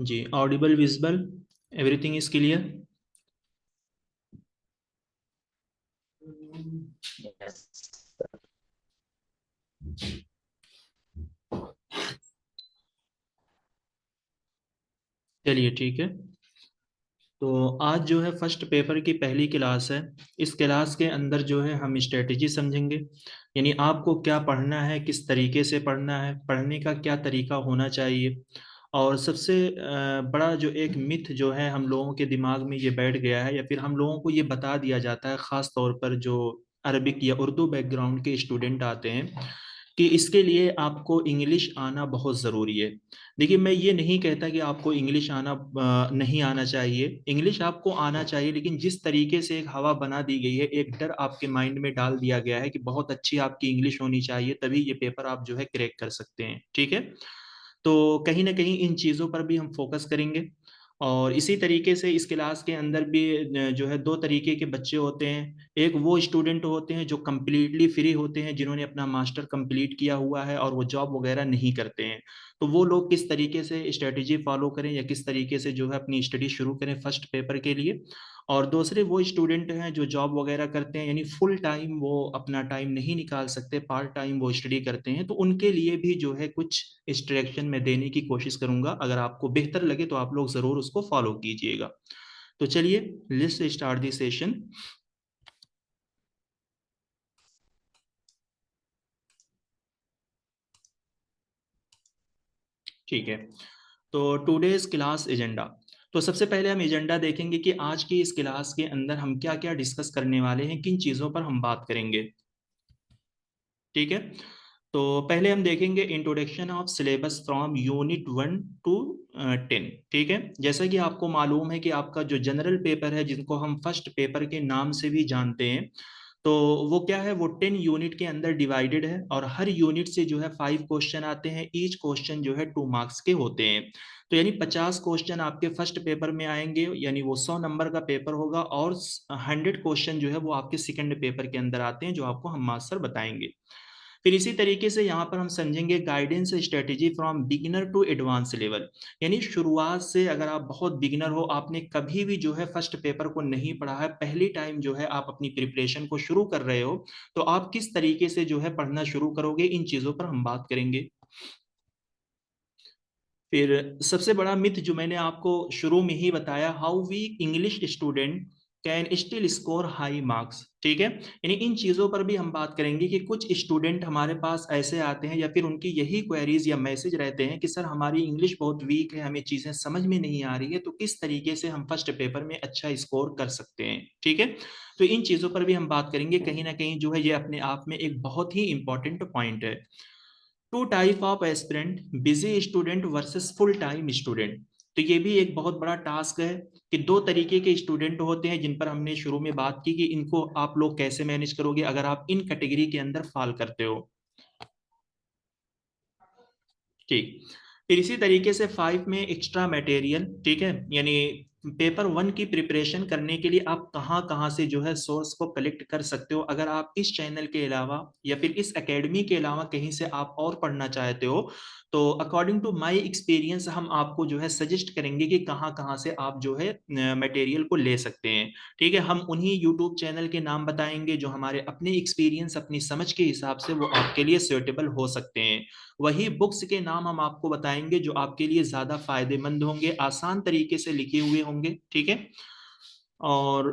Ji, audible, visible, everything is clear. Yes. चलिए ठीक है। तो आज जो है फर्स्ट पेपर की पहली क्लास है। इस क्लास के अंदर जो है हम स्ट्रेटेजी समझेंगे, यानी आपको क्या पढ़ना है, किस तरीके से पढ़ना है, पढ़ने का क्या तरीका होना चाहिए। और सबसे बड़ा जो एक मिथ जो है हम लोगों के दिमाग में ये बैठ गया है, या फिर हम लोगों को ये बता दिया जाता है, ख़ास तौर पर जो अरबिक या उर्दू बैकग्राउंड के स्टूडेंट आते हैं, कि इसके लिए आपको इंग्लिश आना बहुत ज़रूरी है। देखिए, मैं ये नहीं कहता कि आपको इंग्लिश आना नहीं आना चाहिए, इंग्लिश आपको आना चाहिए, लेकिन जिस तरीके से एक हवा बना दी गई है, एक डर आपके माइंड में डाल दिया गया है कि बहुत अच्छी आपकी इंग्लिश होनी चाहिए तभी ये पेपर आप जो है क्रैक कर सकते हैं। ठीक है, तो कहीं ना कहीं इन चीज़ों पर भी हम फोकस करेंगे। और इसी तरीके से इस क्लास के अंदर भी जो है दो तरीके के बच्चे होते हैं। एक वो स्टूडेंट होते हैं जो कम्प्लीटली फ्री होते हैं, जिन्होंने अपना मास्टर कंप्लीट किया हुआ है और वो जॉब वगैरह नहीं करते हैं। तो वो लोग किस तरीके से स्ट्रेटेजी फॉलो करें या किस तरीके से जो है अपनी स्टडी शुरू करें फर्स्ट पेपर के लिए। और दूसरे वो स्टूडेंट हैं जो जॉब वगैरह करते हैं, यानी फुल टाइम वो अपना टाइम नहीं निकाल सकते, पार्ट टाइम वो स्टडी करते हैं, तो उनके लिए भी जो है कुछ इंस्ट्रक्शन मैं देने की कोशिश करूंगा। अगर आपको बेहतर लगे तो आप लोग ज़रूर उसको फॉलो कीजिएगा। तो चलिए, लेट्स स्टार्ट दी सेशन। ठीक है, तो टुडेज क्लास एजेंडा। तो सबसे पहले हम एजेंडा देखेंगे कि आज की इस क्लास के अंदर हम क्या क्या डिस्कस करने वाले हैं, किन चीज़ों पर हम बात करेंगे। ठीक है, तो पहले हम देखेंगे introduction of syllabus from unit 1 to 10। ठीक है, जैसा कि आपको मालूम है कि आपका जो जनरल पेपर है, जिनको हम फर्स्ट पेपर के नाम से भी जानते हैं, तो वो क्या है, वो 10 यूनिट के अंदर डिवाइडेड है और हर यूनिट से जो है 5 क्वेश्चन आते हैं। ईच क्वेश्चन जो है 2 मार्क्स के होते हैं। तो यानी 50 क्वेश्चन आपके फर्स्ट पेपर में आएंगे, यानी वो 100 नंबर का पेपर होगा। और 100 क्वेश्चन जो है वो आपके सेकंड पेपर के अंदर आते हैं, जो आपको हम मास्टर बताएंगे। फिर इसी तरीके से यहाँ पर हम समझेंगे guidance strategy from beginner to advance level. यानी शुरुआत से, अगर आप बहुत बिगिनर हो, आपने कभी भी जो है फर्स्ट पेपर को नहीं पढ़ा है, पहली टाइम जो है आप अपनी प्रिपरेशन को शुरू कर रहे हो, तो आप किस तरीके से जो है पढ़ना शुरू करोगे, इन चीज़ों पर हम बात करेंगे। फिर सबसे बड़ा मिथ जो मैंने आपको शुरू में ही बताया, how weak English student can still score high marks. ठीक है, यानी इन चीज़ों पर भी हम बात करेंगे कि कुछ स्टूडेंट हमारे पास ऐसे आते हैं, या फिर उनकी यही क्वेरीज या मैसेज रहते हैं कि सर हमारी इंग्लिश बहुत वीक है, हमें चीज़ें समझ में नहीं आ रही है, तो किस तरीके से हम फर्स्ट पेपर में अच्छा स्कोर कर सकते हैं। ठीक है, तो इन चीज़ों पर भी हम बात करेंगे। कहीं ना कहीं जो है ये अपने आप में एक बहुत ही इंपॉर्टेंट पॉइंट है। Two type of aspirant, busy student versus full time student. तो ये भी एक बहुत बड़ा टास्क है कि दो तरीके के स्टूडेंट होते हैं, जिन पर हमने शुरू में बात की कि इनको आप लोग कैसे मैनेज करोगे अगर आप इन कैटेगरी के अंदर फॉल करते हो। ठीक, फिर इसी तरीके से 5 में एक्स्ट्रा मटेरियल। ठीक है, यानी पेपर 1 की प्रिपरेशन करने के लिए आप कहाँ कहाँ से जो है सोर्स को कलेक्ट कर सकते हो। अगर आप इस चैनल के अलावा या फिर इस एकेडमी के अलावा कहीं से आप और पढ़ना चाहते हो, तो अकॉर्डिंग टू माय एक्सपीरियंस हम आपको जो है सजेस्ट करेंगे कि कहाँ कहाँ से आप जो है मटेरियल को ले सकते हैं। ठीक है, हम उन्हीं यूट्यूब चैनल के नाम बताएंगे जो हमारे अपने एक्सपीरियंस, अपनी समझ के हिसाब से वो आपके लिए सुटेबल हो सकते हैं। वही बुक्स के नाम हम आपको बताएंगे जो आपके लिए ज्यादा फायदेमंद होंगे, आसान तरीके से लिखे हुए होंगे। ठीक है, और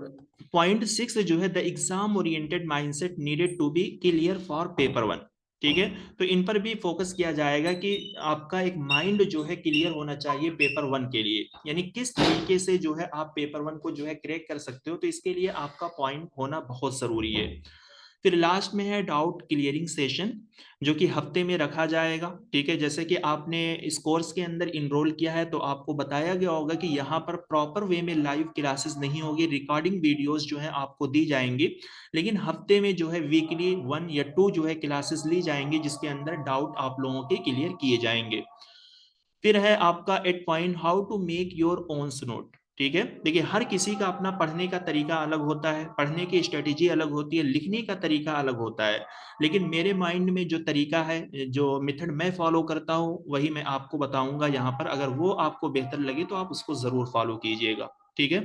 पॉइंट 6 जो है, the exam oriented mindset needed to be clear for paper 1। ठीक है, तो इन पर भी फोकस किया जाएगा कि आपका एक माइंड जो है क्लियर होना चाहिए पेपर 1 के लिए, यानी किस तरीके से जो है आप पेपर 1 को जो है क्रैक कर सकते हो, तो इसके लिए आपका पॉइंट होना बहुत जरूरी है। फिर लास्ट में है डाउट क्लियरिंग सेशन, जो कि हफ्ते में रखा जाएगा। ठीक है, जैसे कि आपने इस कोर्स के अंदर इनरोल किया है, तो आपको बताया गया होगा कि यहाँ पर प्रॉपर वे में लाइव क्लासेस नहीं होगी, रिकॉर्डिंग वीडियोस जो है आपको दी जाएंगी, लेकिन हफ्ते में जो है वीकली 1 या 2 जो है क्लासेस ली जाएंगी, जिसके अंदर डाउट आप लोगों के क्लियर किए जाएंगे। फिर है आपका 8 point, how to make your own note. ठीक है। देखिए हर किसी का अपना पढ़ने का तरीका अलग होता है, पढ़ने की स्ट्रेटेजी अलग होती है, लिखने का तरीका अलग होता है। लेकिन मेरे माइंड में जो तरीका है, जो मेथड मैं फॉलो करता हूँ, वही मैं आपको बताऊंगा यहाँ पर। अगर वो आपको बेहतर लगे तो आप उसको जरूर फॉलो कीजिएगा। ठीक है।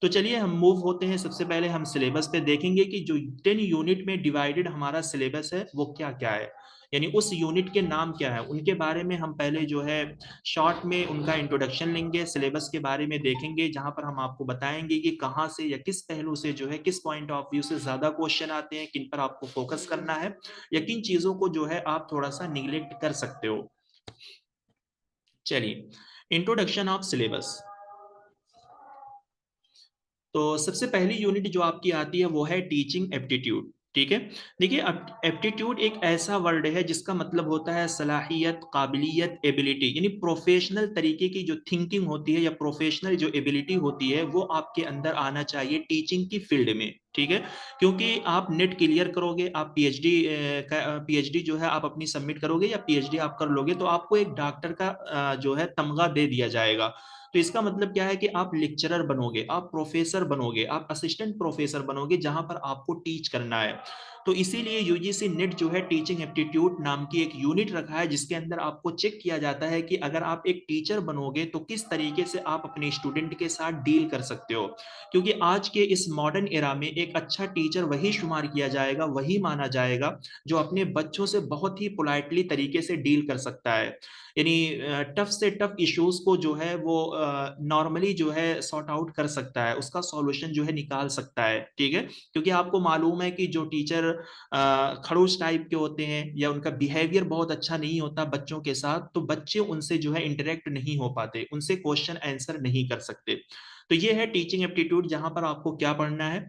तो चलिए हम मूव होते हैं। सबसे पहले हम सिलेबस पे देखेंगे कि जो 10 यूनिट में डिवाइडेड हमारा सिलेबस है वो क्या क्या है, यानी उस यूनिट के नाम क्या है, उनके बारे में हम पहले जो है शॉर्ट में उनका इंट्रोडक्शन लेंगे, सिलेबस के बारे में देखेंगे, जहां पर हम आपको बताएंगे कि कहाँ से या किस पहलू से जो है, किस पॉइंट ऑफ व्यू से ज्यादा क्वेश्चन आते हैं, किन पर आपको फोकस करना है, या किन चीजों को जो है आप थोड़ा सा निग्लेक्ट कर सकते हो। चलिए, इंट्रोडक्शन ऑफ सिलेबस। तो सबसे पहली यूनिट जो आपकी आती है वो है टीचिंग एप्टीट्यूड। ठीक है। देखिए एप्टीट्यूड एक ऐसा वर्ड है जिसका मतलब होता है सलाहियत, काबिलियत, एबिलिटी, यानी प्रोफेशनल तरीके की जो थिंकिंग होती है या प्रोफेशनल जो एबिलिटी होती है वो आपके अंदर आना चाहिए टीचिंग की फील्ड में। ठीक है। क्योंकि आप नेट क्लियर करोगे, आप पीएचडी पीएचडी जो है आप अपनी सबमिट करोगे या पीएचडी आप कर लोगे तो आपको एक डॉक्टर का जो है तमगा दे दिया जाएगा। तो इसका मतलब क्या है कि आप लेक्चरर बनोगे, आप प्रोफेसर बनोगे, आप असिस्टेंट प्रोफेसर बनोगे, जहां पर आपको टीच करना है। तो इसीलिए यूजीसी नेट जो है टीचिंग एप्टीट्यूड नाम की एक यूनिट रखा है, जिसके अंदर आपको चेक किया जाता है कि अगर आप एक टीचर बनोगे तो किस तरीके से आप अपने स्टूडेंट के साथ डील कर सकते हो। क्योंकि आज के इस मॉडर्न एरा में एक अच्छा टीचर वही शुमार किया जाएगा, वही माना जाएगा जो अपने बच्चों से बहुत ही पोलाइटली तरीके से डील कर सकता है, यानी टफ से टफ इश्यूज को जो है वो नॉर्मली जो है सॉर्ट आउट कर सकता है, उसका सॉल्यूशन जो है निकाल सकता है। ठीक है। क्योंकि आपको मालूम है कि जो टीचर खड़ूस टाइप के होते हैं या उनका बिहेवियर बहुत अच्छा नहीं होता बच्चों के साथ, तो बच्चे उनसे जो है इंटरेक्ट नहीं हो पाते, उनसे क्वेश्चन आंसर नहीं कर सकते। तो ये है टीचिंग एप्टीट्यूड, जहां पर आपको क्या पढ़ना है,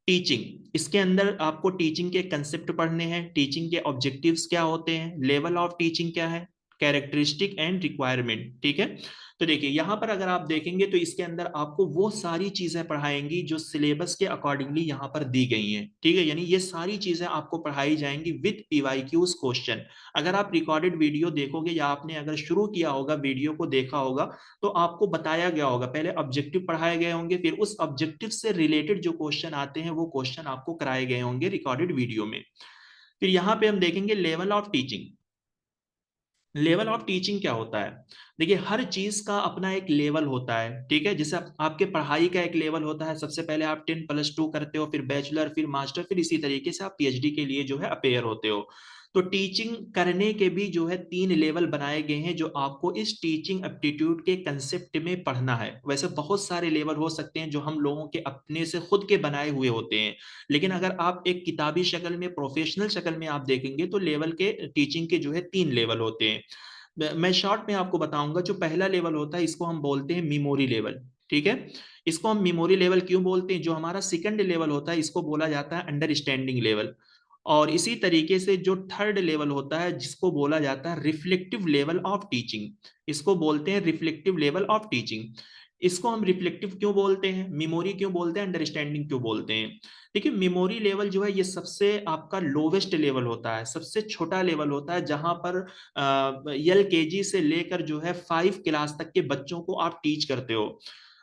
टीचिंग। इसके अंदर आपको टीचिंग के कंसेप्ट पढ़ने हैं, टीचिंग के ऑब्जेक्टिव्स क्या होते हैं, लेवल ऑफ टीचिंग क्या है, कैरेक्टरिस्टिक एंड रिक्वायरमेंट। ठीक है। तो देखिए यहाँ पर अगर आप देखेंगे तो इसके अंदर आपको वो सारी चीजें पढ़ाएंगी जो सिलेबस के अकॉर्डिंगली यहाँ पर दी गई हैं। ठीक है। यानी ये सारी चीजें आपको पढ़ाई जाएंगी विद पीवाईक्यूज क्वेश्चन। अगर आप रिकॉर्डेड वीडियो देखोगे या आपने अगर शुरू किया होगा वीडियो को देखा होगा, तो आपको बताया गया होगा, पहले ऑब्जेक्टिव पढ़ाए गए होंगे, फिर उस ऑब्जेक्टिव से रिलेटेड जो क्वेश्चन आते हैं वो क्वेश्चन आपको कराए गए होंगे रिकॉर्डेड वीडियो में। फिर यहाँ पे हम देखेंगे level of teaching. Level of teaching क्या होता है, देखिए हर चीज का अपना एक लेवल होता है। ठीक है। जैसे आपके पढ़ाई का एक लेवल होता है, सबसे पहले आप 10+2 करते हो, फिर बैचलर, फिर मास्टर, फिर इसी तरीके से आप पीएचडी के लिए जो है अपेयर होते हो। तो टीचिंग करने के भी जो है 3 लेवल बनाए गए हैं जो आपको इस टीचिंग एप्टीट्यूड के कंसेप्ट में पढ़ना है। वैसे बहुत सारे लेवल हो सकते हैं जो हम लोगों के अपने से खुद के बनाए हुए होते हैं, लेकिन अगर आप एक किताबी शक्ल में, प्रोफेशनल शक्ल में आप देखेंगे तो लेवल के टीचिंग के जो है 3 लेवल होते हैं। मैं शॉर्ट में आपको बताऊंगा। जो पहला लेवल होता है इसको हम बोलते हैं मेमोरी लेवल। ठीक है। इसको हम मेमोरी लेवल क्यों बोलते हैं, जो हमारा सेकंड लेवल होता है इसको बोला जाता है अंडरस्टैंडिंग लेवल। और इसी तरीके से जो थर्ड लेवल होता है जिसको बोला जाता है रिफ्लेक्टिव लेवल ऑफ टीचिंग, इसको बोलते हैं रिफ्लेक्टिव लेवल ऑफ टीचिंग। इसको हम रिफ्लेक्टिव क्यों बोलते हैं, मेमोरी क्यों बोलते हैं, अंडरस्टैंडिंग क्यों बोलते हैं। देखिए मेमोरी लेवल जो है ये सबसे आपका लोवेस्ट लेवल होता है, सबसे छोटा लेवल होता है, जहां पर एलकेजी से लेकर जो है 5 क्लास तक के बच्चों को आप टीच करते हो।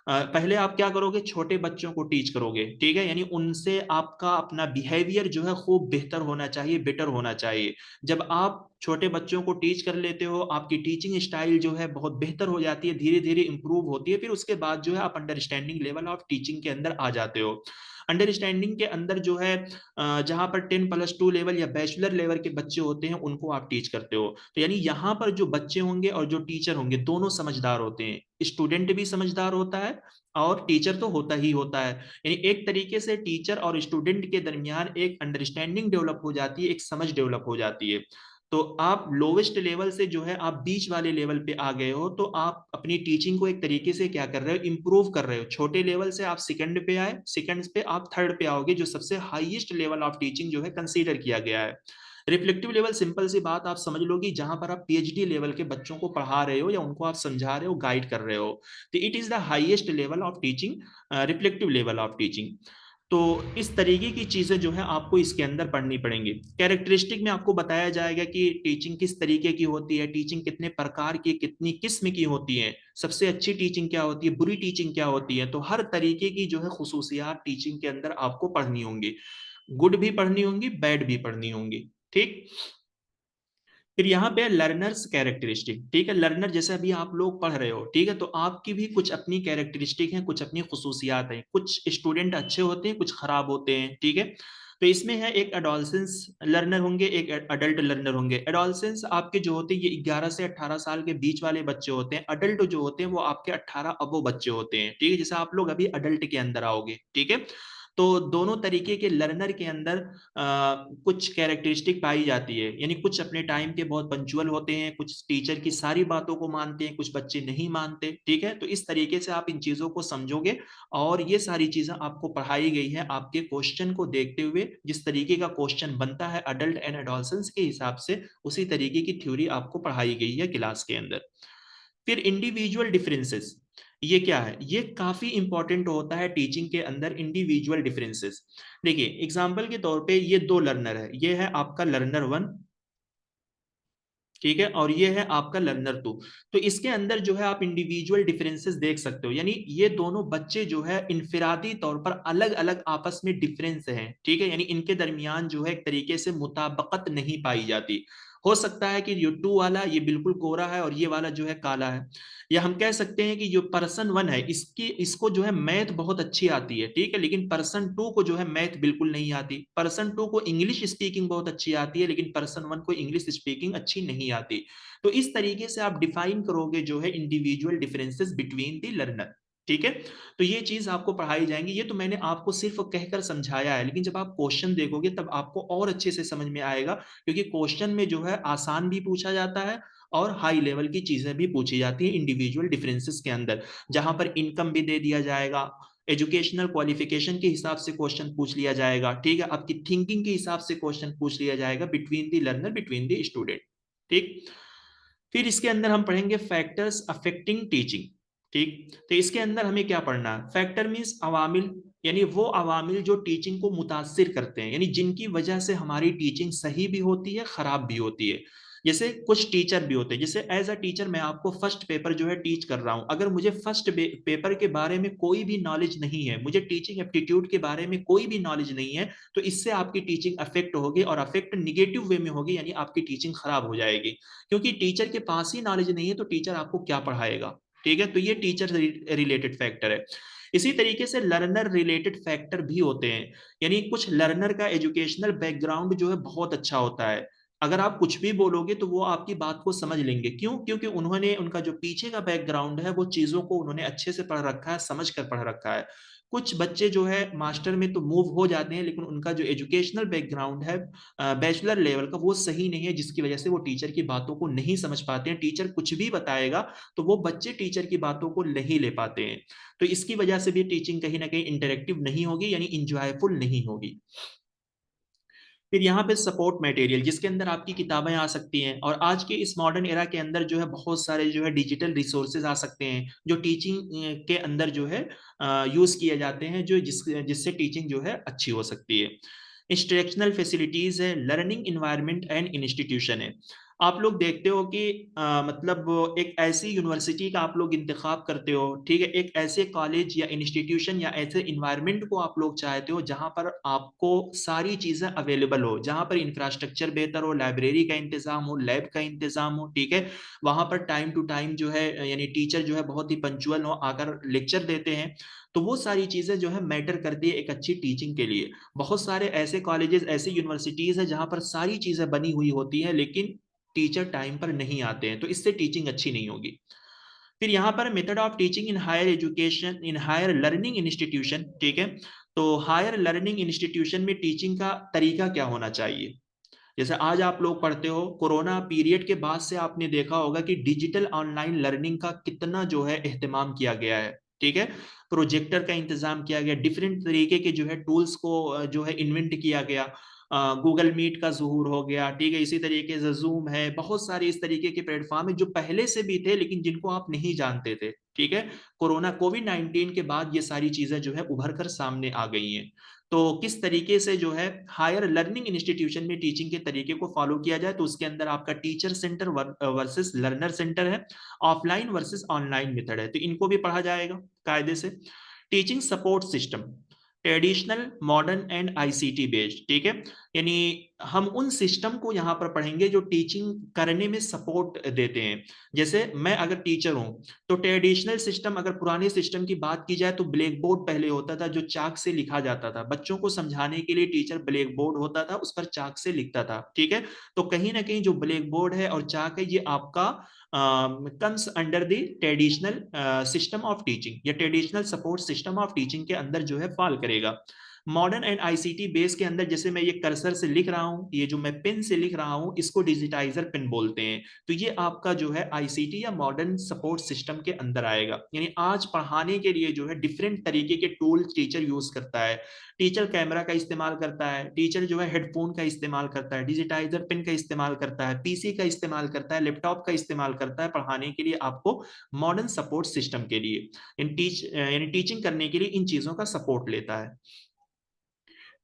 पहले आप क्या करोगे, छोटे बच्चों को टीच करोगे। ठीक है। यानी उनसे आपका अपना बिहेवियर जो है खूब बेहतर होना चाहिए, बेटर होना चाहिए। जब आप छोटे बच्चों को टीच कर लेते हो, आपकी टीचिंग स्टाइल जो है बहुत बेहतर हो जाती है, धीरे धीरे इंप्रूव होती है, फिर उसके बाद जो है आप अंडरस्टैंडिंग लेवल ऑफ टीचिंग के अंदर आ जाते हो। अंडरस्टैंडिंग के अंदर जो है जहां पर 10+2 लेवल या बैचलर लेवल के बच्चे होते हैं उनको आप टीच करते हो। तो यानी यहाँ पर जो बच्चे होंगे और जो टीचर होंगे दोनों समझदार होते हैं, स्टूडेंट भी समझदार होता है और टीचर तो होता ही होता है। यानी एक तरीके से टीचर और स्टूडेंट के दरमियान एक अंडरस्टैंडिंग डेवलप हो जाती है, एक समझ डेवलप हो जाती है। तो आप लोवेस्ट लेवल से जो है आप बीच वाले लेवल पे आ गए हो, तो आप अपनी टीचिंग को एक तरीके से क्या कर रहे हो, इंप्रूव कर रहे हो। छोटे लेवल से आप सेकंड पे आए, सेकंड पे आप थर्ड पे आओगे, जो सबसे हाईएस्ट लेवल ऑफ टीचिंग जो है कंसीडर किया गया है। रिफ्लेक्टिव लेवल सिंपल सी बात आप समझ लो कि जहां पर आप पीएचडी लेवल के बच्चों को पढ़ा रहे हो या उनको आप समझा रहे हो, गाइड कर रहे हो, तो it is the highest level of teaching, reflective level of teaching. तो इस तरीके की चीजें जो है आपको इसके अंदर पढ़नी पड़ेंगी। कैरेक्टरिस्टिक में आपको बताया जाएगा कि टीचिंग किस तरीके की होती है, टीचिंग कितने प्रकार की, कितनी किस्म की होती है, सबसे अच्छी टीचिंग क्या होती है, बुरी टीचिंग क्या होती है। तो हर तरीके की जो है खुसूसियात टीचिंग के अंदर आपको पढ़नी होंगी, गुड भी पढ़नी होंगी, बैड भी पढ़नी होंगी। ठीक। फिर यहाँ पे लर्नर्स कैरेक्टरिस्टिक, ठीक है। लर्नर जैसे अभी आप लोग पढ़ रहे हो, ठीक है, तो आपकी भी कुछ अपनी कैरेक्टरिस्टिक हैं, कुछ अपनी खुसूसियात हैं। कुछ स्टूडेंट अच्छे होते हैं, कुछ खराब होते हैं, ठीक है। तो इसमें है एक एडोलसेंस लर्नर होंगे, एक अडल्ट लर्नर होंगे। एडोलसेंस आपके जो होते हैं ये 11 से 18 साल के बीच वाले बच्चे होते हैं। अडल्ट जो होते हैं वो आपके 18 अबो बच्चे होते हैं, ठीक है। जैसे आप लोग अभी अडल्ट के अंदर आओगे, ठीक है। तो दोनों तरीके के लर्नर के अंदर कुछ कैरेक्टरिस्टिक पाई जाती है। यानी कुछ अपने टाइम के बहुत पंचुअल होते हैं, कुछ टीचर की सारी बातों को मानते हैं, कुछ बच्चे नहीं मानते, ठीक है। तो इस तरीके से आप इन चीजों को समझोगे, और ये सारी चीजें आपको पढ़ाई गई है आपके क्वेश्चन को देखते हुए। जिस तरीके का क्वेश्चन बनता है अडल्ट एंड एडोलसेंस के हिसाब से, उसी तरीके की थ्योरी आपको पढ़ाई गई है क्लास के अंदर। फिर इंडिविजुअल डिफरेंसेस, ये क्या है? ये काफी इंपॉर्टेंट होता है टीचिंग के अंदर, इंडिविजुअल डिफरेंसेस। देखिए एग्जांपल के तौर पे ये दो लर्नर है, ये है आपका लर्नर वन, ठीक है, और ये है आपका लर्नर टू। तो इसके अंदर जो है आप इंडिविजुअल डिफरेंसेस देख सकते हो। यानी ये दोनों बच्चे जो है इनफिरादी तौर पर अलग अलग आपस में डिफरेंस हैं, ठीक है। यानी इनके दरमियान जो है एक तरीके से मुताबकत नहीं पाई जाती। हो सकता है कि जो टू वाला ये बिल्कुल गोरा है और ये वाला जो है काला है। या हम कह सकते हैं कि जो पर्सन वन है इसकी इसको जो है मैथ बहुत अच्छी आती है, ठीक है, लेकिन पर्सन टू को जो है मैथ बिल्कुल नहीं आती। पर्सन टू को इंग्लिश स्पीकिंग बहुत अच्छी आती है, लेकिन पर्सन वन को इंग्लिश स्पीकिंग अच्छी नहीं आती। तो इस तरीके से आप डिफाइन करोगे जो है individual differences between the learner, ठीक है। तो ये चीज आपको पढ़ाई जाएंगी। ये तो मैंने आपको सिर्फ कहकर समझाया है, लेकिन जब आप क्वेश्चन देखोगे तब आपको और अच्छे से समझ में आएगा, क्योंकि क्वेश्चन में जो है आसान भी पूछा जाता है और हाई लेवल की चीजें भी पूछी जाती हैं इंडिविजुअल डिफरेंसेस के अंदर। जहां पर इनकम भी दे दिया जाएगा, एजुकेशनल क्वालिफिकेशन के हिसाब से क्वेश्चन पूछ लिया जाएगा, ठीक है, आपकी थिंकिंग के हिसाब से क्वेश्चन पूछ लिया जाएगा between the learner, between the student, ठीक। फिर इसके अंदर हम पढ़ेंगे फैक्टर्स अफेक्टिंग टीचिंग, ठीक। तो इसके अंदर हमें क्या पढ़ना है? फैक्टर मीन्स अवामिल, यानी वो अवामिल जो टीचिंग को मुतासिर करते हैं, यानी जिनकी वजह से हमारी टीचिंग सही भी होती है, खराब भी होती है। जैसे कुछ टीचर भी होते हैं, जैसे एज अ टीचर मैं आपको फर्स्ट पेपर जो है टीच कर रहा हूं, अगर मुझे फर्स्ट पेपर के बारे में कोई भी नॉलेज नहीं है, मुझे टीचिंग एप्टीट्यूड के बारे में कोई भी नॉलेज नहीं है, तो इससे आपकी टीचिंग अफेक्ट होगी, और अफेक्ट निगेटिव वे में होगी, यानी आपकी टीचिंग खराब हो जाएगी। क्योंकि टीचर के पास ही नॉलेज नहीं है तो टीचर आपको क्या पढ़ाएगा, ठीक है। तो ये टीचर रिलेटेड फैक्टर है। इसी तरीके से लर्नर रिलेटेड फैक्टर भी होते हैं। यानी कुछ लर्नर का एजुकेशनल बैकग्राउंड जो है बहुत अच्छा होता है, अगर आप कुछ भी बोलोगे तो वो आपकी बात को समझ लेंगे। क्यों? क्योंकि उन्होंने उनका जो पीछे का बैकग्राउंड है वो चीजों को उन्होंने अच्छे से पढ़ रखा है, समझ कर पढ़ रखा है। कुछ बच्चे जो है मास्टर में तो मूव हो जाते हैं, लेकिन उनका जो एजुकेशनल बैकग्राउंड है बैचलर लेवल का, वो सही नहीं है, जिसकी वजह से वो टीचर की बातों को नहीं समझ पाते हैं। टीचर कुछ भी बताएगा तो वो बच्चे टीचर की बातों को नहीं ले पाते हैं। तो इसकी वजह से भी टीचिंग कहीं ना कहीं इंटरेक्टिव नहीं होगी, यानी इंजॉयफुल नहीं होगी। फिर यहाँ पे सपोर्ट मटेरियल, जिसके अंदर आपकी किताबें आ सकती हैं, और आज के इस मॉडर्न एरा के अंदर जो है बहुत सारे जो है डिजिटल रिसोर्सेज आ सकते हैं, जो टीचिंग के अंदर जो है यूज किए जाते हैं, जो जिससे टीचिंग जो है अच्छी हो सकती है। इंस्ट्रक्शनल फैसिलिटीज है, लर्निंग इन्वायरमेंट एंड इंस्टीट्यूशन है। आप लोग देखते हो कि मतलब एक ऐसी यूनिवर्सिटी का आप लोग इंतखाब करते हो, ठीक है, एक ऐसे कॉलेज या इंस्टीट्यूशन या ऐसे इन्वायरमेंट को आप लोग चाहते हो जहां पर आपको सारी चीजें अवेलेबल हो, जहां पर इंफ्रास्ट्रक्चर बेहतर हो, लाइब्रेरी का इंतजाम हो, लैब का इंतजाम हो, ठीक है, वहां पर टाइम टू टाइम जो है यानी टीचर जो है बहुत ही पंचुअल हो, आकर लेक्चर देते हैं। तो वो सारी चीजें जो है मैटर करती है एक अच्छी टीचिंग के लिए। बहुत सारे ऐसे कॉलेजेस, ऐसी यूनिवर्सिटीज है जहां पर सारी चीजें बनी हुई होती है, लेकिन टीचर टाइम पर नहीं आते हैं, तो इससे टीचिंग अच्छी नहीं होगी। फिर यहाँ पर method of teaching in higher education, in higher learning institution, ठीक है। तो हायर लर्निंग इंस्टीट्यूशन में टीचिंग का तरीका क्या होना चाहिए? जैसे आज आप लोग पढ़ते हो, कोरोना पीरियड के बाद से आपने देखा होगा कि डिजिटल ऑनलाइन लर्निंग का कितना जो है एहतमाम किया गया है, ठीक है। प्रोजेक्टर का इंतजाम किया गया, डिफरेंट तरीके के जो है टूल्स को जो है इन्वेंट किया गया। गूगल मीट का ज़हूर हो गया, ठीक है, इसी तरीके से जूम है, बहुत सारे इस तरीके के प्लेटफॉर्म है जो पहले से भी थे लेकिन जिनको आप नहीं जानते थे, ठीक है। कोरोना कोविड-19 के बाद ये सारी चीजें जो है उभर कर सामने आ गई हैं। तो किस तरीके से जो है हायर लर्निंग इंस्टीट्यूशन में टीचिंग के तरीके को फॉलो किया जाए, तो उसके अंदर आपका teacher centre versus learner centre है, ऑफलाइन वर्सेस ऑनलाइन मेथड है, तो इनको भी पढ़ा जाएगा कायदे से। Teaching support system, traditional, modern and ICT based, ठीक है। यानी हम उन सिस्टम को यहाँ पर पढ़ेंगे जो टीचिंग करने में सपोर्ट देते हैं। जैसे मैं अगर टीचर हूँ तो ट्रेडिशनल सिस्टम, अगर पुराने सिस्टम की बात की जाए तो ब्लैक बोर्ड पहले होता था जो चाक से लिखा जाता था, बच्चों को समझाने के लिए टीचर ब्लैक बोर्ड होता था उस पर चाक से लिखता था, ठीक है। तो कहीं ना कहीं जो ब्लैक बोर्ड है और चाक है ये आपका comes under the traditional system of teaching या traditional support system of teaching के अंदर जो है फॉल करेगा। मॉडर्न एंड आईसीटी बेस के अंदर जैसे मैं ये कर्सर से लिख रहा हूं, ये जो मैं पेन से लिख रहा हूं इसको डिजिटाइजर पेन बोलते हैं, तो ये आपका जो है आईसीटी या मॉडर्न सपोर्ट सिस्टम के अंदर आएगा। यानी आज पढ़ाने के लिए जो है डिफरेंट तरीके के टूल टीचर यूज करता है। टीचर कैमरा का इस्तेमाल करता है, टीचर जो है हेडफोन का इस्तेमाल करता है, डिजिटाइजर पेन का इस्तेमाल करता है, पीसी का इस्तेमाल करता है, लैपटॉप का इस्तेमाल करता है पढ़ाने के लिए आपको मॉडर्न सपोर्ट सिस्टम के लिए, यानी टीचिंग करने के लिए इन चीजों का सपोर्ट लेता है।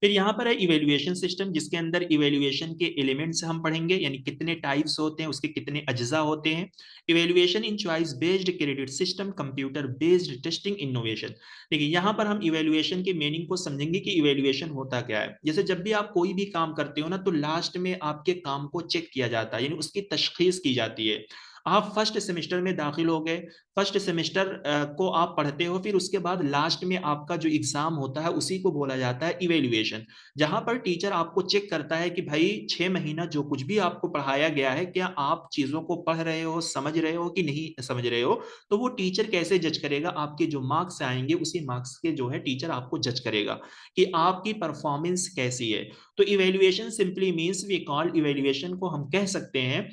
फिर यहाँ पर है इवेल्युएशन सिस्टम, जिसके अंदर इवेल्युएशन के एलिमेंट्स हम पढ़ेंगे, यानी कितने टाइप्स होते हैं, उसके कितने अज्जा होते हैं। इवेल्युएशन इन choice based credit system, computer based testing innovation. देखिए यहाँ पर हम इवेल्युएशन के मीनिंग को समझेंगे कि इवेल्युएशन होता क्या है। जैसे जब भी आप कोई भी काम करते हो ना तो लास्ट में आपके काम को चेक किया जाता है, यानी उसकी तशखीस की जाती है। आप फर्स्ट सेमेस्टर में दाखिल हो गए, फर्स्ट सेमेस्टर को आप पढ़ते हो, फिर उसके बाद लास्ट में आपका जो एग्जाम होता है उसी को बोला जाता है इवेल्युएशन, जहां पर टीचर आपको चेक करता है कि भाई 6 महीना जो कुछ भी आपको पढ़ाया गया है क्या आप चीजों को पढ़ रहे हो, समझ रहे हो कि नहीं समझ रहे हो। तो वो टीचर कैसे जज करेगा, आपके जो मार्क्स आएंगे उसी मार्क्स के जो है टीचर आपको जज करेगा कि आपकी परफॉर्मेंस कैसी है। तो evaluation simply means, we call evaluation को हम कह सकते हैं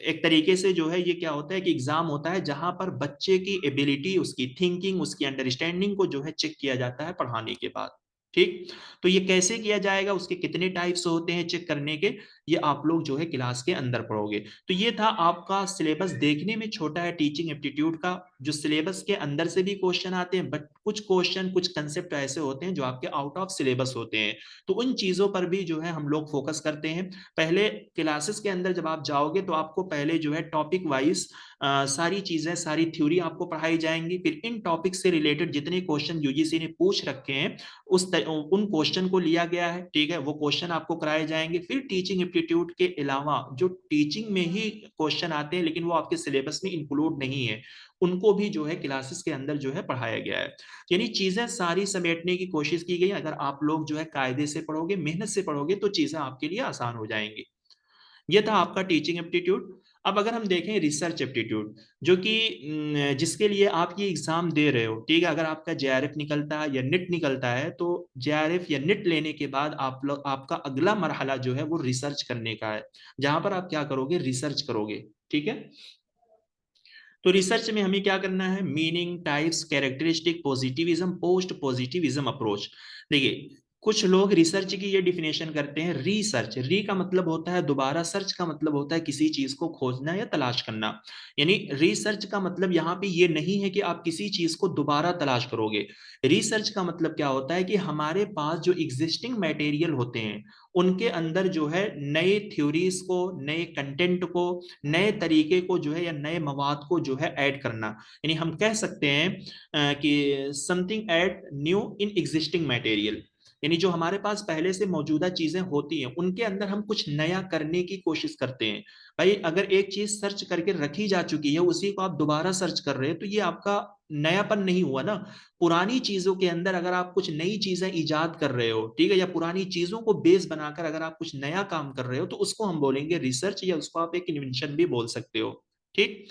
एक तरीके से जो है ये क्या होता है कि एग्जाम होता है जहां पर बच्चे की एबिलिटी, उसकी थिंकिंग, उसकी अंडरस्टैंडिंग को जो है चेक किया जाता है पढ़ाने के बाद, ठीक। तो ये कैसे किया जाएगा, उसके कितने टाइप्स होते हैं चेक करने के, ये आप लोग जो है क्लास के अंदर पढ़ोगे। तो ये था आपका सिलेबस, देखने में छोटा है टीचिंग एप्टीट्यूड का, जो सिलेबस के अंदर से भी क्वेश्चन आते हैं, बट कुछ क्वेश्चन कुछ कंसेप्ट ऐसे होते हैं जो आपके आउट ऑफ सिलेबस होते हैं, तो उन चीजों पर भी जो है हम लोग फोकस करते हैं। पहले क्लासेस के अंदर जब आप जाओगे तो आपको पहले जो है टॉपिक वाइज सारी चीजें, सारी थ्योरी आपको पढ़ाई जाएंगी, फिर इन टॉपिक से रिलेटेड जितने क्वेश्चन यूजीसी ने पूछ रखे हैं उन क्वेश्चन को लिया गया है, ठीक है, वो क्वेश्चन आपको कराए जाएंगे। फिर टीचिंग एप्टीट्यूड के अलावा जो टीचिंग में ही क्वेश्चन आते हैं लेकिन वो आपके सिलेबस में इंक्लूड नहीं है, उनको भी जो है क्लासेस के अंदर जो है पढ़ाया गया है। यानी चीजें सारी समेटने की कोशिश की गई। अगर आप लोग जो है कायदे से पढ़ोगे, मेहनत से पढ़ोगे तो चीजें आपके लिए आसान हो जाएंगी। ये था आपका टीचिंग एप्टीट्यूड। अब अगर हम देखें रिसर्च एप्टीट्यूड, जो कि जिसके लिए आप ये एग्जाम दे रहे हो, ठीक है, अगर आपका जेआरएफ निकलता है या निट निकलता है तो जेआरएफ या निट लेने के बाद आप लोग, आपका अगला मरहला जो है वो रिसर्च करने का है, जहां पर आप क्या करोगे, रिसर्च करोगे, ठीक है। तो रिसर्च में हमें क्या करना है, meaning, types, characteristic, positivism, post positivism approach. देखिए कुछ लोग रिसर्च की ये डिफिनेशन करते हैं, रीसर्च, री का मतलब होता है दोबारा, सर्च का मतलब होता है किसी चीज को खोजना या तलाश करना। यानी रिसर्च का मतलब यहाँ पे ये नहीं है कि आप किसी चीज को दोबारा तलाश करोगे। रिसर्च का मतलब क्या होता है कि हमारे पास जो एग्जिस्टिंग मटेरियल होते हैं उनके अंदर जो है नए थ्योरीज को, नए कंटेंट को, नए तरीके को जो है या नए मवाद को जो है ऐड करना। यानी हम कह सकते हैं कि something add new in existing material, यानी जो हमारे पास पहले से मौजूदा चीजें होती हैं उनके अंदर हम कुछ नया करने की कोशिश करते हैं। भाई अगर एक चीज सर्च करके रखी जा चुकी है उसी को आप दोबारा सर्च कर रहे हैं तो ये आपका नयापन नहीं हुआ ना। पुरानी चीजों के अंदर अगर आप कुछ नई चीजें इजाद कर रहे हो, ठीक है, या पुरानी चीजों को बेस बनाकर अगर आप कुछ नया काम कर रहे हो तो उसको हम बोलेंगे रिसर्च, या उसको आप एक इन्वेंशन भी बोल सकते हो, ठीक।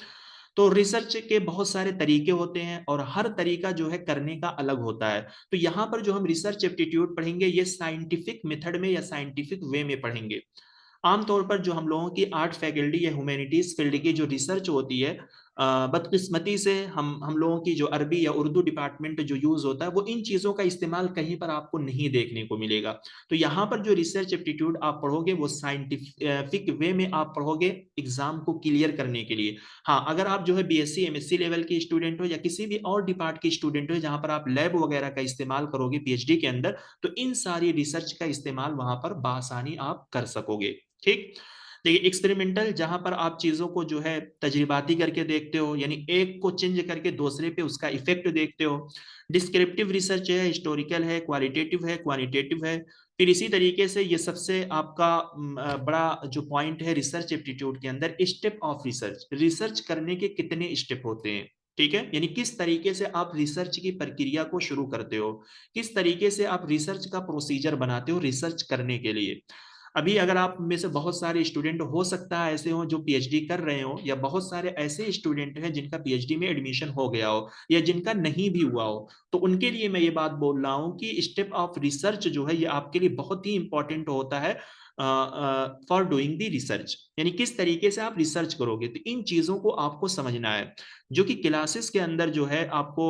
तो रिसर्च के बहुत सारे तरीके होते हैं और हर तरीका जो है करने का अलग होता है। तो यहाँ पर जो हम रिसर्च एप्टीट्यूड पढ़ेंगे ये साइंटिफिक मेथड में या साइंटिफिक वे में पढ़ेंगे। आमतौर पर जो हम लोगों की आर्ट फैकल्टी या ह्यूमैनिटीज फील्ड की जो रिसर्च होती है बदकिस्मती से हम लोगों की जो अरबी या उर्दू डिपार्टमेंट जो यूज होता है वो इन चीज़ों का इस्तेमाल कहीं पर आपको नहीं देखने को मिलेगा। तो यहाँ पर जो रिसर्च एप्टीट्यूड आप पढ़ोगे वो साइंटिफिक वे में आप पढ़ोगे एग्जाम को क्लियर करने के लिए। हाँ, अगर आप जो है बीएससी एमएससी लेवल के स्टूडेंट हो या किसी भी और डिपार्ट के स्टूडेंट हो जहाँ पर आप लैब वगैरह का इस्तेमाल करोगे पीएचडी के अंदर, तो इन सारी रिसर्च का इस्तेमाल वहां पर बआसानी आप कर सकोगे। ठीक। देखिए एक्सपेरिमेंटल जहां पर आप चीजों को जो है तजरिबाती करके देखते हो, यानी एक को चेंज करके दूसरे पे उसका इफेक्ट देखते हो। डिस्क्रिप्टिव रिसर्च है, हिस्टोरिकल है, क्वालिटेटिव है, क्वांटिटेटिव है। फिर इसी तरीके से ये सबसे आपका बड़ा जो पॉइंट है रिसर्च एप्टीट्यूड के अंदर, स्टेप ऑफ रिसर्च। रिसर्च करने के कितने स्टेप होते हैं, ठीक है, यानी किस तरीके से आप रिसर्च की प्रक्रिया को शुरू करते हो, किस तरीके से आप रिसर्च का प्रोसीजर बनाते हो रिसर्च करने के लिए। अभी अगर आप में से बहुत सारे स्टूडेंट हो सकता है ऐसे हो जो पीएचडी कर रहे हो, या बहुत सारे ऐसे स्टूडेंट हैं जिनका पीएचडी में एडमिशन हो गया हो या जिनका नहीं भी हुआ हो, तो उनके लिए मैं ये बात बोल रहा हूँ कि स्टेप ऑफ रिसर्च जो है ये आपके लिए बहुत ही इंपॉर्टेंट होता है फॉर डूइंग दी रिसर्च, यानी किस तरीके से आप रिसर्च करोगे। तो इन चीजों को आपको समझना है, जो कि क्लासेस के अंदर जो है आपको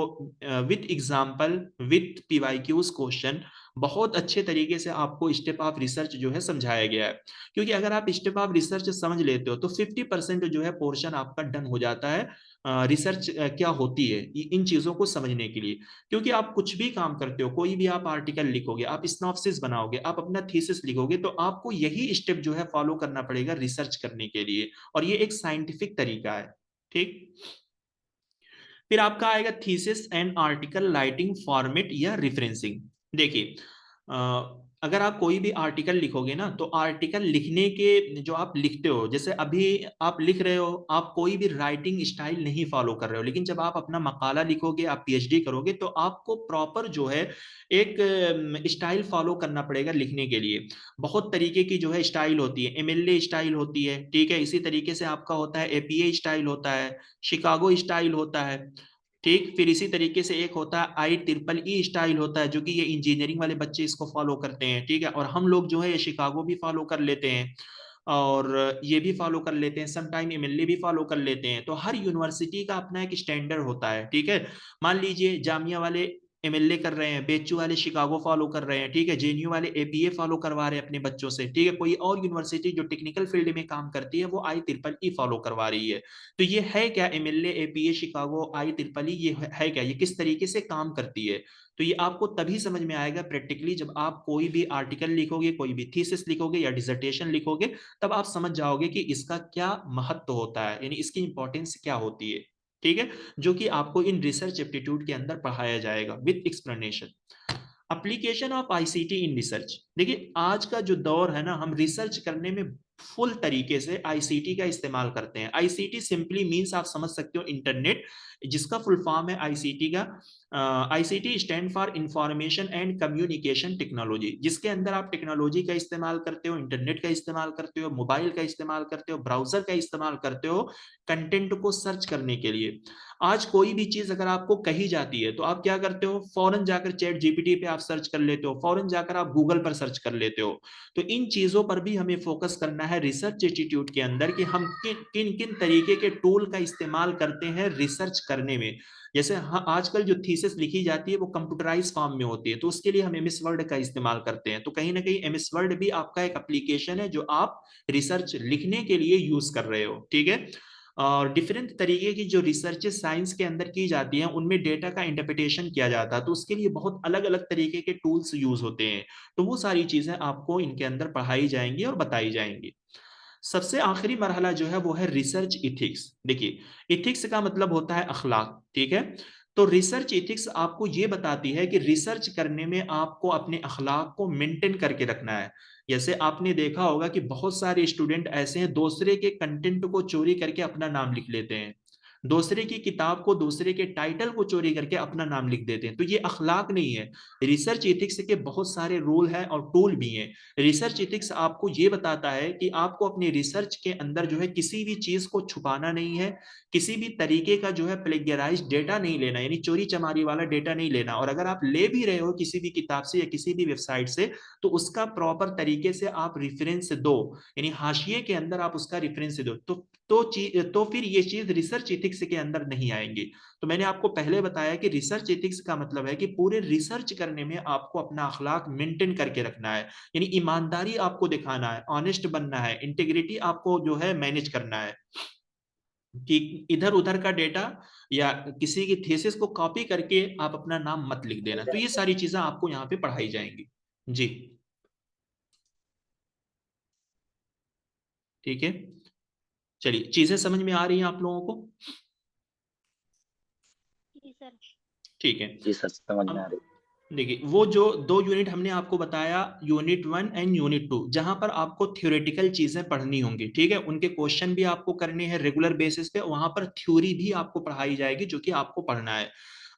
with example with PYQs question बहुत अच्छे तरीके से आपको स्टेप ऑफ रिसर्च जो है समझाया गया है। क्योंकि अगर आप स्टेप ऑफ रिसर्च समझ लेते हो तो 50% जो है पोर्शन आपका डन हो जाता है रिसर्च क्या होती है इन चीजों को समझने के लिए। क्योंकि आप कुछ भी काम करते हो, कोई भी आप आर्टिकल लिखोगे, आप सिनॉप्सिस बनाओगे, आप अपना थीसिस लिखोगे, तो आपको यही स्टेप जो है फॉलो करना पड़ेगा रिसर्च करने के लिए, और ये एक साइंटिफिक तरीका है। ठीक। फिर आपका आएगा thesis and article writing format या रिफरेंसिंग। देखिए अगर आप कोई भी आर्टिकल लिखोगे ना, तो आर्टिकल लिखने के जो आप लिखते हो, जैसे अभी आप लिख रहे हो, आप कोई भी राइटिंग स्टाइल नहीं फॉलो कर रहे हो, लेकिन जब आप अपना मकाला लिखोगे, आप पीएचडी करोगे, तो आपको प्रॉपर जो है एक स्टाइल फॉलो करना पड़ेगा लिखने के लिए। बहुत तरीके की जो है स्टाइल होती है, एमएलए स्टाइल होती है, ठीक है, इसी तरीके से आपका होता है एपीए स्टाइल होता है, शिकागो स्टाइल होता है। ठीक। फिर इसी तरीके से एक होता है IEEE स्टाइल होता है, जो कि ये इंजीनियरिंग वाले बच्चे इसको फॉलो करते हैं, ठीक है, और हम लोग जो है ये शिकागो भी फॉलो कर लेते हैं, और ये भी फॉलो कर लेते हैं, सम टाइम एमएलए भी फॉलो कर लेते हैं। तो हर यूनिवर्सिटी का अपना एक स्टैंडर्ड होता है, ठीक है। मान लीजिए जामिया वाले एमएलए कर रहे हैं, बेचू वाले शिकागो फॉलो कर रहे हैं, ठीक है, जेएनयू वाले एपीए फॉलो करवा रहे हैं अपने बच्चों से, ठीक है, कोई और यूनिवर्सिटी जो टेक्निकल फील्ड में काम करती है वो IEEE फॉलो करवा रही है। तो ये है क्या, एमएलए एपीए शिकागो IEEE, ये है क्या, ये किस तरीके से काम करती है। तो ये आपको तभी समझ में आएगा प्रैक्टिकली जब आप कोई भी आर्टिकल लिखोगे, कोई भी थीसिस लिखोगे या डिसर्टेशन लिखोगे, तब आप समझ जाओगे कि इसका क्या महत्व होता है, यानी इसकी इंपॉर्टेंस क्या होती है। ठीक है, जो कि आपको इन रिसर्च एप्टीट्यूड के अंदर पढ़ाया जाएगा with explanation. Application of ICT in research. देखिए आज का जो दौर है ना, हम रिसर्च करने में फुल तरीके से आईसीटी का इस्तेमाल करते हैं। आईसीटी सिंपली मींस आप समझ सकते हो इंटरनेट, जिसका फुल फॉर्म है आईसीटी का। ICT stand for information and communication technology, जिसके अंदर आप टेक्नोलॉजी का इस्तेमाल करते हो, इंटरनेट का इस्तेमाल करते हो, मोबाइल का इस्तेमाल करते हो, ब्राउजर का इस्तेमाल करते हो कंटेंट को सर्च करने के लिए। आज कोई भी चीज अगर आपको कही जाती है तो आप क्या करते हो, फौरन जाकर चैट जीपीटी पे आप सर्च कर लेते हो, फौरन जाकर आप गूगल पर सर्च कर लेते हो। तो इन चीजों पर भी हमें फोकस करना है रिसर्च इंस्टीट्यूट के अंदर, कि हम किन किन किन तरीके के टूल का इस्तेमाल करते हैं रिसर्च करने में। जैसे हाँ, आजकल जो थीसिस लिखी जाती है वो कंप्यूटराइज फॉर्म में होती है, तो उसके लिए हम एमएस वर्ड का इस्तेमाल करते हैं। तो कहीं ना कहीं एमएस वर्ड भी आपका एक एप्लीकेशन है जो आप रिसर्च लिखने के लिए यूज कर रहे हो, ठीक है। और डिफरेंट तरीके की जो रिसर्च साइंस के अंदर की जाती हैं उनमें डेटा का इंटरप्रिटेशन किया जाता है, तो उसके लिए बहुत अलग अलग तरीके के टूल्स यूज होते हैं। तो वो सारी चीजें आपको इनके अंदर पढ़ाई जाएंगी और बताई जाएंगी। सबसे आखिरी मरहला जो है वो है रिसर्च इथिक्स। देखिए इथिक्स का मतलब होता है अखलाक, ठीक है। तो रिसर्च इथिक्स आपको ये बताती है कि रिसर्च करने में आपको अपने अखलाक को मेंटेन करके रखना है। जैसे आपने देखा होगा कि बहुत सारे स्टूडेंट ऐसे हैं दूसरे के कंटेंट को चोरी करके अपना नाम लिख लेते हैं, दूसरे की किताब को, दूसरे के टाइटल को चोरी करके अपना नाम लिख देते हैं, तो ये अखलाक नहीं है। रिसर्च एथिक्स के बहुत सारे रूल हैं और टूल भी हैं। रिसर्च एथिक्स आपको ये बताता है कि आपको अपनी रिसर्च के अंदर जो है किसी भी चीज को छुपाना नहीं है, किसी भी तरीके का जो है प्लेगराइज डेटा नहीं लेना, यानी चोरी चमारी वाला डेटा नहीं लेना, और अगर आप ले भी रहे हो किसी भी किताब से या किसी भी वेबसाइट से, तो उसका प्रॉपर तरीके से आप रिफरेंस दो, यानी हाशिए के अंदर आप उसका रिफरेंस दो। तो फिर ये चीज रिसर्च एथिक्स एथिक्स के अंदर नहीं आएंगे। तो मैंने आपको पहले बताया कि रिसर्च एथिक्स का मतलब है कि पूरे रिसर्च करने में आपको अपना अखलाक मेंटेन करके रखना है, यानी ईमानदारी आपको दिखाना है, ऑनेस्ट बनना है, इंटीग्रिटी आपको जो है मैनेज करना है, कि इधर उधर का डेटा या किसी की थीसिस को कॉपी करके आप अपना नाम मत लिख देना। तो ये सारी चीजें आपको यहाँ पे पढ़ाई जाएंगी। जी ठीक है, चलिए चीजें समझ में आ रही हैं आप लोगों को? जी सर। ठीक है। जी सर, समझ में आ अब रही। देखिए, वो जो दो यूनिट हमने आपको बताया, यूनिट 1 एंड यूनिट 2, जहां पर आपको थ्योरेटिकल चीजें पढ़नी होंगी, ठीक है, उनके क्वेश्चन भी आपको करने हैं रेगुलर बेसिस पे, वहां पर थ्योरी भी आपको पढ़ाई जाएगी जो कि आपको पढ़ना है।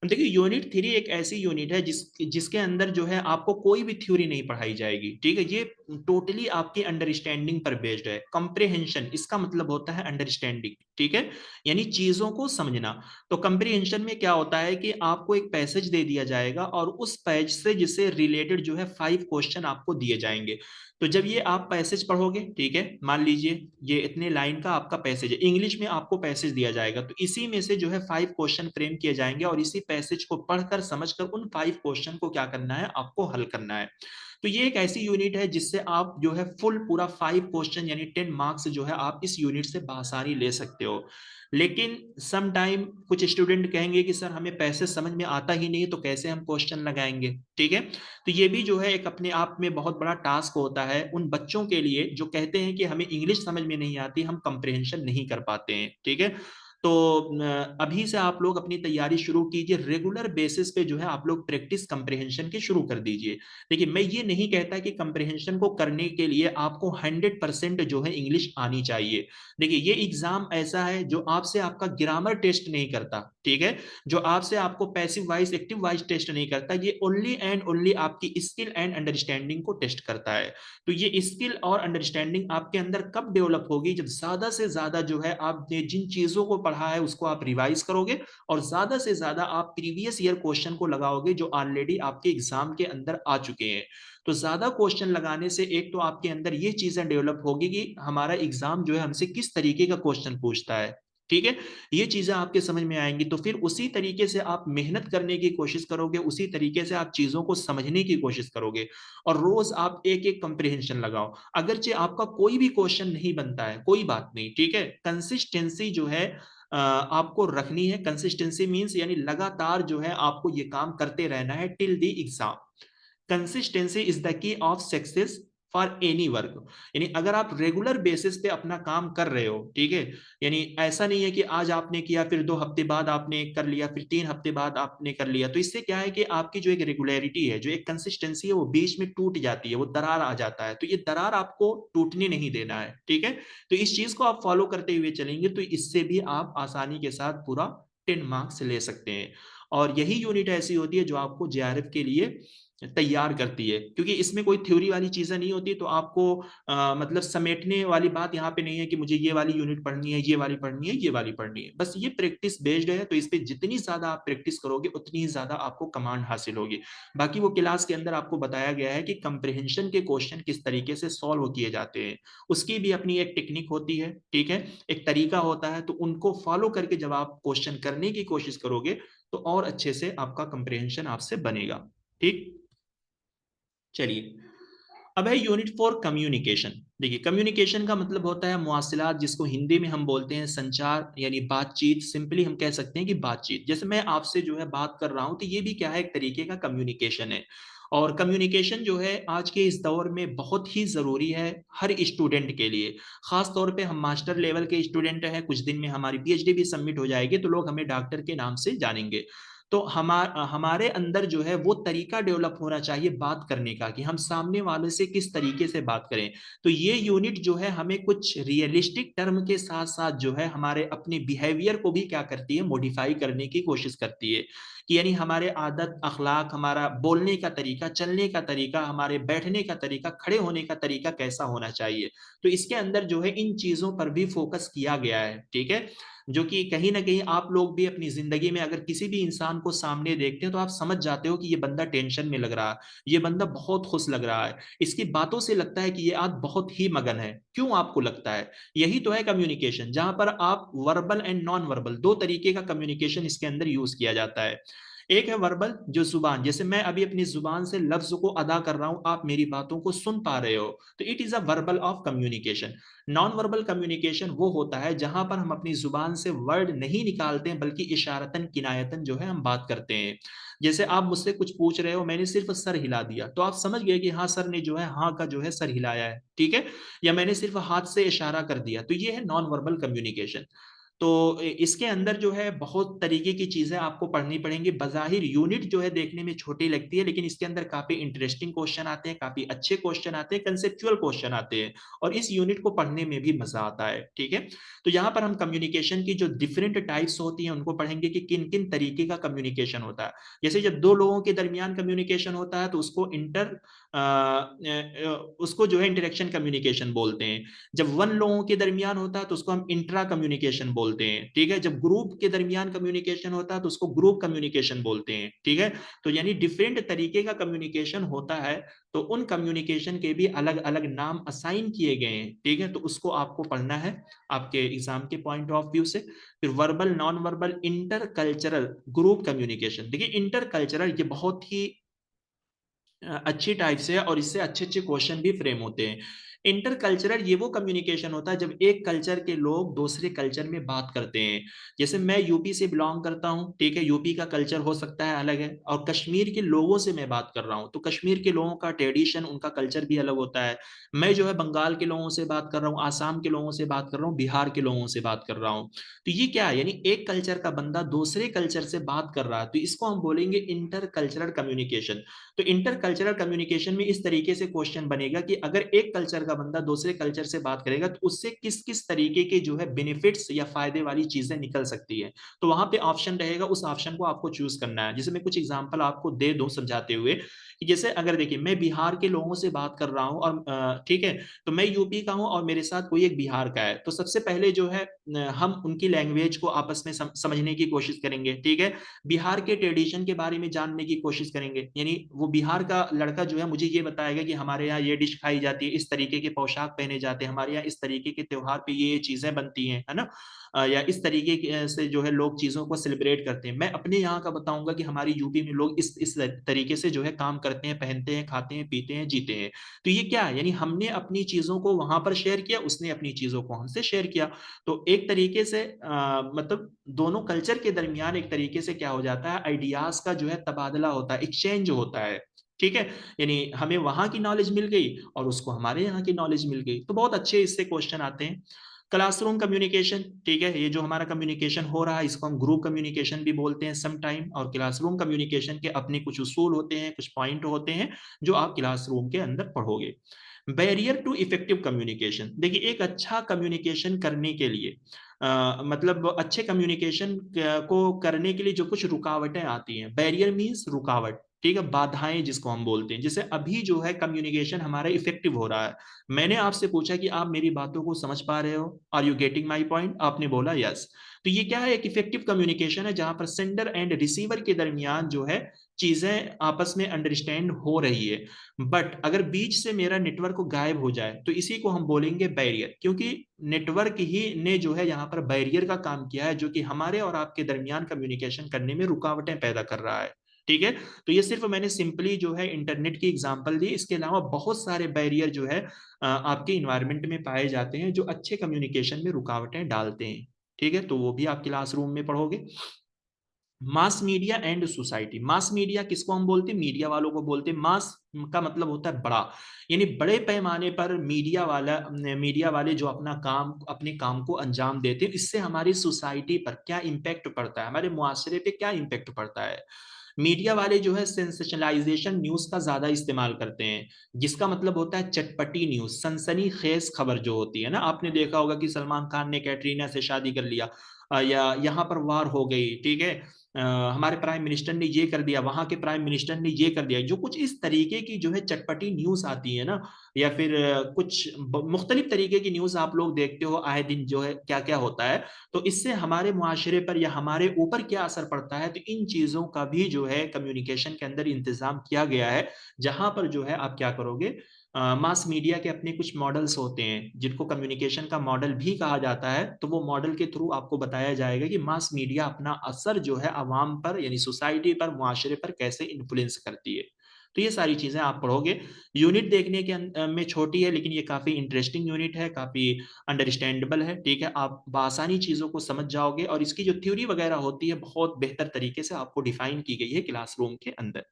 अब देखिए, यूनिट 3 एक ऐसी यूनिट है जिसके अंदर जो है आपको कोई भी थ्योरी नहीं पढ़ाई जाएगी, ठीक है, ये टोटली आपकी अंडरस्टैंडिंग पर बेस्ड है। कंप्रिहेंशन इसका मतलब होता है अंडरस्टैंडिंग, ठीक है, यानी चीजों को समझना। तो कंप्रीहेंशन में क्या होता है कि आपको एक पैसेज दे दिया जाएगा और उस पैसेज से जिससे रिलेटेड जो है 5 क्वेश्चन आपको दिए जाएंगे। तो जब ये आप पैसेज पढ़ोगे, ठीक है, मान लीजिए ये इतने लाइन का आपका पैसेज है, इंग्लिश में आपको पैसेज दिया जाएगा, तो इसी में से जो है 5 क्वेश्चन फ्रेम किए जाएंगे और इसी पैसेज को पढ़कर समझकर उन 5 क्वेश्चन को क्या करना है, आपको हल करना है। तो ये एक ऐसी यूनिट है जिससे आप जो है फुल पूरा 5 क्वेश्चन यानी 10 मार्क्स जो है आप इस यूनिट से बासानी ले सकते हो। लेकिन सम टाइम कुछ स्टूडेंट कहेंगे कि सर हमें पैसे समझ में आता ही नहीं, तो कैसे हम क्वेश्चन लगाएंगे, ठीक है। तो ये भी जो है एक अपने आप में बहुत बड़ा टास्क होता है उन बच्चों के लिए जो कहते हैं कि हमें इंग्लिश समझ में नहीं आती, हम कंप्रिहेंशन नहीं कर पाते हैं, ठीक है। तो अभी से आप लोग अपनी तैयारी शुरू कीजिए, रेगुलर बेसिस पे जो है आप लोग प्रैक्टिस कंप्रिहेंशन की शुरू कर दीजिए। देखिए, मैं ये नहीं कहता कि कंप्रिहेंशन को करने के लिए आपको 100% जो है इंग्लिश आनी चाहिए। देखिए, ये एग्जाम ऐसा है जो आपसे आपका ग्रामर टेस्ट नहीं करता, ठीक है, जो आपसे आपको passive wise active wise test नहीं करता, ये ओनली एंड ओनली आपकी स्किल एंड अंडरस्टैंडिंग को टेस्ट करता है। तो ये स्किल और अंडरस्टैंडिंग आपके अंदर कब डेवलप होगी, जब ज्यादा से ज्यादा जो है आपने जिन चीजों को पढ़ा है उसको आप रिवाइज करोगे और ज्यादा से ज्यादा आप प्रीवियस ईयर क्वेश्चन को लगाओगे जो ऑलरेडी आपके एग्जाम के अंदर आ चुके हैं। तो ज्यादा क्वेश्चन लगाने से एक तो आपके अंदर ये चीजें डेवलप होगी कि हमारा एग्जाम जो है हमसे किस तरीके का क्वेश्चन पूछता है, ठीक है, ये चीजें आपके समझ में आएंगी। तो फिर उसी तरीके से आप मेहनत करने की कोशिश करोगे, उसी तरीके से आप चीजों को समझने की कोशिश करोगे और रोज आप एक एक कंप्रिहेंशन लगाओ। अगरचे आपका कोई भी क्वेश्चन नहीं बनता है, कोई बात नहीं, ठीक है, कंसिस्टेंसी जो है आपको रखनी है। कंसिस्टेंसी मींस यानी लगातार जो है आपको ये काम करते रहना है till the exam. Consistency is the key of success for any work, यानी अगर आप रेगुलर बेसिस पे अपना काम कर रहे हो, ठीक है, यानी ऐसा नहीं है कि आज आपने किया फिर 2 हफ्ते बाद आपने कर लिया फिर 3 हफ्ते बाद आपने कर लिया, तो इससे क्या है कि आपकी जो एक रेगुलरिटी है, जो एक कंसिस्टेंसी है, वो बीच में टूट जाती है, वो दरार आ जाता है। तो ये दरार आपको टूटने नहीं देना है, ठीक है। तो इस चीज को आप फॉलो करते हुए चलेंगे तो इससे भी आप आसानी के साथ पूरा 10 मार्क्स ले सकते हैं। और यही यूनिट ऐसी होती है जो आपको जेआरएफ के लिए तैयार करती है, क्योंकि इसमें कोई थ्योरी वाली चीजें नहीं होती। तो आपको मतलब समेटने वाली बात यहाँ पे नहीं है कि मुझे ये वाली यूनिट पढ़नी है, ये वाली पढ़नी है, ये वाली पढ़नी है, बस ये प्रैक्टिस बेस्ड है। तो इस पे जितनी ज्यादा आप प्रैक्टिस करोगे उतनी ही ज्यादा आपको कमांड हासिल होगी। बाकी वो क्लास के अंदर आपको बताया गया है कि कंप्रिहेंशन के क्वेश्चन किस तरीके से सॉल्व किए जाते हैं, उसकी भी अपनी एक टेक्निक होती है, ठीक है, एक तरीका होता है। तो उनको फॉलो करके जब आप क्वेश्चन करने की कोशिश करोगे तो और अच्छे से आपका कंप्रिहेंशन आपसे बनेगा, ठीक। चलिए, अब है यूनिट 4 कम्युनिकेशन। देखिए, कम्युनिकेशन का मतलब होता है मवासिलात, जिसको हिंदी में हम बोलते हैं संचार यानी बातचीत। सिंपली हम कह सकते हैं कि बातचीत, जैसे मैं आपसे जो है बात कर रहा हूं तो ये भी क्या है, एक तरीके का कम्युनिकेशन है। और कम्युनिकेशन जो है आज के इस दौर में बहुत ही जरूरी है हर स्टूडेंट के लिए। खास तौर पे हम मास्टर लेवल के स्टूडेंट हैं, कुछ दिन में हमारी पीएचडी भी सबमिट हो जाएगी तो लोग हमें डॉक्टर के नाम से जानेंगे। तो हमारे अंदर जो है वो तरीका डेवलप होना चाहिए बात करने का, कि हम सामने वाले से किस तरीके से बात करें। तो ये यूनिट जो है हमें कुछ रियलिस्टिक टर्म के साथ साथ जो है हमारे अपने बिहेवियर को भी क्या करती है, मॉडिफाई करने की कोशिश करती है, कि यानी हमारे आदत अखलाक, हमारा बोलने का तरीका, चलने का तरीका, हमारे बैठने का तरीका, खड़े होने का तरीका कैसा होना चाहिए। तो इसके अंदर जो है इन चीजों पर भी फोकस किया गया है, ठीक है। जो कि कहीं ना कहीं आप लोग भी अपनी जिंदगी में अगर किसी भी इंसान को सामने देखते हैं तो आप समझ जाते हो कि ये बंदा टेंशन में लग रहा है, ये बंदा बहुत खुश लग रहा है, इसकी बातों से लगता है कि ये आज बहुत ही मगन है। क्यों आपको लगता है? यही तो है कम्युनिकेशन, जहां पर आप वर्बल एंड नॉन वर्बल दो तरीके का कम्युनिकेशन इसके अंदर यूज किया जाता है। एक है वर्बल, जो जुबान, जैसे मैं अभी अपनी जुबान से लफ्ज को अदा कर रहा हूं, आप मेरी बातों को सुन पा रहे हो, तो it is a verbal of communication. Non verbal communication वो होता है जहां पर हम अपनी जुबान से वर्ड नहीं निकालते हैं, बल्कि इशारतन किनायतन जो है हम बात करते हैं। जैसे आप मुझसे कुछ पूछ रहे हो, मैंने सिर्फ सर हिला दिया तो आप समझ गए कि हाँ सर ने जो है हाँ का जो है सर हिलाया है, ठीक है। या मैंने सिर्फ हाथ से इशारा कर दिया, तो ये है नॉन वर्बल कम्युनिकेशन। तो इसके अंदर जो है बहुत तरीके की चीजें आपको पढ़नी पड़ेंगी। बज़ाहिर यूनिट जो है देखने में छोटी लगती है, लेकिन इसके अंदर काफी इंटरेस्टिंग क्वेश्चन आते हैं, काफी अच्छे क्वेश्चन आते हैं, कंसेप्चुअल क्वेश्चन आते हैं, और इस यूनिट को पढ़ने में भी मजा आता है, ठीक है। तो यहाँ पर हम कम्युनिकेशन की जो डिफरेंट टाइप्स होती हैं उनको पढ़ेंगे कि किन किन तरीके का कम्युनिकेशन होता है। जैसे जब दो लोगों के दरमियान कम्युनिकेशन होता है तो उसको उसको जो है इंटरेक्शन कम्युनिकेशन बोलते हैं। जब वन लोगों के दरमियान होता है तो उसको हम इंट्रा कम्युनिकेशन बोलते हैं, ठीक है। जब ग्रुप के दरमियान कम्युनिकेशन होता है तो उसको ग्रुप कम्युनिकेशन बोलते हैं, ठीक है। तो यानी डिफरेंट तरीके का कम्युनिकेशन होता है, तो उन कम्युनिकेशन के भी अलग अलग नाम असाइन किए गए हैं, ठीक है। तो उसको आपको पढ़ना है आपके एग्जाम के पॉइंट ऑफ व्यू से। फिर verbal, non verbal, inter cultural, group communication. देखिए इंटर कल्चरल ये बहुत ही अच्छी टाइप से है, और इससे अच्छे अच्छे क्वेश्चन भी फ्रेम होते हैं। इंटरकल्चरल ये वो कम्युनिकेशन होता है जब एक कल्चर के लोग दूसरे कल्चर में बात करते हैं। जैसे मैं यूपी से बिलोंग करता हूँ, ठीक है, यूपी का कल्चर हो सकता है अलग है, और कश्मीर के लोगों से मैं बात कर रहा हूँ तो कश्मीर के लोगों का ट्रेडिशन, उनका कल्चर भी अलग होता है। मैं जो है बंगाल के लोगों से बात कर रहा हूँ, आसाम के लोगों से बात कर रहा हूँ, बिहार के लोगों से बात कर रहा हूँ। तो ये क्या है, यानी एक कल्चर का बंदा दूसरे कल्चर से बात कर रहा है, तो इसको हम बोलेंगे इंटर कल्चरल कम्युनिकेशन। तो इंटरकल्चरल कम्युनिकेशन में इस तरीके से क्वेश्चन बनेगा कि अगर एक कल्चर का बंदा दूसरे कल्चर से बात करेगा तो उससे किस किस तरीके के जो है बेनिफिट्स या फायदे वाली चीजें निकल सकती है। तो वहां पे ऑप्शन रहेगा, उस ऑप्शन को आपको चूज करना है। जैसे मैं कुछ एग्जांपल आपको दे दूं समझाते हुए कि जैसे अगर देखिए मैं बिहार के लोगों से बात कर रहा हूं, और ठीक है, तो मैं यूपी का हूं और मेरे साथ कोई एक बिहार का है, तो सबसे पहले जो है हम उनकी लैंग्वेज को आपस में समझने की कोशिश करेंगे, ठीक है। बिहार के ट्रेडिशन के बारे में जानने की कोशिश करेंगे, यानी वो बिहार का लड़का जो है मुझे ये बताएगा कि हमारे यहाँ ये डिश खाई जाती है, इस तरीके के पोशाक पहने जाते हैं, हमारे यहाँ इस तरीके के त्योहार पे ये चीजें बनती हैं, है ना। या इस तरीके से जो है लोग चीजों को सेलिब्रेट करते हैं। मैं अपने यहाँ का बताऊंगा कि हमारी यूपी में लोग इस तरीके से जो है काम करते हैं, पहनते हैं, खाते हैं, पीते हैं, जीते हैं। तो ये क्या है, यानी हमने अपनी चीजों को वहां पर शेयर किया, उसने अपनी चीजों को हमसे शेयर किया। तो एक तरीके से मतलब दोनों कल्चर के दरमियान एक तरीके से क्या हो जाता है, आइडियाज का जो है तबादला होता है, एक्सचेंज होता है, ठीक है। यानी हमें वहां की नॉलेज मिल गई और उसको हमारे यहाँ की नॉलेज मिल गई, तो बहुत अच्छे इससे क्वेश्चन आते हैं। क्लासरूम कम्युनिकेशन, ठीक है, ये जो हमारा कम्युनिकेशन हो रहा है इसको हम ग्रुप कम्युनिकेशन भी बोलते हैं सम टाइम, और क्लासरूम कम्युनिकेशन के अपने कुछ उसूल होते हैं, कुछ पॉइंट होते हैं जो आप क्लासरूम के अंदर पढ़ोगे। बैरियर टू इफेक्टिव कम्युनिकेशन, देखिए एक अच्छा कम्युनिकेशन करने के लिए मतलब अच्छे कम्युनिकेशन को करने के लिए जो कुछ रुकावटें आती हैं, बैरियर मीन्स रुकावट, ठीक है, बाधाएं जिसको हम बोलते हैं। जैसे अभी जो है कम्युनिकेशन हमारा इफेक्टिव हो रहा है, मैंने आपसे पूछा कि आप मेरी बातों को समझ पा रहे हो, are you getting my point, आपने बोला यस। तो ये क्या है, एक इफेक्टिव कम्युनिकेशन है जहां पर सेंडर एंड रिसीवर के दरमियान जो है चीजें आपस में अंडरस्टैंड हो रही है। बट अगर बीच से मेरा नेटवर्क गायब हो जाए तो इसी को हम बोलेंगे बैरियर, क्योंकि नेटवर्क ही ने जो है यहाँ पर बैरियर का काम किया है, जो कि हमारे और आपके दरमियान कम्युनिकेशन करने में रुकावटें पैदा कर रहा है, ठीक है। तो ये सिर्फ मैंने सिंपली जो है इंटरनेट की एग्जांपल दी, इसके अलावा बहुत सारे बैरियर जो है आपके इन्वायरमेंट में पाए जाते हैं जो अच्छे कम्युनिकेशन में रुकावटें डालते हैं, ठीक है। तो वो भी आप क्लासरूम में पढ़ोगे। Mass media and society, mass media किसको हम बोलते हैं, मीडिया वालों को बोलते हैं। मास का मतलब होता है बड़ा, यानी बड़े पैमाने पर मीडिया वाले जो अपने काम को अंजाम देते हैं, इससे हमारी सोसाइटी पर क्या इम्पैक्ट पड़ता है, हमारे मुआशरे पे क्या इम्पैक्ट पड़ता है। मीडिया वाले जो है सेंसेशनलाइजेशन न्यूज का ज्यादा इस्तेमाल करते हैं, जिसका मतलब होता है चटपटी न्यूज, सनसनी खेज खबर जो होती है ना। आपने देखा होगा कि सलमान खान ने कैटरीना से शादी कर लिया, या यहाँ पर वार हो गई, ठीक है, हमारे प्राइम मिनिस्टर ने ये कर दिया, वहां के प्राइम मिनिस्टर ने ये कर दिया, जो कुछ इस तरीके की जो है चटपटी न्यूज आती है ना, या फिर कुछ मुख्तलिफ तरीके की न्यूज आप लोग देखते हो आए दिन जो है क्या क्या होता है, तो इससे हमारे मुआशरे पर या हमारे ऊपर क्या असर पड़ता है, तो इन चीजों का भी जो है कम्युनिकेशन के अंदर इंतजाम किया गया है, जहां पर जो है आप क्या करोगे, मास मीडिया के अपने कुछ मॉडल्स होते हैं जिनको कम्युनिकेशन का मॉडल भी कहा जाता है, तो वो मॉडल के थ्रू आपको बताया जाएगा कि मास मीडिया अपना असर जो है अवाम पर यानी सोसाइटी पर, मुआशरे पर कैसे इन्फ्लुएंस करती है। तो ये सारी चीजें आप पढ़ोगे। यूनिट देखने के में छोटी है, लेकिन ये काफी इंटरेस्टिंग यूनिट है, काफी अंडरस्टैंडेबल है, ठीक है, आप बआसानी चीजों को समझ जाओगे, और इसकी जो थ्योरी वगैरह होती है बहुत बेहतर तरीके से आपको डिफाइन की गई है क्लासरूम के अंदर।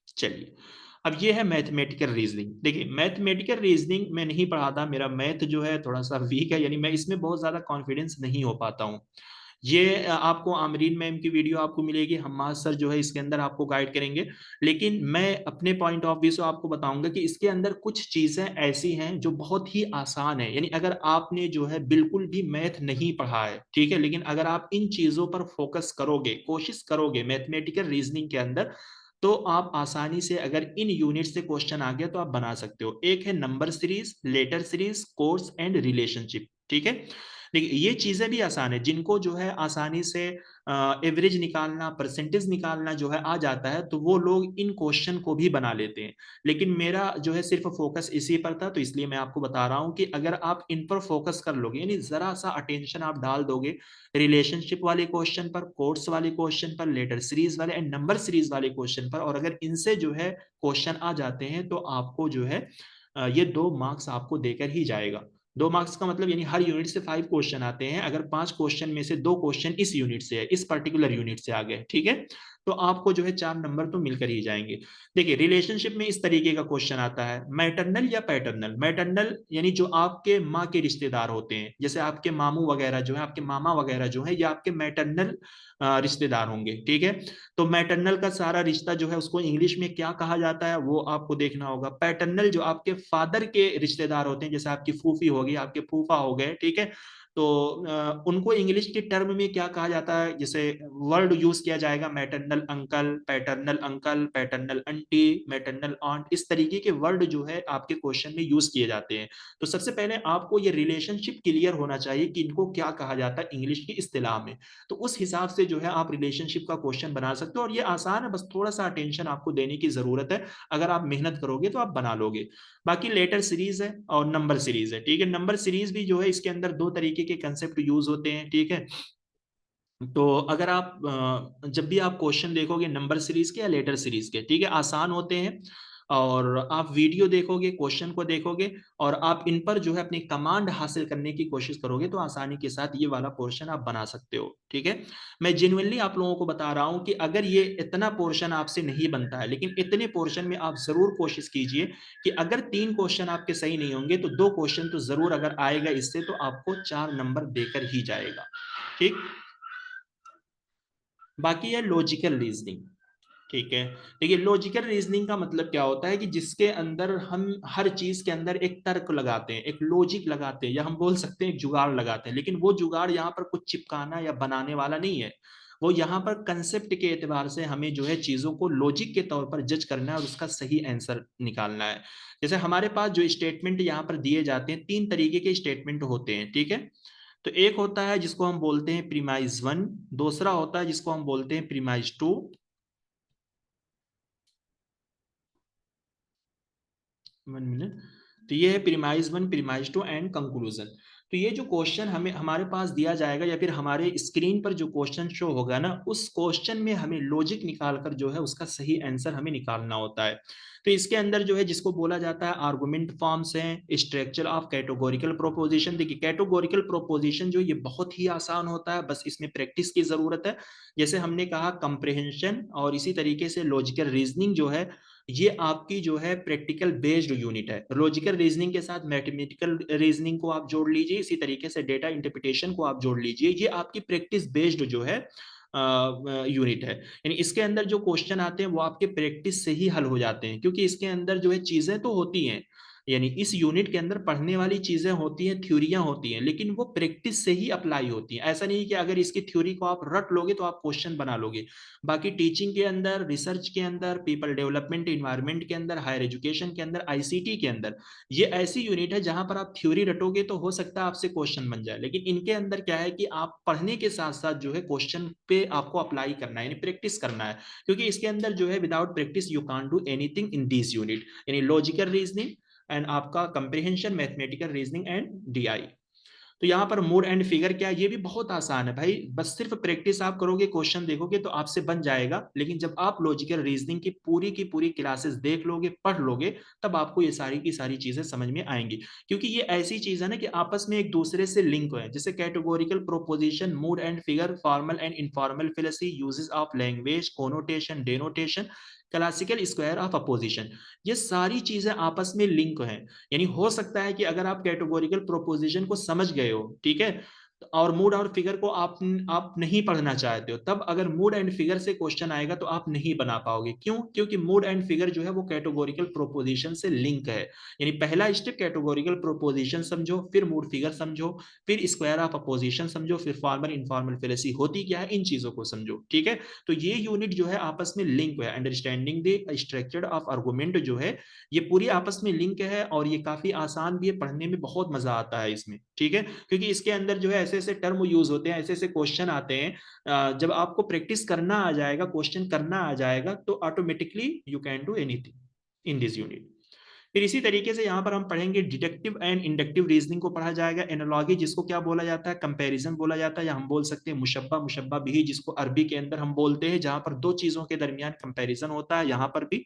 चलिए, अब ये है मैथमेटिकल रीजनिंग। देखिए, मैथमेटिकल रीजनिंग मैं नहीं पढ़ाता, मेरा मैथ जो है थोड़ा सा वीक है, यानी मैं इसमें बहुत ज्यादा कॉन्फिडेंस नहीं हो पाता हूँ। ये आपको आमरीन मैम की वीडियो आपको मिलेगी, हम्माद सर जो है इसके अंदर आपको गाइड करेंगे, लेकिन मैं अपने पॉइंट ऑफ व्यू से आपको बताऊंगा कि इसके अंदर कुछ चीजें ऐसी हैं जो बहुत ही आसान है, यानी अगर आपने जो है बिल्कुल भी मैथ नहीं पढ़ा है, ठीक है, लेकिन अगर आप इन चीजों पर फोकस करोगे, कोशिश करोगे मैथमेटिकल रीजनिंग के अंदर, तो आप आसानी से अगर इन यूनिट से क्वेश्चन आ गया तो आप बना सकते हो। एक है number series, letter series, course and relationship, ठीक है। देखिए, ये चीजें भी आसान है, जिनको जो है आसानी से एवरेज निकालना, परसेंटेज निकालना जो है आ जाता है, तो वो लोग इन क्वेश्चन को भी बना लेते हैं। लेकिन मेरा जो है सिर्फ फोकस इसी पर था, तो इसलिए मैं आपको बता रहा हूं कि अगर आप इन पर फोकस कर लोगे, यानी जरा सा अटेंशन आप डाल दोगे रिलेशनशिप वाले क्वेश्चन पर, कोर्स वाले क्वेश्चन पर, लेटर सीरीज वाले एंड नंबर सीरीज वाले क्वेश्चन पर, और अगर इनसे जो है क्वेश्चन आ जाते हैं, तो आपको जो है ये 2 मार्क्स आपको देकर ही जाएगा। 2 मार्क्स का मतलब यानी हर यूनिट से 5 क्वेश्चन आते हैं, अगर 5 क्वेश्चन में से 2 क्वेश्चन इस यूनिट से है, इस पर्टिकुलर यूनिट से आ गए, ठीक है, तो आपको जो है 4 नंबर तो मिलकर ही जाएंगे। देखिए, रिलेशनशिप में इस तरीके का क्वेश्चन आता है, मैटरनल या पैटर्नल। मैटरनल यानी जो आपके माँ के रिश्तेदार होते हैं, जैसे आपके मामू वगैरह जो है, आपके मामा वगैरह जो है, ये आपके मैटरनल रिश्तेदार होंगे, ठीक है। तो मैटरनल का सारा रिश्ता जो है उसको इंग्लिश में क्या कहा जाता है वो आपको देखना होगा। पैटर्नल जो आपके फादर के रिश्तेदार होते हैं, जैसे आपकी फूफी होगी, आपके फूफा हो गए, ठीक है, तो उनको इंग्लिश के टर्म में क्या कहा जाता है, जैसे वर्ड यूज किया जाएगा, maternal uncle, paternal uncle, paternal aunty, maternal aunt, इस तरीके के वर्ड जो है आपके क्वेश्चन में यूज किए जाते हैं। तो सबसे पहले आपको ये रिलेशनशिप क्लियर होना चाहिए कि इनको क्या कहा जाता है इंग्लिश की इस्तिलाह में, तो उस हिसाब से जो है आप रिलेशनशिप का क्वेश्चन बना सकते हो, और ये आसान है, बस थोड़ा सा अटेंशन आपको देने की जरूरत है, अगर आप मेहनत करोगे तो आप बना लोगे। बाकी लेटर सीरीज है और नंबर सीरीज है, ठीक है। नंबर सीरीज भी जो है इसके अंदर 2 तरीके के कंसेप्ट यूज होते हैं, ठीक है। तो अगर आप जब भी आप क्वेश्चन देखोगे नंबर सीरीज के या लेटर सीरीज के, ठीक है, आसान होते हैं, और आप वीडियो देखोगे, क्वेश्चन को देखोगे, और आप इन पर जो है अपनी कमांड हासिल करने की कोशिश करोगे, तो आसानी के साथ ये वाला पोर्शन आप बना सकते हो, ठीक है। मैं जेन्युइनली आप लोगों को बता रहा हूं कि अगर ये इतना पोर्शन आपसे नहीं बनता है, लेकिन इतने पोर्शन में आप जरूर कोशिश कीजिए कि अगर 3 क्वेश्चन आपके सही नहीं होंगे, तो 2 क्वेश्चन तो जरूर अगर आएगा इससे, तो आपको 4 नंबर देकर ही जाएगा, ठीक। बाकी है लॉजिकल रीजनिंग, ठीक है। देखिए, लॉजिकल रीजनिंग का मतलब क्या होता है कि जिसके अंदर हम हर चीज के अंदर एक तर्क लगाते हैं, एक लॉजिक लगाते हैं, या हम बोल सकते हैं एक जुगाड़ लगाते हैं, लेकिन वो जुगाड़ यहाँ पर कुछ चिपकाना या बनाने वाला नहीं है, वो यहाँ पर कंसेप्ट के एतबार से हमें जो है चीजों को लॉजिक के तौर पर जज करना है और उसका सही आंसर निकालना है। जैसे हमारे पास जो स्टेटमेंट यहाँ पर दिए जाते हैं, 3 तरीके के स्टेटमेंट होते हैं, ठीक है। तो एक होता है जिसको हम बोलते हैं प्रीमाइज 1, दूसरा होता है जिसको हम बोलते हैं प्रीमाइज 2, 1 मिनट। तो ये है प्रीमाइज 1, प्रीमाइज 2 एंड कंक्लूजन। तो ये जो क्वेश्चन हमें हमारे पास दिया जाएगा, या फिर हमारे स्क्रीन पर जो क्वेश्चन शो होगा ना, उस क्वेश्चन में हमें लॉजिक निकाल कर जो है उसका सही आंसर हमें निकालना होता है। तो इसके अंदर जो है जिसको बोला जाता है आर्गुमेंट फॉर्म्स हैं, स्ट्रक्चर ऑफ कैटेगोरिकल प्रोपोजिशन। देखिए, कैटेगोरिकल प्रोपोजिशन जो ये बहुत ही आसान होता है, बस इसमें प्रैक्टिस की जरूरत है। जैसे हमने कहा कंप्रिहेंशन, और इसी तरीके से लॉजिकल रीजनिंग जो है, ये आपकी जो है प्रैक्टिकल बेस्ड यूनिट है। लॉजिकल रीजनिंग के साथ मैथमेटिकल रीजनिंग को आप जोड़ लीजिए, इसी तरीके से डेटा इंटरप्रिटेशन को आप जोड़ लीजिए, ये आपकी प्रैक्टिस बेस्ड जो है यूनिट है। यानी इसके अंदर जो क्वेश्चन आते हैं वो आपके प्रैक्टिस से ही हल हो जाते हैं, क्योंकि इसके अंदर जो है चीजें तो होती हैं, यानी इस यूनिट के अंदर पढ़ने वाली चीजें होती हैं, थ्योरियां होती हैं, लेकिन वो प्रैक्टिस से ही अप्लाई होती हैं। ऐसा नहीं कि अगर इसकी थ्योरी को आप रट लोगे तो आप क्वेश्चन बना लोगे। बाकी टीचिंग के अंदर, रिसर्च के अंदर, पीपल डेवलपमेंट इन्वायरमेंट के अंदर, हायर एजुकेशन के अंदर, आईसीटी के अंदर, ये ऐसी यूनिट है जहां पर आप थ्योरी रटोगे तो हो सकता है आपसे क्वेश्चन बन जाए, लेकिन इनके अंदर क्या है कि आप पढ़ने के साथ साथ जो है क्वेश्चन पे आपको अप्लाई करना है, यानी प्रैक्टिस करना है। क्योंकि इसके अंदर जो है without practice you can't do anything in this unit, यानी लॉजिकल रीजनिंग एंड आपका comprehension, mathematical reasoning and DI. तो यहाँ पर मोड एंड फिगर क्या है, ये भी बहुत आसान है भाई, बस सिर्फ प्रैक्टिस आप करोगे, क्वेश्चन देखोगे तो आपसे बन जाएगा। लेकिन जब आप लॉजिकल रीजनिंग की पूरी क्लासेस देख लोगे, पढ़ लोगे, तब आपको ये सारी की सारी चीजें समझ में आएंगी। क्योंकि ये ऐसी चीज है ना कि आपस में एक दूसरे से लिंक है, जैसे categorical proposition, mood and figure, formal and informal fallacy, uses of language, connotation, denotation, classical square of opposition, ये सारी चीजें आपस में लिंक हैं। यानी हो सकता है कि अगर आप कैटेगोरिकल प्रोपोजिशन को समझ गए हो, ठीक है, और मूड और फिगर को आप नहीं पढ़ना चाहते हो, तब अगर मूड एंड फिगर से क्वेश्चन आएगा तो आप नहीं बना पाओगे। क्यों? क्योंकि मूड एंड फिगर जो है वो कैटेगोरिकल प्रोपोजिशन से लिंक है। यानी पहला स्टेप कैटेगोरिकल प्रोपोजिशन समझो, फिर मूड फिगर समझो, फिर स्क्वायर ऑफ अपोजिशन समझो, फिर फॉर्मल इनफॉर्मल फेलेसी होती क्या है, इन चीजों को समझो, ठीक है। तो ये यूनिट जो है आपस में लिंक है। Understanding the structure of argument जो है, ये पूरी आपस में लिंक है, और ये काफी आसान भी है, पढ़ने में बहुत मजा आता है इसमें, ठीक है। क्योंकि इसके अंदर जो है ऐसे ऐसे टर्म यूज होते हैं, ऐसे ऐसे क्वेश्चन आते हैं। जब आपको प्रैक्टिस करना आ जाएगा, क्वेश्चन करना आ जाएगा, तो automatically you can do anything in this unit. फिर इसी तरीके से यहाँ पर हम पढ़ेंगे डिडक्टिव एंड इंडक्टिव रीजनिंग को पढ़ा जाएगा। एनालॉजी जिसको क्या बोला जाता है, कंपैरिजन बोला जाता है, या हम बोल सकते हैं मुशब्बा, मुशब्बा बिही जिसको अरबी के अंदर हम बोलते हैं, जहां पर दो चीजों के दरमियान कंपैरिजन होता है, यहाँ पर भी।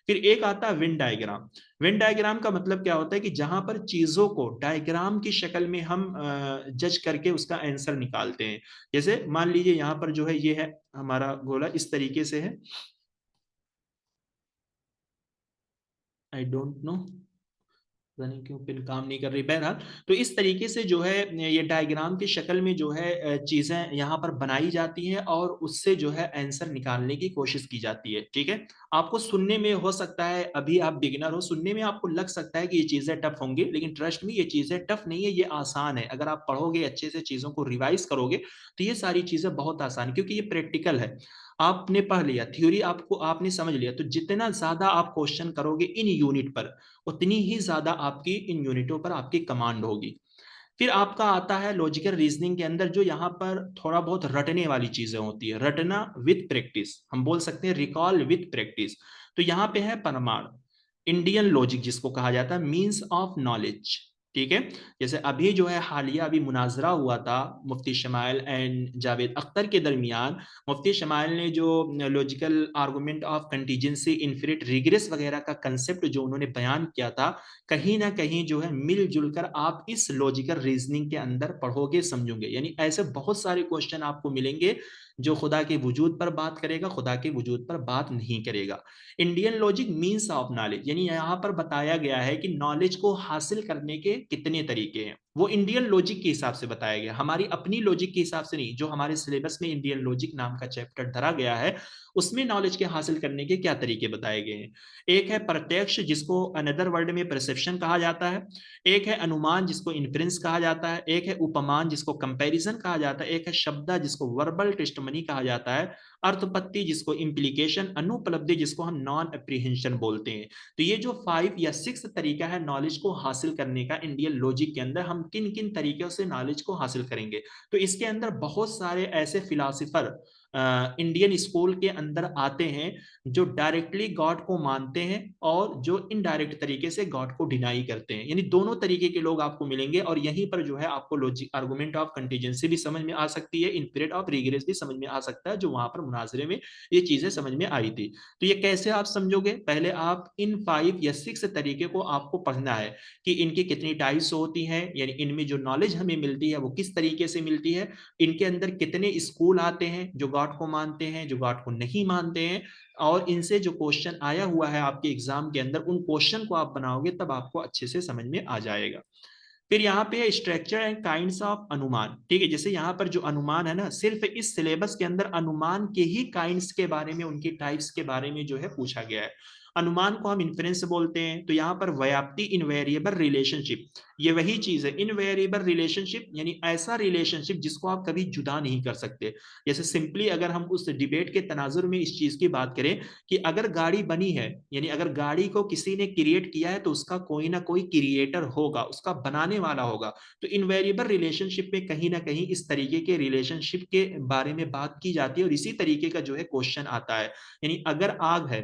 फिर एक आता है वेन डायग्राम। वेन डायग्राम का मतलब क्या होता है कि जहां पर चीजों को डायग्राम की शक्ल में हम जज करके उसका आंसर निकालते हैं। जैसे मान लीजिए यहाँ पर जो है ये है हमारा गोला, इस तरीके से है, आई डोंट नो, पता नहीं क्यों पिन काम नहीं कर रही, बहरहाल। तो इस तरीके से जो है ये डायग्राम की शक्ल में जो है चीजें यहाँ पर बनाई जाती हैं, और उससे जो है आंसर निकालने की कोशिश की जाती है, ठीक है। आपको सुनने में हो सकता है, अभी आप बिगिनर हो, सुनने में आपको लग सकता है कि ये चीजें टफ होंगी, लेकिन ट्रस्ट में ये चीजें टफ नहीं है, ये आसान है। अगर आप पढ़ोगे अच्छे से, चीजों को रिवाइज करोगे, तो ये सारी चीजें बहुत आसान, क्योंकि ये प्रैक्टिकल है। आपने पढ़ लिया थ्योरी, आपको आपने समझ लिया, तो जितना ज्यादा आप क्वेश्चन करोगे इन यूनिट पर, उतनी ही ज्यादा आपकी इन यूनिटों पर आपकी कमांड होगी। फिर आपका आता है लॉजिकल रीजनिंग के अंदर, जो यहाँ पर थोड़ा बहुत रटने वाली चीजें होती है, रटना विथ प्रैक्टिस, हम बोल सकते हैं रिकॉल विथ प्रैक्टिस। तो यहाँ पे है प्रमाण, इंडियन लॉजिक जिसको कहा जाता है, मींस ऑफ नॉलेज, ठीक है। जैसे अभी जो है हालिया अभी मुनाजरा हुआ था मुफ्ती शमाइल एंड जावेद अख्तर के दरमियान। मुफ्ती शमाइल ने जो logical argument of contingency, infinite regress वगैरह का कंसेप्ट जो उन्होंने बयान किया था, कहीं ना कहीं जो है मिलजुल कर आप इस लॉजिकल रीजनिंग के अंदर पढ़ोगे, समझोगे। यानी ऐसे बहुत सारे क्वेश्चन आपको मिलेंगे जो खुदा के वजूद पर बात करेगा, खुदा के वजूद पर बात नहीं करेगा। Indian logic means of knowledge, यानी यहाँ पर बताया गया है कि नॉलेज को हासिल करने के कितने तरीके हैं, वो इंडियन लॉजिक के हिसाब से बताया गया, हमारी अपनी लॉजिक के हिसाब से नहीं। जो हमारे सिलेबस में इंडियन लॉजिक नाम का चैप्टर धरा गया है, उसमें नॉलेज के हासिल करने के क्या तरीके बताए गए हैं। एक है प्रत्यक्ष, जिसको अनदर वर्ड में परसेप्शन कहा जाता है। एक है अनुमान, जिसको इन्फ्रेंस कहा जाता है। एक है उपमान, जिसको कंपैरिजन कहा जाता है। एक है शब्दा, जिसको वर्बल टेस्टमनी कहा जाता है। अर्थपत्ति, जिसको इम्प्लीकेशन। अनुपलब्धि, जिसको हम नॉन अप्रीहेंशन बोलते हैं। तो ये जो 5 या 6 तरीका है नॉलेज को हासिल करने का इंडियन लॉजिक के अंदर, हम किन किन तरीकों से नॉलेज को हासिल करेंगे। तो इसके अंदर बहुत सारे ऐसे फिलोसफर इंडियन स्कूल के अंदर आते हैं जो डायरेक्टली गॉड को मानते हैं, और जो इनडायरेक्ट तरीके से गॉड को डिनाई करते हैं। यानी दोनों तरीके के लोग आपको मिलेंगे, और यहीं पर जो है आपको लॉजिक आर्गुमेंट ऑफ कंटीजेंसी भी समझ में आ सकती है, इन्फिनिट ऑफ रिग्रेस भी समझ में आ सकता है, जो वहां पर मुनाजरे में ये चीजें समझ में आई थी। तो ये कैसे आप समझोगे, पहले आप इन 5 या 6 तरीके को आपको पढ़ना है कि इनकी कितनी टाइप्स होती हैं, यानी इनमें जो नॉलेज हमें मिलती है वो किस तरीके से मिलती है। इनके अंदर कितने स्कूल आते हैं, जो गॉड को मानते हैं, जो गॉड को नहीं मानते हैं, और इनसे जो क्वेश्चन आया हुआ है आपके एग्जाम के अंदर, उन क्वेश्चन को आप बनाओगे तब आपको अच्छे से समझ में आ जाएगा। फिर यहाँ पे है स्ट्रक्चर एंड काइंड्स ऑफ अनुमान, ठीक है। जैसे यहाँ पर जो अनुमान है ना, सिर्फ इस सिलेबस के अंदर अनुमान के ही काइंड्स के बारे में, उनकी टाइप्स के बारे में जो है पूछा गया है। अनुमान को हम इन्फरेंस बोलते हैं। तो यहाँ पर व्याप्ति इनवेरिएबल रिलेशनशिप, ये वही चीज है, इनवेरिएबल रिलेशनशिप यानी ऐसा रिलेशनशिप जिसको आप कभी जुदा नहीं कर सकते। जैसे सिंपली अगर हम उस डिबेट के तनाजुर में इस चीज की बात करें कि अगर गाड़ी बनी है, यानी अगर गाड़ी को किसी ने क्रिएट किया है तो उसका कोई ना कोई क्रिएटर होगा, उसका बनाने वाला होगा। तो इनवेरिएबल रिलेशनशिप में कहीं ना कहीं इस तरीके के रिलेशनशिप के बारे में बात की जाती है और इसी तरीके का जो है क्वेश्चन आता है। यानी अगर आग है,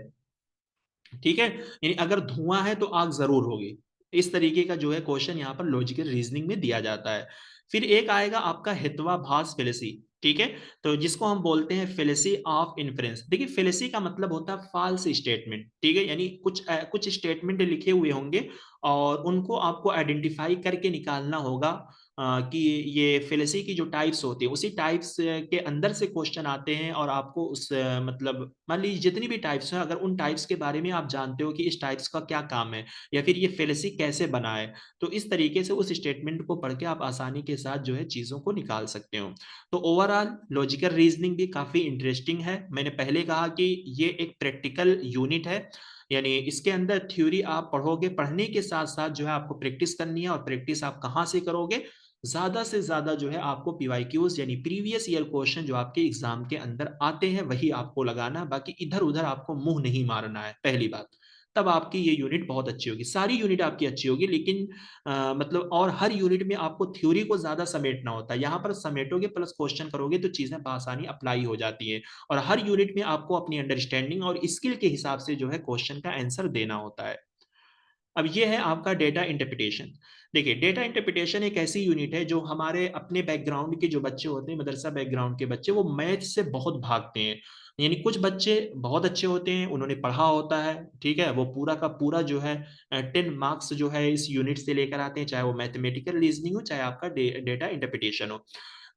ठीक है, यानी अगर धुआं है तो आग जरूर होगी। इस तरीके का जो है क्वेश्चन यहाँ पर लॉजिकल रीजनिंग में दिया जाता है। फिर एक आएगा आपका हेतवाभास फेलेसी, ठीक है, तो जिसको हम बोलते हैं फेलेसी ऑफ इन्फ्रेंस। देखिए फेलेसी का मतलब होता है फॉल्स स्टेटमेंट, ठीक है, यानी कुछ स्टेटमेंट लिखे हुए होंगे और उनको आपको आइडेंटिफाई करके निकालना होगा कि ये फेलेसी की जो टाइप्स होती है उसी टाइप्स के अंदर से क्वेश्चन आते हैं और आपको उस मतलब मान लीजिए जितनी भी टाइप्स हैं अगर उन टाइप्स के बारे में आप जानते हो कि इस टाइप्स का क्या काम है या फिर ये फेलेसी कैसे बना है, तो इस तरीके से उस स्टेटमेंट को पढ़ के आप आसानी के साथ जो है चीज़ों को निकाल सकते हो। तो ओवरऑल लॉजिकल रीजनिंग भी काफ़ी इंटरेस्टिंग है। मैंने पहले कहा कि ये एक प्रैक्टिकल यूनिट है, यानी इसके अंदर थ्योरी आप पढ़ोगे, पढ़ने के साथ साथ जो है आपको प्रैक्टिस करनी है। और प्रैक्टिस आप कहाँ से करोगे, ज्यादा से ज्यादा जो है आपको पीवाईक्यूज यानी प्रीवियस ईयर क्वेश्चन जो आपके एग्जाम के अंदर आते हैं वही आपको लगाना, बाकी इधर उधर आपको मुंह नहीं मारना है, पहली बात। तब आपकी ये यूनिट बहुत अच्छी होगी, सारी यूनिट आपकी अच्छी होगी, लेकिन मतलब और हर यूनिट में आपको थ्योरी को ज्यादा समेटना होता है। यहाँ पर समेटोगे प्लस क्वेश्चन करोगे तो चीजें आसानी अप्लाई हो जाती है। और हर यूनिट में आपको अपनी अंडरस्टैंडिंग और स्किल के हिसाब से जो है क्वेश्चन का आंसर देना होता है। अब ये है आपका डेटा इंटरप्रिटेशन। देखिए डेटा इंटरप्रिटेशन एक ऐसी यूनिट है जो हमारे अपने बैकग्राउंड के जो बच्चे होते हैं, मदरसा बैकग्राउंड के बच्चे, वो मैथ से बहुत भागते हैं। यानी कुछ बच्चे बहुत अच्छे होते हैं, उन्होंने पढ़ा होता है, ठीक है, वो पूरा का पूरा जो है 10 मार्क्स जो है इस यूनिट से लेकर आते हैं, चाहे वो मैथमेटिकल रीजनिंग हो चाहे आपका डेटा इंटरप्रिटेशन हो।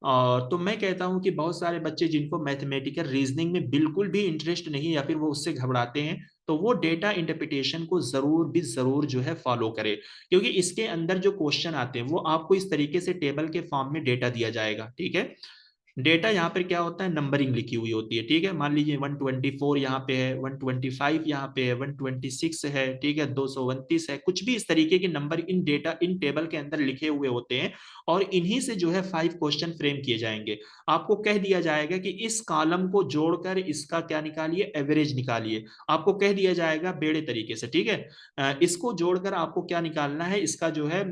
और तो मैं कहता हूं कि बहुत सारे बच्चे जिनको मैथमेटिकल रीजनिंग में बिल्कुल भी इंटरेस्ट नहीं या फिर वो उससे घबराते हैं, तो वो डेटा इंटरप्रिटेशन को जरूर भी जरूर जो है फॉलो करे। क्योंकि इसके अंदर जो क्वेश्चन आते हैं वो आपको इस तरीके से टेबल के फॉर्म में डेटा दिया जाएगा, ठीक है। डेटा यहाँ पर क्या होता है, नंबरिंग लिखी हुई होती है, ठीक है। मान लीजिए 124 यहाँ पे है, 125 यहाँ पे है, 126 है, ठीक है, 229 है, कुछ भी इस तरीके के number in data in table के अंदर लिखे हुए होते हैं। और इन्हीं से जो है 5 क्वेश्चन फ्रेम किए जाएंगे। आपको कह दिया जाएगा कि इस कॉलम को जोड़कर इसका क्या निकालिए, एवरेज निकालिए। आपको कह दिया जाएगा बेड़े तरीके से, ठीक है, इसको जोड़कर आपको क्या निकालना है, इसका जो है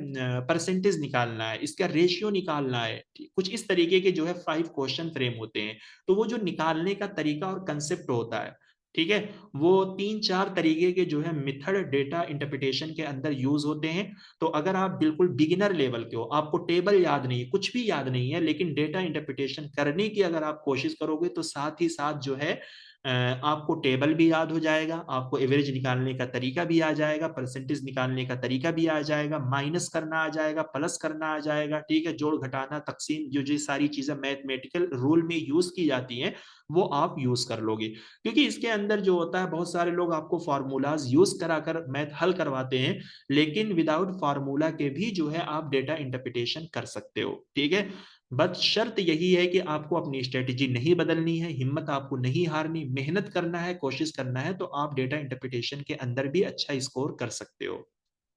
परसेंटेज निकालना है, इसका रेशियो निकालना है। कुछ इस तरीके के जो है 5 क्वेश्चन फ्रेम होते हैं। तो वो जो निकालने का तरीका और कंसेप्ट होता है, ठीक है, वो 3-4 तरीके के जो है मेथड डेटा इंटरप्रिटेशन के अंदर यूज होते हैं। तो अगर आप बिल्कुल बिगिनर लेवल के हो, आपको टेबल याद नहीं है, कुछ भी याद नहीं है, लेकिन डेटा इंटरप्रिटेशन करने की अगर आप कोशिश करोगे तो साथ ही साथ जो है आपको टेबल भी याद हो जाएगा, आपको एवरेज निकालने का तरीका भी आ जाएगा, परसेंटेज निकालने का तरीका भी आ जाएगा, माइनस करना आ जाएगा, प्लस करना आ जाएगा, ठीक है, जोड़ घटाना तकसीम जो जो सारी चीजें मैथमेटिकल रूल में यूज की जाती हैं वो आप यूज कर लोगे। क्योंकि इसके अंदर जो होता है बहुत सारे लोग आपको फार्मूलाज यूज कराकर मैथ हल करवाते हैं, लेकिन विदाउट फार्मूला के भी जो है आप डेटा इंटरप्रिटेशन कर सकते हो, ठीक है। बस शर्त यही है कि आपको अपनी स्ट्रेटेजी नहीं बदलनी है, हिम्मत आपको नहीं हारनी, मेहनत करना है, कोशिश करना है, तो आप डेटा इंटरप्रिटेशन के अंदर भी अच्छा स्कोर कर सकते हो,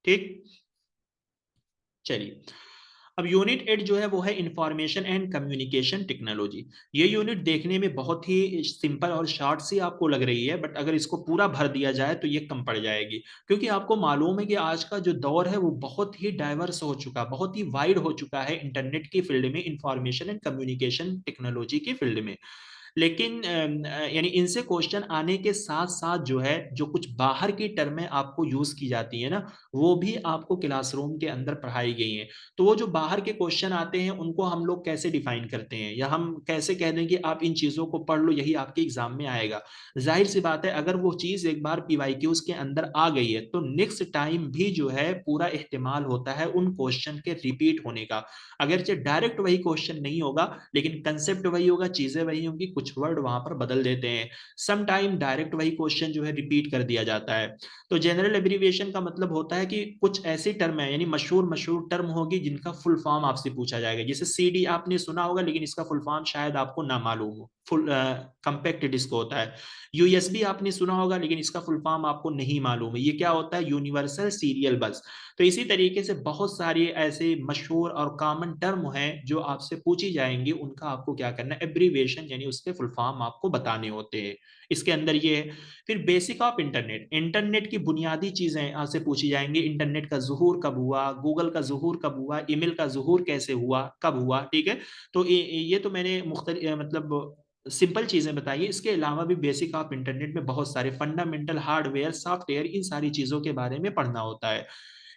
ठीक। चलिए, अब यूनिट 8 जो है वो है इंफॉर्मेशन एंड कम्युनिकेशन टेक्नोलॉजी। ये यूनिट देखने में बहुत ही सिंपल और शॉर्ट सी आपको लग रही है, बट अगर इसको पूरा भर दिया जाए तो ये कम पड़ जाएगी। क्योंकि आपको मालूम है कि आज का जो दौर है वो बहुत ही डाइवर्स हो चुका, बहुत ही वाइड हो चुका है इंटरनेट की फील्ड में, इंफॉर्मेशन एंड कम्युनिकेशन टेक्नोलॉजी की फील्ड में। लेकिन यानी इनसे क्वेश्चन आने के साथ साथ जो है जो कुछ बाहर की टर्में आपको यूज की जाती है ना, वो भी आपको क्लासरूम के अंदर पढ़ाई गई हैं। तो वो जो बाहर के क्वेश्चन आते हैं उनको हम लोग कैसे डिफाइन करते हैं, या हम कैसे कह दें कि आप इन चीजों को पढ़ लो यही आपके एग्जाम में आएगा। जाहिर सी बात है अगर वो चीज एक बार पीवाईक्यूज के अंदर आ गई है तो नेक्स्ट टाइम भी जो है पूरा इस्तेमाल होता है उन क्वेश्चन के रिपीट होने का। अगर डायरेक्ट वही क्वेश्चन नहीं होगा लेकिन कंसेप्ट वही होगा, चीजें वही होंगी, कुछ कुछ वर्ड वहां पर बदल देते हैं, सम टाइम डायरेक्ट वही क्वेश्चन जो है रिपीट कर दिया जाता है। तो जनरल एब्रीविएशन का मतलब होता है कि कुछ ऐसी टर्म है, यानी मशहूर मशहूर टर्म होगी जिनका फुल फॉर्म आपसे पूछा जाएगा। जैसे सीडी आपने सुना होगा, लेकिन इसका फुल फॉर्म शायद आपको ना मालूम हो, फुल कंपैक्ट डिस्क होता है। यूएसबी आपने सुना होगा, लेकिन इसका फुल फॉर्म आपको नहीं मालूम है, ये क्या होता है, यूनिवर्सल सीरियल बस। तो इसी तरीके से बहुत सारे ऐसे मशहूर और कॉमन टर्म हैं जो आपसे पूछी जाएंगी, उनका आपको क्या करना है, एब्रीविएशन यानी उसके फुल फॉर्म आपको बताने होते हैं। इसके अंदर ये है। फिर बेसिक ऑफ इंटरनेट, इंटरनेट की बुनियादी चीजें आपसे पूछी जाएंगी। इंटरनेट का ज़ुहूर कब हुआ, गूगल का ज़ुहूर कब हुआ, ईमेल का ज़ुहूर कैसे हुआ, कब हुआ, ठीक है। तो ये तो मैंने मतलब सिंपल चीजें बताई है। इसके अलावा भी बेसिक ऑफ इंटरनेट में बहुत सारे फंडामेंटल हार्डवेयर सॉफ्टवेयर इन सारी चीजों के बारे में पढ़ना होता है।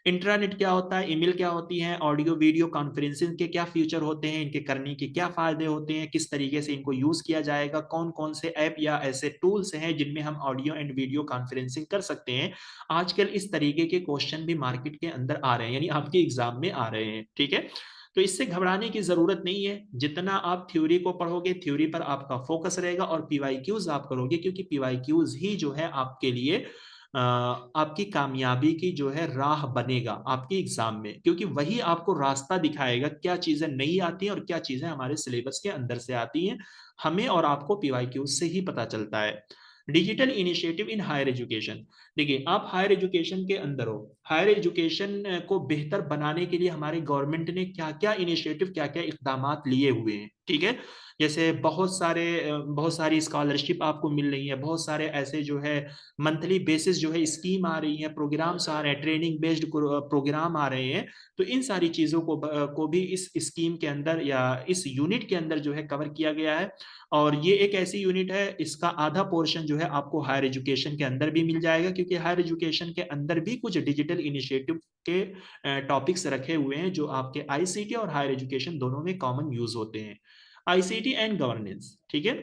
इंट्रानेट क्या होता है, ईमेल क्या होती है, ऑडियो वीडियो कॉन्फ्रेंसिंग के क्या फीचर होते हैं, इनके करने के क्या फायदे होते हैं, किस तरीके से इनको यूज किया जाएगा, कौन कौन से ऐप या ऐसे टूल्स हैं जिनमें हम ऑडियो एंड वीडियो कॉन्फ्रेंसिंग कर सकते हैं। आजकल इस तरीके के क्वेश्चन भी मार्केट के अंदर आ रहे हैं, यानी आपके एग्जाम में आ रहे हैं, ठीक है। तो इससे घबराने की जरूरत नहीं है। जितना आप थ्योरी को पढ़ोगे, थ्योरी पर आपका फोकस रहेगा, और पीवाईक्यूज आप करोगे, क्योंकि पीवाईक्यूज ही जो है आपके लिए आपकी कामयाबी की जो है राह बनेगा आपके एग्जाम में, क्योंकि वही आपको रास्ता दिखाएगा क्या चीजें नहीं आती हैं और क्या चीजें हमारे सिलेबस के अंदर से आती हैं। हमें और आपको पीवाईक्यू से ही पता चलता है। Digital initiative in higher education, देखिए आप हायर एजुकेशन के अंदर हो, हायर एजुकेशन को बेहतर बनाने के लिए हमारे गवर्नमेंट ने क्या क्या इनिशिएटिव, क्या क्या इकदाम लिए हुए हैं, ठीक है। जैसे बहुत सारी स्कॉलरशिप आपको मिल रही है, बहुत सारे ऐसे जो है मंथली बेसिस जो है स्कीम आ रही है, प्रोग्राम्स आ रहे हैं, ट्रेनिंग बेस्ड प्रोग्राम आ रहे हैं। तो इन सारी चीजों को भी इस स्कीम के अंदर या इस यूनिट के अंदर जो है कवर किया गया है। और ये एक ऐसी यूनिट है, इसका आधा पोर्शन जो है आपको हायर एजुकेशन के अंदर भी मिल जाएगा, क्योंकि हायर एजुकेशन के अंदर भी कुछ डिजिटल इनिशिएटिव के टॉपिक्स रखे हुए हैं जो आपके आईसीटी और हायर एजुकेशन दोनों में कॉमन यूज होते हैं। आईसीटी एंड गवर्नेंस, ठीक है।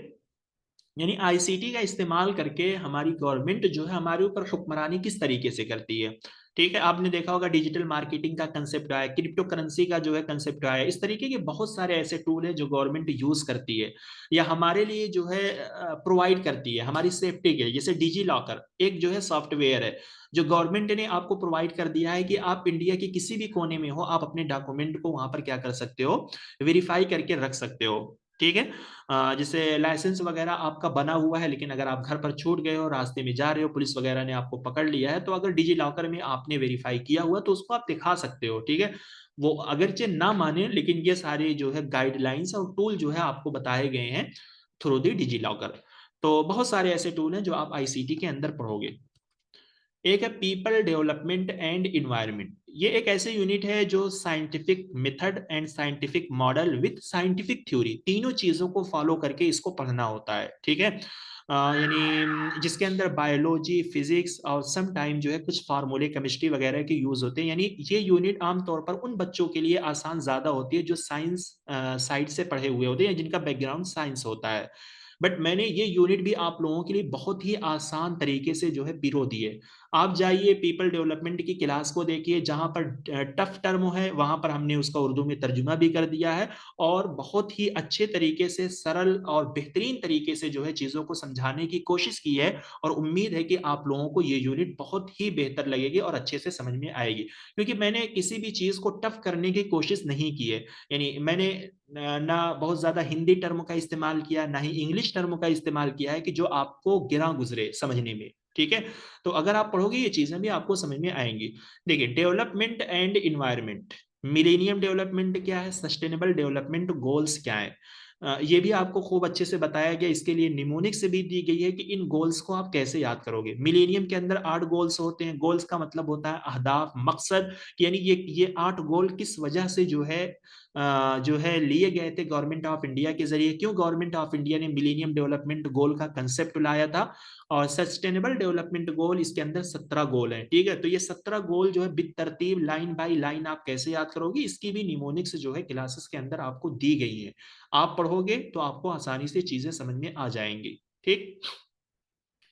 यानी आईसीटी का इस्तेमाल करके हमारी गवर्नमेंट जो है हमारे ऊपर हुक्मरानी किस तरीके से करती है, ठीक है। आपने देखा होगा डिजिटल मार्केटिंग का कंसेप्ट आया, क्रिप्टो करेंसी का जो है कंसेप्ट आया, इस तरीके के बहुत सारे ऐसे टूल है जो गवर्नमेंट यूज करती है या हमारे लिए जो है प्रोवाइड करती है हमारी सेफ्टी के लिए। जैसे डिजी लॉकर एक जो है सॉफ्टवेयर है जो गवर्नमेंट ने आपको प्रोवाइड कर दिया है कि आप इंडिया के किसी भी कोने में हो, आप अपने डॉक्यूमेंट को वहां पर क्या कर सकते हो, वेरीफाई करके रख सकते हो, ठीक है। जैसे लाइसेंस वगैरह आपका बना हुआ है, लेकिन अगर आप घर पर छूट गए हो, रास्ते में जा रहे हो, पुलिस वगैरह ने आपको पकड़ लिया है, तो अगर डिजी लॉकर में आपने वेरीफाई किया हुआ तो उसको आप दिखा सकते हो, ठीक है। वो अगरचे ना माने, लेकिन ये सारे जो है गाइडलाइंस और टूल जो है आपको बताए गए हैं थ्रू दी डिजी लॉकर। तो बहुत सारे ऐसे टूल हैं जो आप आईसीटी के अंदर पढ़ोगे। एक है पीपल डेवलपमेंट एंड इन्वायरमेंट, ये एक ऐसे यूनिट है जो scientific method and scientific model with scientific theory, तीनों चीजों को फॉलो करके इसको पढ़ना होता है, ठीक है। यानी जिसके अंदर बायोलॉजी, फिजिक्स और सम टाइम जो है कुछ फार्मूले, केमिस्ट्री वगैरह के यूज होते हैं। यानी ये यूनिट आमतौर पर उन बच्चों के लिए आसान ज्यादा होती है जो साइंस साइड से पढ़े हुए होते हैं, जिनका बैकग्राउंड साइंस होता है। बट मैंने ये यूनिट भी आप लोगों के लिए बहुत ही आसान तरीके से जो है पिरो दी है। आप जाइए पीपल डेवलपमेंट की क्लास को देखिए, जहां पर टफ टर्म है वहां पर हमने उसका उर्दू में तर्जुमा भी कर दिया है, और बहुत ही अच्छे तरीके से सरल और बेहतरीन तरीके से जो है चीजों को समझाने की कोशिश की है। और उम्मीद है कि आप लोगों को ये यूनिट बहुत ही बेहतर लगेगी और अच्छे से समझ में आएगी, क्योंकि मैंने किसी भी चीज को टफ करने की कोशिश नहीं की है। यानी मैंने ना बहुत ज्यादा हिंदी टर्म का इस्तेमाल किया, ना ही इंग्लिश टर्म का इस्तेमाल किया है कि जो आपको गिरा गुजरे समझने में, ठीक है। तो अगर आप पढ़ोगे ये चीजें भी आपको समझ में आएंगी। देखिए development and environment, millennium development क्या है, सस्टेनेबल डेवलपमेंट गोल्स क्या है, ये भी आपको खूब अच्छे से बताया गया। इसके लिए निमोनिक्स भी दी गई है कि इन गोल्स को आप कैसे याद करोगे। मिलेनियम के अंदर 8 गोल्स होते हैं। गोल्स का मतलब होता है अहदाफ, मकसद, यानी ये 8 गोल किस वजह से जो है लिए गए थे गवर्नमेंट ऑफ इंडिया के जरिए, क्यों गवर्नमेंट ऑफ इंडिया ने मिलेनियम डेवलपमेंट गोल का कंसेप्ट लाया था। और सस्टेनेबल डेवलपमेंट गोल, इसके अंदर 17 गोल हैं, ठीक है। तो ये 17 गोल जो है बितरतीब लाइन बाय लाइन आप कैसे याद करोगे, इसकी भी निमोनिक्स जो है क्लासेस के अंदर आपको दी गई है। आप पढ़ोगे तो आपको आसानी से चीजें समझ में आ जाएंगी, ठीक।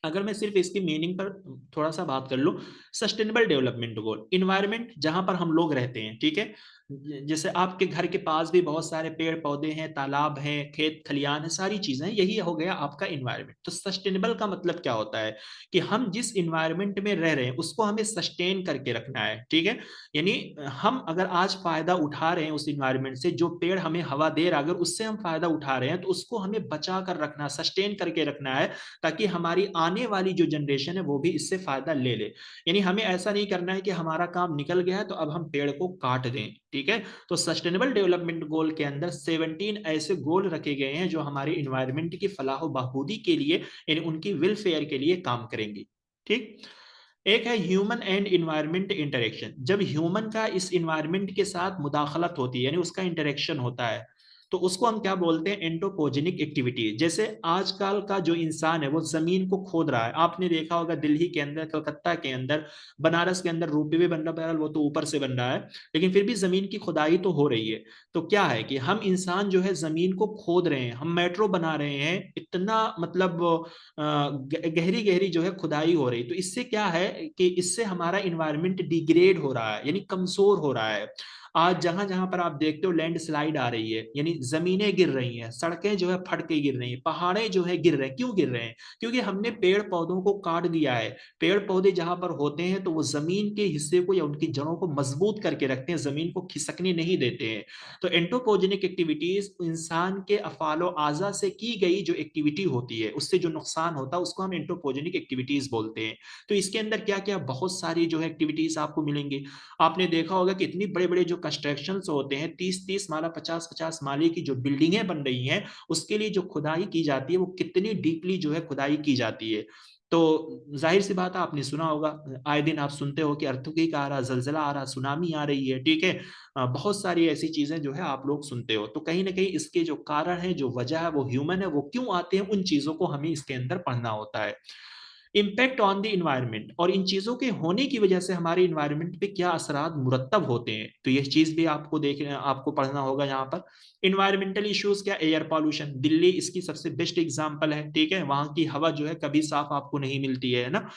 अगर मैं सिर्फ इसकी मीनिंग पर थोड़ा सा बात कर लूं, सस्टेनेबल डेवलपमेंट गोल, इन्वायरमेंट जहां पर हम लोग रहते हैं, ठीक है। जैसे आपके घर के पास भी बहुत सारे पेड़ पौधे हैं, तालाब हैं, खेत खलियान है, सारी चीजें, यही हो गया आपका इन्वायरमेंट। तो सस्टेनेबल का मतलब क्या होता है कि हम जिस इन्वायरमेंट में रह रहे हैं उसको हमें सस्टेन करके रखना है, ठीक है। यानी हम अगर आज फायदा उठा रहे हैं उस इन्वायरमेंट से, जो पेड़ हमें हवा दे रहा है अगर उससे हम फायदा उठा रहे हैं तो उसको हमें बचा कर रखना, सस्टेन करके रखना है, ताकि हमारी आने वाली जो जनरेशन है वो भी इससे फायदा ले ले। यानी हमें ऐसा नहीं करना है कि हमारा काम निकल गया है तो अब हम पेड़ को काट दें, ठीक है। तो सस्टेनेबल डेवलपमेंट गोल के अंदर 17 ऐसे गोल रखे गए हैं जो हमारे इन्वायरमेंट की फलाह बहबूदी के लिए, यानी उनकी वेलफेयर के लिए काम करेंगे, ठीक। एक है ह्यूमन एंड इन्वायरमेंट इंटरेक्शन। जब ह्यूमन का इस इन्वायरमेंट के साथ मुदाखलत होती है, यानी उसका इंटरेक्शन होता है, तो उसको हम क्या बोलते हैं, एंट्रोपोजेनिक एक्टिविटी। जैसे आजकल का जो इंसान है वो जमीन को खोद रहा है, आपने देखा होगा दिल्ली के अंदर, कलकत्ता के अंदर, बनारस के अंदर रोपवे बन रहा है, वो तो ऊपर से बन रहा है, लेकिन फिर भी जमीन की खुदाई तो हो रही है। तो क्या है कि हम इंसान जो है जमीन को खोद रहे हैं, हम मेट्रो बना रहे हैं, इतना मतलब गहरी गहरी जो है खुदाई हो रही। तो इससे क्या है कि इससे हमारा इन्वायरमेंट डिग्रेड हो रहा है, यानी कमजोर हो रहा है। आज जहां जहां पर आप देखते हो लैंड स्लाइड आ रही है, यानी जमीनें गिर रही हैं, सड़कें जो है फट के गिर रही हैं, पहाड़े जो है गिर रहे हैं। क्यों गिर रहे हैं? क्योंकि हमने पेड़ पौधों को काट दिया है। पेड़ पौधे जहां पर होते हैं तो वो जमीन के हिस्से को या उनकी जड़ों को मजबूत करके रखते हैं, जमीन को खिसकने नहीं देते हैं। तो एंट्रोपोजेनिक एक्टिविटीज इंसान के अफालो आजा से की गई जो एक्टिविटी होती है, उससे जो नुकसान होता है उसको हम एंट्रोपोजेनिक एक्टिविटीज बोलते हैं। तो इसके अंदर क्या क्या बहुत सारी जो है एक्टिविटीज आपको मिलेंगी। आपने देखा होगा कि इतनी बड़े बड़े जो कंस्ट्रक्शन होते हैं, 30-30 माला, 50-50 माले की जो बिल्डिंगें बन रही हैं, उसके लिए जो खुदाई की जाती है वो कितनी डीपली जो है खुदाई की जाती है। तो जाहिर सी बात है, आपने सुना होगा, आए दिन आप सुनते हो कि अर्थक्वेक आ रहा, जलजला आ रहा, सुनामी आ रही है, ठीक है। बहुत सारी ऐसी चीजें जो है आप लोग सुनते हो। तो कहीं ना कहीं इसके जो कारण है, जो वजह है, वो ह्यूमन है, वो क्यों आते हैं, उन चीजों को हमें इसके अंदर पढ़ना होता है। इम्पैक्ट ऑन द इन्वायरमेंट, और इन चीजों के होने की वजह से हमारे इन्वायरमेंट पे क्या असरात मुरतब होते हैं, तो यह चीज भी आपको आपको पढ़ना होगा यहाँ पर। इन्वायरमेंटल इश्यूज क्या, एयर पॉल्यूशन, दिल्ली इसकी सबसे बेस्ट एग्जांपल है, ठीक है। वहां की हवा जो है कभी साफ आपको नहीं मिलती है ना।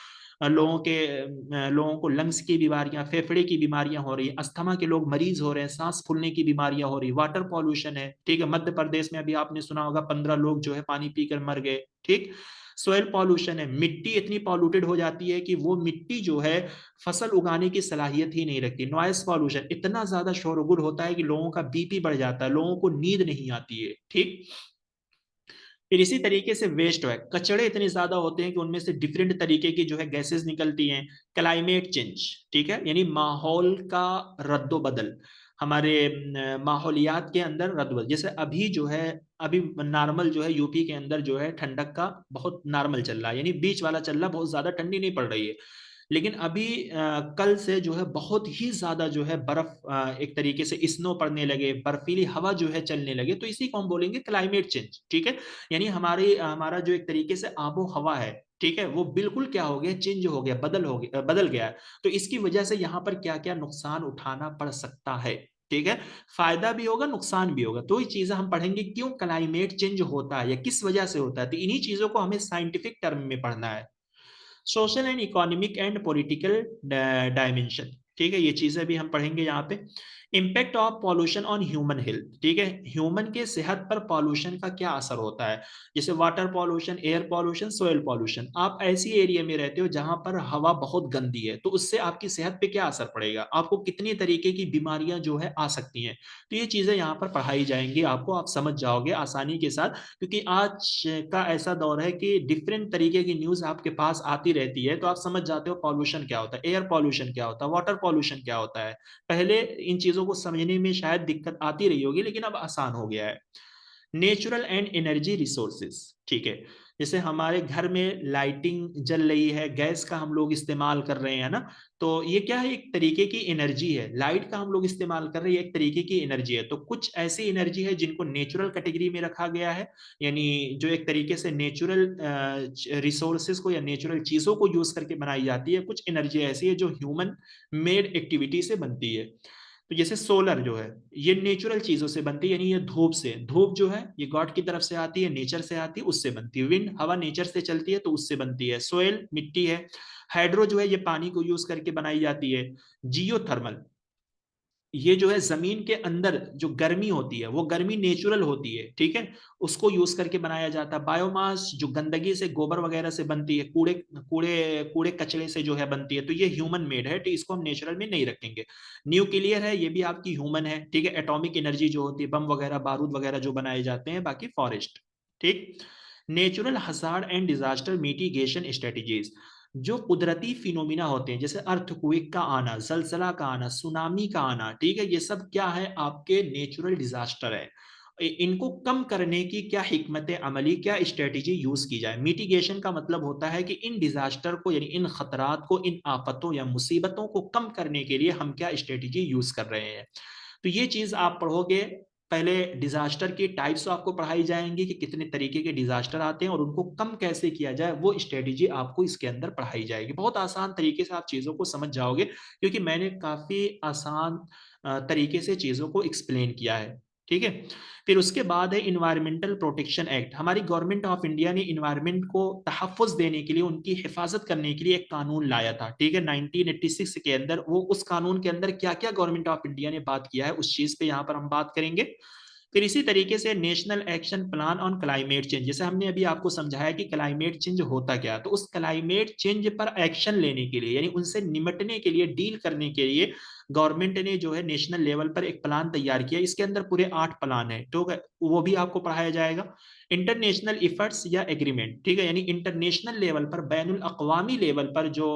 लोगों को लंग्स की बीमारियां, फेफड़े की बीमारियां हो रही है, अस्थमा के लोग मरीज हो रहे हैं, सांस फूलने की बीमारियां हो रही है, वाटर पॉल्यूशन है, ठीक है। मध्य प्रदेश में अभी आपने सुना होगा 15 लोग जो है पानी पीकर मर गए, ठीक। सोयल पॉल्यूशन है, मिट्टी इतनी पॉल्यूटेड हो जाती है कि वो मिट्टी जो है फसल उगाने की सलाहियत ही नहीं रखती। नॉइस पॉल्यूशन, इतना ज्यादा शोरगुल होता है कि लोगों का बीपी बढ़ जाता है, लोगों को नींद नहीं आती है, ठीक। फिर इसी तरीके से वेस्ट है, कचड़े इतने ज्यादा होते हैं कि उनमें से डिफरेंट तरीके की जो है गैसेस निकलती हैं। क्लाइमेट चेंज, ठीक है, यानी माहौल का रद्दोबदल, हमारे माहौलियात के अंदर रद्दोबदल। जैसे अभी जो है, अभी नॉर्मल जो है यूपी के अंदर जो है ठंडक का बहुत नॉर्मल चल रहा है, यानी बीच वाला चल रहा है, बहुत ज्यादा ठंडी नहीं पड़ रही है। लेकिन अभी कल से जो है बहुत ही ज्यादा जो है बर्फ, एक तरीके से स्नो पड़ने लगे, बर्फीली हवा जो है चलने लगे, तो इसी को हम बोलेंगे क्लाइमेट चेंज, ठीक है। यानी हमारा जो एक तरीके से आबो हवा है, ठीक है, वो बिल्कुल क्या हो गया, चेंज हो गया, बदल गया है। तो इसकी वजह से यहाँ पर क्या क्या नुकसान उठाना पड़ सकता है, ठीक है। फायदा भी होगा, नुकसान भी होगा। तो ये चीजें हम पढ़ेंगे, क्यों क्लाइमेट चेंज होता है या किस वजह से होता है, तो इन्हीं चीजों को हमें साइंटिफिक टर्म में पढ़ना है। Social and economic and political dimension, ठीक है, ये चीजें भी हम पढ़ेंगे यहाँ पे। Impact of pollution on human health, ठीक है, ह्यूमन के सेहत पर पॉल्यूशन का क्या असर होता है। जैसे water pollution, air pollution, soil pollution. आप ऐसी एरिया में रहते हो जहां पर हवा बहुत गंदी है, तो उससे आपकी सेहत पे क्या असर पड़ेगा, आपको कितनी तरीके की बीमारियां जो है आ सकती हैं। तो ये चीजें यहाँ पर पढ़ाई जाएंगी आपको, आप समझ जाओगे आसानी के साथ, क्योंकि आज का ऐसा दौर है कि डिफरेंट तरीके की न्यूज आपके पास आती रहती है, तो आप समझ जाते हो पॉल्यूशन क्या होता है, एयर पॉल्यूशन क्या होता है, वाटर पॉल्यूशन क्या होता है। पहले इन चीजों को समझने में शायद दिक्कत आती रही होगी, लेकिन अब आसान हो गया है। नेचुरल एंड एनर्जी रिसोर्सेज, ठीक है, जैसे हमारे घर में लाइटिंग जल रही है, गैस का हम लोग इस्तेमाल कर रहे हैं ना, तो ये क्या है, एक तरीके की एनर्जी है। लाइट का हम लोग इस्तेमाल कर रहे हैं, एक तरीके की एनर्जी है। तो कुछ ऐसी एनर्जी है जिनको नेचुरल कैटेगरी में रखा गया है, यानी जो एक तरीके से नेचुरल रिसोर्सेज को या नेचुरल चीजों को यूज करके बनाई जाती है। कुछ एनर्जी ऐसी है जो ह्यूमन मेड एक्टिविटी से बनती है। तो जैसे सोलर जो है, ये नेचुरल चीजों से बनती है, यानी ये धूप से, धूप जो है ये गॉड की तरफ से आती है, नेचर से आती है, उससे बनती है। विंड, हवा नेचर से चलती है, तो उससे बनती है। सोयल, मिट्टी है। हाइड्रो जो है ये पानी को यूज करके बनाई जाती है। जियो थर्मल, ये जो है जमीन के अंदर जो गर्मी होती है वो गर्मी नेचुरल होती है, ठीक है, उसको यूज करके बनाया जाता है। बायोमास जो गंदगी से, गोबर वगैरह से बनती है, कूड़े कूड़े कूड़े कचरे से जो है बनती है, तो ये ह्यूमन मेड है, तो इसको हम नेचुरल में नहीं रखेंगे। न्यूक्लियर है, ये भी आपकी ह्यूमन है, ठीक है। एटॉमिक एनर्जी जो होती है, बम वगैरह बारूद वगैरह जो बनाए जाते हैं, बाकी फॉरेस्ट, ठीक। Natural hazard and disaster mitigation strategies, जो कुदरती फिनोमिना होते हैं जैसे अर्थक्वेक का आना, जलजला का आना, सुनामी का आना, ठीक है, ये सब क्या है, आपके नेचुरल डिजास्टर है। इनको कम करने की क्या हिकमत अमली, क्या स्ट्रेटेजी यूज की जाए। मिटिगेशन का मतलब होता है कि इन डिजास्टर को, यानी इन खतरात को, इन आफतों या मुसीबतों को कम करने के लिए हम क्या स्ट्रेटेजी यूज कर रहे हैं। तो ये चीज आप पढ़ोगे। पहले डिजास्टर की टाइप्स आपको पढ़ाई जाएंगी कि कितने तरीके के डिजास्टर आते हैं और उनको कम कैसे किया जाए, वो स्ट्रेटेजी आपको इसके अंदर पढ़ाई जाएगी। बहुत आसान तरीके से आप चीजों को समझ जाओगे, क्योंकि मैंने काफी आसान तरीके से चीजों को एक्सप्लेन किया है, ठीक है। फिर उसके बाद है इन्वायरमेंटल प्रोटेक्शन एक्ट। हमारी गवर्नमेंट ऑफ इंडिया ने इन्वायरमेंट को तहफ़्फ़ुज़ देने के लिए, उनकी हिफाजत करने के लिए एक कानून लाया था, ठीक है, 1986 के अंदर। वो उस कानून के अंदर क्या क्या गवर्नमेंट ऑफ इंडिया ने बात किया है, उस चीज पे यहाँ पर हम बात करेंगे। फिर इसी तरीके से national action plan on climate change, जैसे हमने अभी आपको समझाया कि क्लाइमेट चेंज होता क्या है, तो उस क्लाइमेट चेंज पर एक्शन लेने के लिए, यानी उनसे निपटने के लिए, डील करने के लिए गवर्नमेंट ने जो है नेशनल लेवल पर एक प्लान तैयार किया। इसके अंदर पूरे 8 प्लान है, तो वो भी आपको पढ़ाया जाएगा। इंटरनेशनल इफर्ट्स या एग्रीमेंट, ठीक है, यानी इंटरनेशनल लेवल पर, बैनुल अक़वामी लेवल पर जो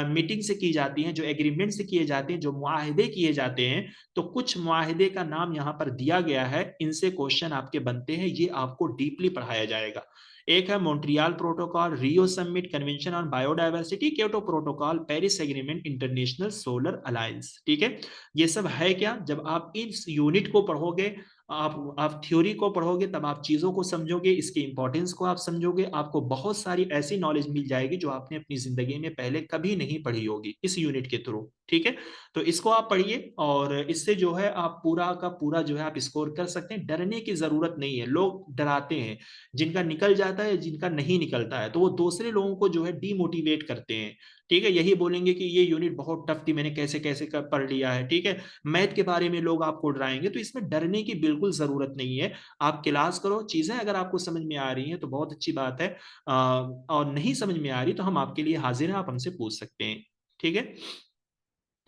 मीटिंग से की जाती हैं, जो एग्रीमेंट से किए जाते हैं, जो मुआहदे किए जाते हैं, तो कुछ मुआहदे का नाम यहाँ पर दिया गया है, इनसे क्वेश्चन आपके बनते हैं, ये आपको डीपली पढ़ाया जाएगा। एक है Montreal protocol, Rio summit, convention on biodiversity, Kyoto protocol, Paris agreement, international solar alliance, ठीक है। ये सब है क्या, जब आप इस यूनिट को पढ़ोगे, आप थ्योरी को पढ़ोगे, तब आप चीजों को समझोगे, इसकी इंपॉर्टेंस को आप समझोगे, आपको बहुत सारी ऐसी नॉलेज मिल जाएगी जो आपने अपनी जिंदगी में पहले कभी नहीं पढ़ी होगी इस यूनिट के थ्रू, ठीक है। तो इसको आप पढ़िए, और इससे जो है आप पूरा का पूरा जो है आप स्कोर कर सकते हैं। डरने की जरूरत नहीं है। लोग डराते हैं, जिनका निकल जाता है, जिनका नहीं निकलता है, तो वो दूसरे लोगों को जो है डीमोटिवेट करते हैं, ठीक है। यही बोलेंगे कि ये यूनिट बहुत टफ थी, मैंने कैसे कैसे पढ़ लिया है, ठीक है। मैथ के बारे में लोग आपको डराएंगे, तो इसमें डरने की बिल्कुल जरूरत नहीं है। आप क्लास करो, चीजें अगर आपको समझ में आ रही हैं तो बहुत अच्छी बात है, और नहीं समझ में आ रही तो हम आपके लिए हाजिर हैं, आप हमसे पूछ सकते हैं, ठीक है।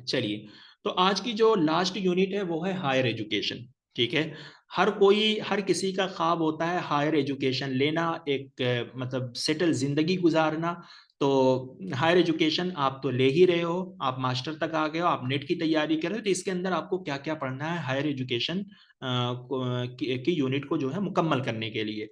चलिए, तो आज की जो लास्ट यूनिट है वो है हायर एजुकेशन, ठीक है। हर कोई, हर किसी का ख्वाब होता है हायर एजुकेशन लेना, एक मतलब सेटल जिंदगी गुजारना। तो हायर एजुकेशन आप तो ले ही रहे हो, आप मास्टर तक आ गए हो, आप नेट की तैयारी कर रहे हो, तो इसके अंदर आपको क्या क्या पढ़ना है हायर एजुकेशन की यूनिट को जो है मुकम्मल करने के लिए।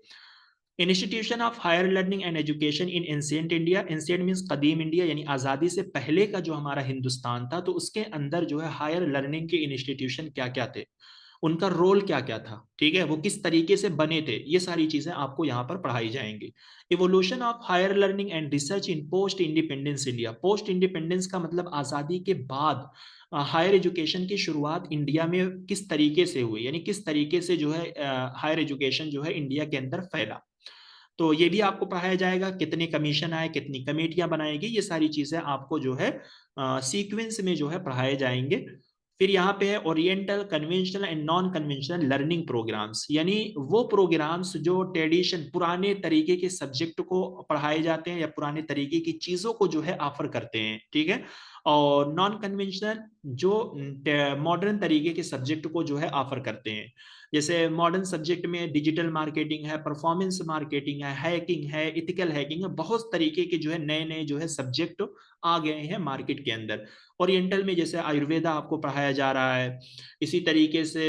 Institution of higher learning and education in ancient India. Ancient means कदीम इंडिया, यानी आज़ादी से पहले का जो हमारा हिंदुस्तान था, तो उसके अंदर जो है हायर लर्निंग के इंस्टीट्यूशन क्या क्या थे, उनका रोल क्या क्या था, ठीक है, वो किस तरीके से बने थे, ये सारी चीजें आपको यहाँ पर पढ़ाई जाएंगी। Evolution of higher learning and research in post independence India. Post independence का मतलब आज़ादी के बाद हायर एजुकेशन की शुरुआत इंडिया में किस तरीके से हुई, यानी किस तरीके से जो है हायर एजुकेशन जो है इंडिया के अंदर फैला। तो ये भी आपको पढ़ाया जाएगा, कितने कमीशन आए, कितनी कमेटियां बनाएगी, ये सारी चीजें आपको जो है सीक्वेंस में जो है पढ़ाए जाएंगे। फिर यहाँ पे है oriental, conventional and non conventional learning programmes, यानी वो प्रोग्राम्स जो ट्रेडिशन, पुराने तरीके के सब्जेक्ट को पढ़ाए जाते हैं, या पुराने तरीके की चीजों को जो है ऑफर करते हैं, ठीक है। और नॉन कन्वेंशनल जो मॉडर्न तरीके के सब्जेक्ट को जो है ऑफर करते हैं। जैसे मॉडर्न सब्जेक्ट में डिजिटल मार्केटिंग है, परफॉर्मेंस मार्केटिंग है, हैकिंग है, इथिकल हैकिंग है, बहुत तरीके के जो है नए नए जो है सब्जेक्ट आ गए हैं मार्केट के अंदर। ओरिएंटल में जैसे आयुर्वेदा आपको पढ़ाया जा रहा है, इसी तरीके से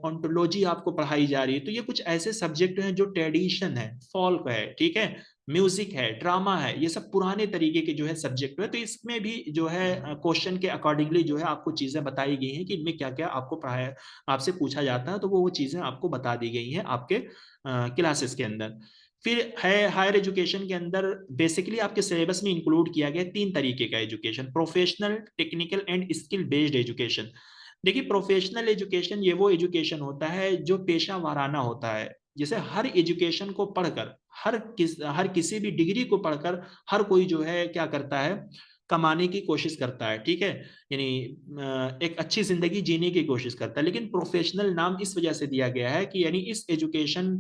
ऑन्टोलॉजी आपको पढ़ाई जा रही है। तो ये कुछ ऐसे सब्जेक्ट हैं जो ट्रेडिशन है, फॉल्क है, ठीक है, म्यूजिक है, ड्रामा है, ये सब पुराने तरीके के जो है सब्जेक्ट है। तो इसमें भी जो है क्वेश्चन के अकॉर्डिंगली जो है आपको चीजें बताई गई हैं कि इनमें क्या क्या आपको पढ़ाया, आपसे पूछा जाता है, तो वो चीजें आपको बता दी गई हैं आपके क्लासेस के अंदर। फिर है हायर एजुकेशन के अंदर बेसिकली आपके सिलेबस में इंक्लूड किया गया 3 तरीके का education, professional, technical and skill based education. देखिए, प्रोफेशनल एजुकेशन ये वो एजुकेशन होता है जो पेशा वाराना होता है। जैसे हर एजुकेशन को पढ़कर, हर किसी भी डिग्री को पढ़कर हर कोई जो है क्या करता है, कमाने की कोशिश करता है, ठीक है। यानी एक अच्छी जिंदगी जीने की कोशिश करता है। लेकिन प्रोफेशनल नाम इस वजह से दिया गया है कि यानी इस एजुकेशन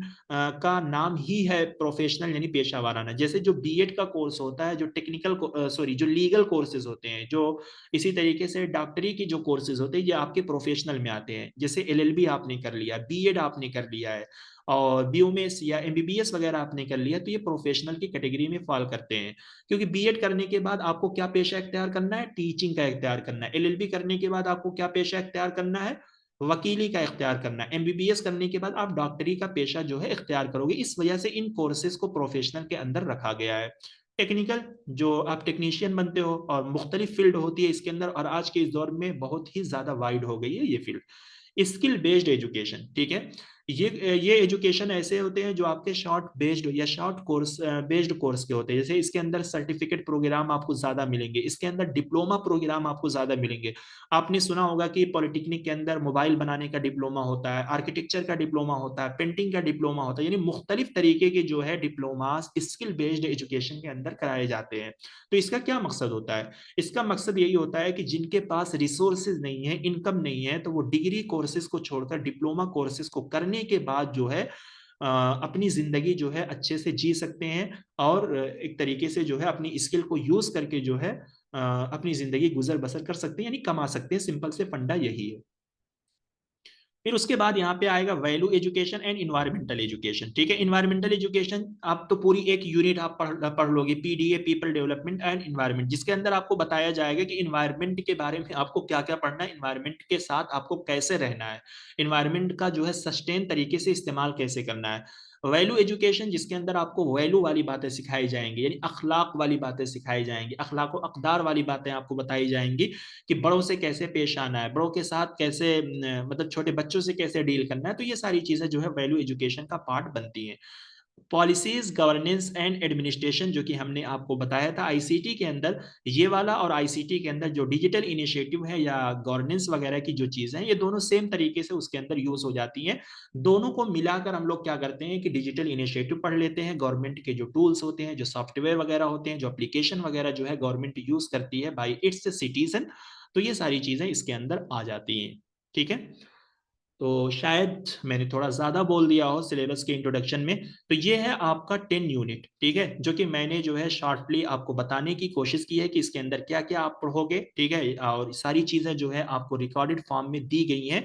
का नाम ही है प्रोफेशनल, यानी पेशा वाराना। जैसे जो बीएड का कोर्स होता है, जो टेक्निकल सॉरी जो लीगल कोर्सेज होते हैं, जो इसी तरीके से डॉक्टरी की जो कोर्सेज होते हैं, ये आपके प्रोफेशनल में आते हैं। जैसे एलएलबी आपने कर लिया, बीएड आपने कर लिया है, और बीओएमएस या एमबीबीएस वगैरह आपने कर लिया, तो ये प्रोफेशनल की कैटेगरी में फॉल करते हैं। क्योंकि बीएड करने के बाद आपको क्या पेशा इख्तियार करना है? टीचिंग का इख्तियार करना है। एलएलबी करने के बाद आपको क्या पेशा इख्तियार करना है? वकीली का इख्तियार करना है। एमबीबीएस करने के बाद आप डॉक्टरी का पेशा जो है इख्तियार करोगे। इस वजह से इन कोर्सेज को प्रोफेशनल के अंदर रखा गया है। टेक्निकल, जो आप टेक्नीशियन बनते हो, और मुख्तलिफ फील्ड होती है इसके अंदर, और आज के इस दौर में बहुत ही ज्यादा वाइड हो गई है ये फील्ड। स्किल बेस्ड एजुकेशन, ठीक है। ये एजुकेशन ऐसे होते हैं जो आपके शॉर्ट बेस्ड या शॉर्ट कोर्स बेस्ड कोर्स के होते हैं। जैसे इसके अंदर सर्टिफिकेट प्रोग्राम आपको ज्यादा मिलेंगे, इसके अंदर डिप्लोमा प्रोग्राम आपको ज्यादा मिलेंगे। आपने सुना होगा कि पॉलिटेक्निक के अंदर मोबाइल बनाने का डिप्लोमा होता है, आर्किटेक्चर का डिप्लोमा होता है, पेंटिंग का डिप्लोमा होता है, यानी मुख्तलिफ तरीके के जो है डिप्लोमा स्किल बेस्ड एजुकेशन के अंदर कराए जाते हैं। तो इसका क्या मकसद होता है? इसका मकसद यही होता है कि जिनके पास रिसोर्सेज नहीं है, इनकम नहीं है, तो वो डिग्री कोर्सेज को छोड़कर डिप्लोमा कोर्सेज को करने के बाद जो है अपनी जिंदगी जो है अच्छे से जी सकते हैं, और एक तरीके से जो है अपनी स्किल को यूज करके जो है अपनी जिंदगी गुजर बसर कर सकते हैं, यानी कमा सकते हैं। सिंपल से फंडा यही है। फिर उसके बाद यहाँ पे आएगा value education and environmental education, ठीक है। इन्वायरमेंटल एजुकेशन आप तो पूरी एक यूनिट आप पढ़ लोगे, PDA, people development and environment, जिसके अंदर आपको बताया जाएगा कि इन्वायरमेंट के बारे में आपको क्या क्या पढ़ना है, इन्वायरमेंट के साथ आपको कैसे रहना है, इन्वायरमेंट का जो है सस्टेन तरीके से इस्तेमाल कैसे करना है। वैल्यू एजुकेशन, जिसके अंदर आपको वैल्यू वाली बातें सिखाई जाएंगी, यानी अखलाक वाली बातें सिखाई जाएंगी, अखलाक व अकदार वाली बातें आपको बताई जाएंगी कि बड़ों से कैसे पेश आना है, बड़ों के साथ कैसे मतलब छोटे बच्चों से कैसे डील करना है। तो ये सारी चीजें जो है वैल्यू एजुकेशन का पार्ट बनती हैं। पॉलिसीज, गवर्नेंस एंड एडमिनिस्ट्रेशन, जो कि हमने आपको बताया था आईसीटी के अंदर, ये वाला और आईसीटी के अंदर जो डिजिटल इनिशिएटिव है या गवर्नेंस वगैरह की जो चीजें हैं, ये दोनों सेम तरीके से उसके अंदर यूज हो जाती हैं। दोनों को मिलाकर हम लोग क्या करते हैं कि डिजिटल इनिशिएटिव पढ़ लेते हैं, गवर्नमेंट के जो टूल्स होते हैं, जो सॉफ्टवेयर वगैरह होते हैं, जो एप्लीकेशन वगैरह जो है गवर्नमेंट यूज करती है बाई इट्स सिटीजन। तो ये सारी चीजें इसके अंदर आ जाती हैं, ठीक है। तो शायद मैंने थोड़ा ज्यादा बोल दिया हो सिलेबस के इंट्रोडक्शन में। तो ये है आपका 10 यूनिट, ठीक है, जो कि मैंने जो है शॉर्टली आपको बताने की कोशिश की है कि इसके अंदर क्या क्या आप पढ़ोगे, ठीक है, और सारी चीजें जो है आपको रिकॉर्डेड फॉर्म में दी गई हैं,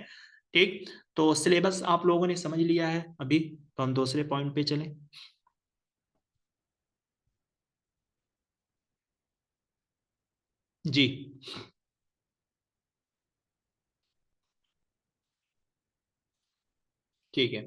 ठीक। तो सिलेबस आप लोगों ने समझ लिया है अभी, तो हम दूसरे पॉइंट पे चलें। जी, ठीक है,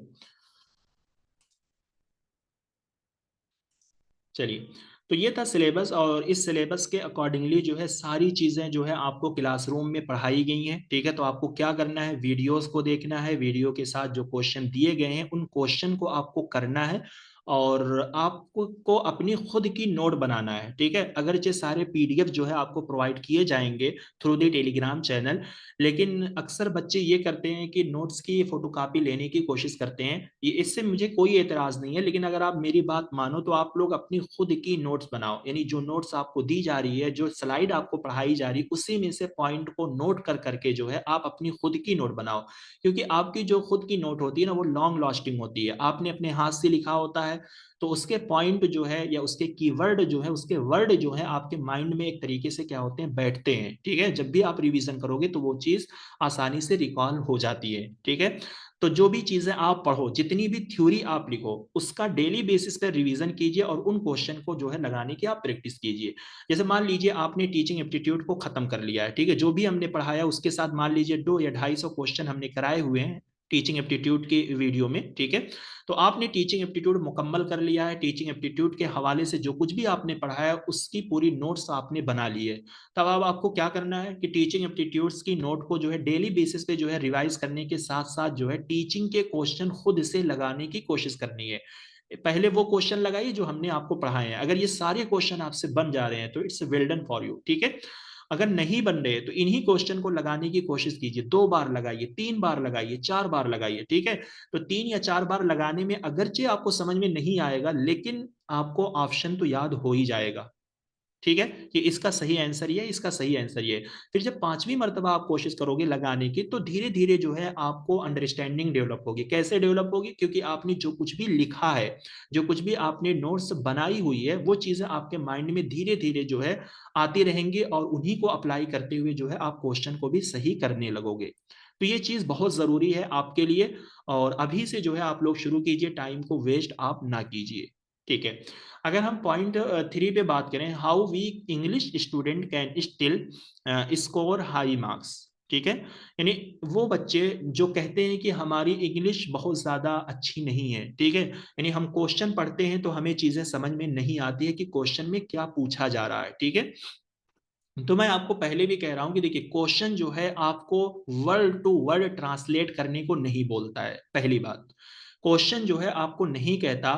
चलिए। तो ये था सिलेबस, और इस सिलेबस के अकॉर्डिंगली जो है सारी चीज़ें जो है आपको क्लासरूम में पढ़ाई गई हैं, ठीक है। तो आपको क्या करना है, वीडियोस को देखना है, वीडियो के साथ जो क्वेश्चन दिए गए हैं उन क्वेश्चन को आपको करना है, और आपको को अपनी खुद की नोट बनाना है, ठीक है। अगरचे सारे पीडीएफ जो है आपको प्रोवाइड किए जाएंगे थ्रू द टेलीग्राम चैनल, लेकिन अक्सर बच्चे ये करते हैं कि नोट्स की फोटोकॉपी लेने की कोशिश करते हैं। ये इससे मुझे कोई एतराज नहीं है, लेकिन अगर आप मेरी बात मानो तो आप लोग अपनी खुद की नोट्स बनाओ, यानी जो नोट्स आपको दी जा रही है, जो स्लाइड आपको पढ़ाई जा रही है, उसी में से पॉइंट को नोट कर करके जो है आप अपनी खुद की नोट बनाओ। क्योंकि आपकी जो खुद की नोट होती है ना, वो लॉन्ग लास्टिंग होती है, आपने अपने हाथ से लिखा होता है, तो उसके पॉइंट जो है या उसके कीवर्ड जो है, उसके वर्ड जो है आपके माइंड में एक तरीके से क्या होते हैं, बैठते हैं, ठीक है। जब भी आप रिवीजन करोगे तो वो चीज आसानी से रिकॉल हो जाती है, ठीक है। तो जो भी चीजें आप पढ़ो, जितनी भी थ्योरी आप लिखो, उसका डेली बेसिस पर रिवीजन कीजिए, और उन क्वेश्चन को जो है लगाने की आप प्रैक्टिस कीजिए। जैसे मान लीजिए आपने टीचिंग एप्टीट्यूड को खत्म कर लिया है, ठीक है, जो भी हमने पढ़ाया उसके साथ मान लीजिए 2 या 250 क्वेश्चन हमने कराए हुए हैं टीचिंग एप्टीट्यूड के वीडियो में, ठीक है। तो आपने टीचिंग एप्टीट्यूड मुकम्मल कर लिया है, टीचिंग एप्टीट्यूड के हवाले से जो कुछ भी आपने पढ़ाया उसकी पूरी नोट्स आपने बना ली है। तब अब आपको क्या करना है कि टीचिंग एप्टीट्यूड्स की नोट को जो है डेली बेसिस पे जो है रिवाइज करने के साथ साथ जो है टीचिंग के क्वेश्चन खुद से लगाने की कोशिश करनी है। पहले वो क्वेश्चन लगाइए जो हमने आपको पढ़ाए हैं, अगर ये सारे क्वेश्चन आपसे बन जा रहे हैं तो it's well done for you, ठीक है। अगर नहीं बन रहे तो इन्हीं क्वेश्चन को लगाने की कोशिश कीजिए, 2 बार लगाइए, 3 बार लगाइए, 4 बार लगाइए, ठीक है। तो 3 या 4 बार लगाने में अगरचे आपको समझ में नहीं आएगा, लेकिन आपको ऑप्शन तो याद हो ही जाएगा, ठीक है, कि इसका सही आंसर ये है, इसका सही आंसर ये है। फिर जब पांचवी मर्तबा आप कोशिश करोगे लगाने की, तो धीरे धीरे जो है आपको अंडरस्टैंडिंग डेवलप होगी। कैसे डेवलप होगी? क्योंकि आपने जो कुछ भी लिखा है, जो कुछ भी आपने नोट्स बनाई हुई है, वो चीजें आपके माइंड में धीरे धीरे जो है आती रहेंगी, और उन्हीं को अप्लाई करते हुए जो है आप क्वेश्चन को भी सही करने लगोगे। तो ये चीज बहुत जरूरी है आपके लिए, और अभी से जो है आप लोग शुरू कीजिए, टाइम को वेस्ट आप ना कीजिए। ठीक है, अगर हम पॉइंट 3 पे बात करें, how we English student can still score high marks. ठीक है, यानी वो बच्चे जो कहते हैं कि हमारी इंग्लिश बहुत ज्यादा अच्छी नहीं है, ठीक है, यानी हम क्वेश्चन पढ़ते हैं तो हमें चीजें समझ में नहीं आती है कि क्वेश्चन में क्या पूछा जा रहा है। ठीक है, तो मैं आपको पहले भी कह रहा हूं कि देखिए, क्वेश्चन जो है आपको वर्ड टू वर्ड ट्रांसलेट करने को नहीं बोलता है। पहली बात, क्वेश्चन जो है आपको नहीं कहता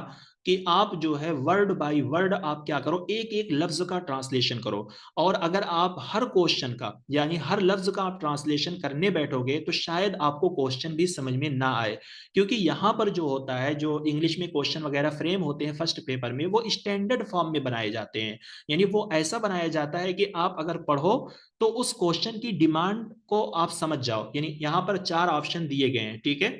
कि आप जो है वर्ड बाय वर्ड आप क्या करो, एक एक लफ्ज का ट्रांसलेशन करो। और अगर आप हर क्वेश्चन का यानी हर लफ्ज का आप ट्रांसलेशन करने बैठोगे, तो शायद आपको क्वेश्चन भी समझ में ना आए। क्योंकि यहां पर जो होता है, जो इंग्लिश में क्वेश्चन वगैरह फ्रेम होते हैं फर्स्ट पेपर में, वो स्टैंडर्ड फॉर्म में बनाए जाते हैं। यानी वो ऐसा बनाया जाता है कि आप अगर पढ़ो तो उस क्वेश्चन की डिमांड को आप समझ जाओ। यानी यहां पर 4 ऑप्शन दिए गए हैं, ठीक है,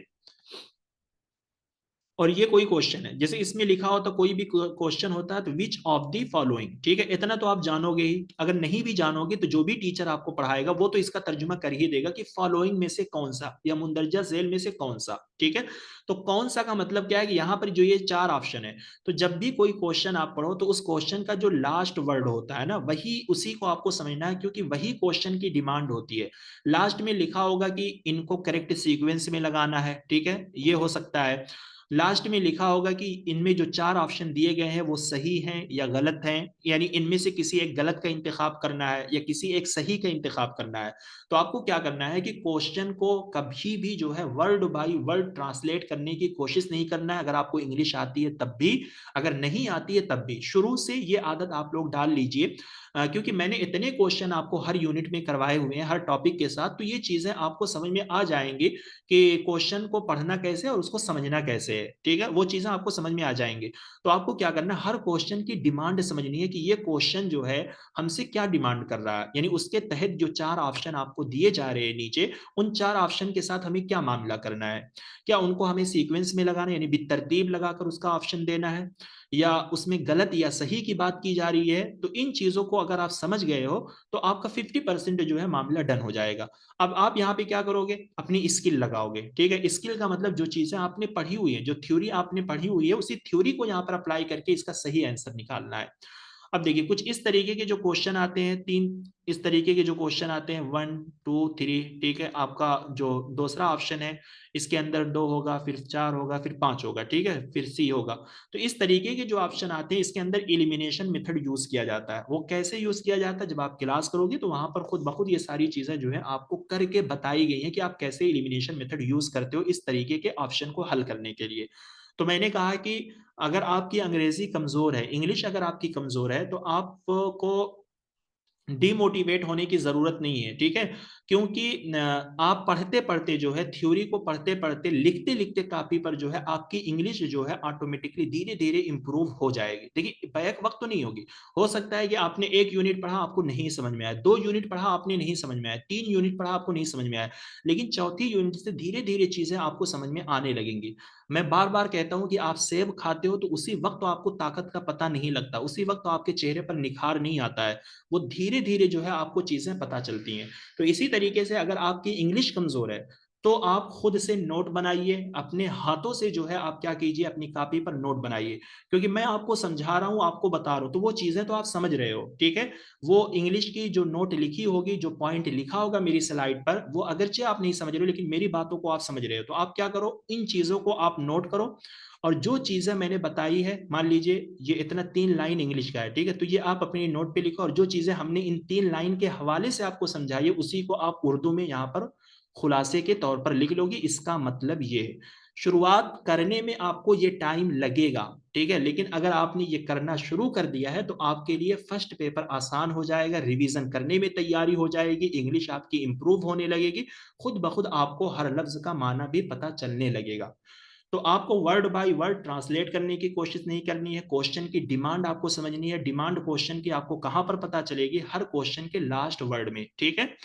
और ये कोई क्वेश्चन है, जैसे इसमें लिखा होता, कोई भी क्वेश्चन होता है तो विच ऑफ दी फॉलोइंग, ठीक है, इतना तो आप जानोगे ही। अगर नहीं भी जानोगे तो जो भी टीचर आपको पढ़ाएगा वो तो इसका तर्जुमा कर ही देगा कि फॉलोइंग में से कौन सा, या मुंदरजा झेल में से कौन सा। ठीक है, तो कौन सा का मतलब क्या है कि यहाँ पर जो ये 4 ऑप्शन है, तो जब भी कोई क्वेश्चन आप पढ़ो तो उस क्वेश्चन का जो लास्ट वर्ड होता है ना, वही उसी को आपको समझना है, क्योंकि वही क्वेश्चन की डिमांड होती है। लास्ट में लिखा होगा कि इनको करेक्ट सीक्वेंस में लगाना है, ठीक है, ये हो सकता है। लास्ट में लिखा होगा कि इनमें जो 4 ऑप्शन दिए गए हैं वो सही हैं या गलत हैं, यानी इनमें से किसी एक गलत का इंतखाब करना है या किसी एक सही का इंतखाब करना है। तो आपको क्या करना है कि क्वेश्चन को कभी भी जो है वर्ड बाय वर्ड ट्रांसलेट करने की कोशिश नहीं करना है। अगर आपको इंग्लिश आती है तब भी, अगर नहीं आती है तब भी, शुरू से ये आदत आप लोग डाल लीजिए। क्योंकि मैंने इतने क्वेश्चन आपको हर यूनिट में करवाए हुए हैं हर टॉपिक के साथ, तो ये चीजें आपको समझ में आ जाएंगी कि क्वेश्चन को पढ़ना कैसे और उसको समझना कैसे है। ठीक है, वो चीजें आपको समझ में आ जाएंगी। तो आपको क्या करना है, हर क्वेश्चन की डिमांड समझनी है कि ये क्वेश्चन जो है हमसे क्या डिमांड कर रहा है, यानी उसके तहत जो 4 ऑप्शन आपको दिए जा रहे हैं नीचे, उन 4 ऑप्शन के साथ हमें क्या मामला करना है। क्या उनको हमें सीक्वेंस में लगाना है, यानी बितरतीब लगाकर उसका ऑप्शन देना है, या उसमें गलत या सही की बात की जा रही है। तो इन चीजों को अगर आप समझ गए हो तो आपका 50% जो है मामला डन हो जाएगा। अब आप यहाँ पे क्या करोगे, अपनी स्किल लगाओगे। ठीक है, स्किल का मतलब जो चीजें आपने पढ़ी हुई है, जो थ्योरी आपने पढ़ी हुई है, उसी थ्योरी को यहाँ पर अप्लाई करके इसका सही आंसर निकालना है। अब देखिए, कुछ इस तरीके के जो क्वेश्चन आते हैं, 3 इस तरीके के जो क्वेश्चन आते हैं, 1 2 3, ठीक है, आपका जो दूसरा ऑप्शन है इसके अंदर 2 होगा, फिर 4 होगा, फिर 5 होगा, ठीक है, फिर सी होगा। तो इस तरीके के जो ऑप्शन आते हैं इसके अंदर एलिमिनेशन मेथड यूज किया जाता है। वो कैसे यूज किया जाता है, जब आप क्लास करोगे तो वहां पर खुद ब खुद ये सारी चीजें जो है आपको करके बताई गई हैं कि आप कैसे एलिमिनेशन मेथड यूज करते हो इस तरीके के ऑप्शन को हल करने के लिए। तो मैंने कहा कि अगर आपकी अंग्रेजी कमजोर है, इंग्लिश अगर आपकी कमजोर है, तो आपको डिमोटिवेट होने की जरूरत नहीं है। ठीक है, क्योंकि आप पढ़ते पढ़ते जो है, थ्योरी को पढ़ते पढ़ते, लिखते लिखते कॉपी पर जो है, आपकी इंग्लिश जो है ऑटोमेटिकली धीरे धीरे इंप्रूव हो जाएगी। देखिए, बैक वक्त तो नहीं होगी। हो सकता है कि आपने 1 यूनिट पढ़ा आपको नहीं समझ में आया, 2 यूनिट पढ़ा आपने नहीं समझ में आया, 3 यूनिट पढ़ा आपको नहीं समझ में आया, लेकिन चौथी यूनिट से धीरे धीरे चीजें आपको समझ में आने लगेंगी। मैं बार बार कहता हूं कि आप सेब खाते हो तो उसी वक्त तो आपको ताकत का पता नहीं लगता, उसी वक्त तो आपके चेहरे पर निखार नहीं आता है, वो धीरे धीरे जो है आपको चीजें पता चलती हैं। तो इसी तरीके से अगर आपकी इंग्लिश कमजोर है तो आप खुद से नोट बनाइए, अपने हाथों से जो है आप क्या कीजिए, अपनी कॉपी पर नोट बनाइए। क्योंकि मैं आपको समझा रहा हूं, आपको बता रहा हूं, तो वो चीजें तो आप समझ रहे हो। ठीक है, वो इंग्लिश की जो नोट लिखी होगी, जो पॉइंट लिखा होगा मेरी स्लाइड पर, वो अगरचे आप नहीं समझ रहे हो लेकिन मेरी बातों को आप समझ रहे हो, तो आप क्या करो, इन चीजों को आप नोट करो। और जो चीजें मैंने बताई है, मान लीजिए ये इतना 3 लाइन इंग्लिश का है, ठीक है, तो ये आप अपनी नोट पे लिखो, और जो चीजें हमने इन 3 लाइन के हवाले से आपको समझाई है उसी को आप उर्दू में यहाँ पर खुलासे के तौर पर लिख लोगे। इसका मतलब ये है, शुरुआत करने में आपको ये टाइम लगेगा, ठीक है, लेकिन अगर आपने ये करना शुरू कर दिया है तो आपके लिए फर्स्ट पेपर आसान हो जाएगा, रिवीजन करने में तैयारी हो जाएगी, इंग्लिश आपकी इंप्रूव होने लगेगी, खुद ब खुद आपको हर लफ्ज का माना भी पता चलने लगेगा। तो आपको वर्ड बाय वर्ड ट्रांसलेट करने की कोशिश नहीं करनी है, क्वेश्चन की डिमांड आपको समझनी है, डिमांड क्वेश्चन की आपको कहां पर पता चलेगी, हर क्वेश्चन के लास्ट वर्ड में, ठीक है।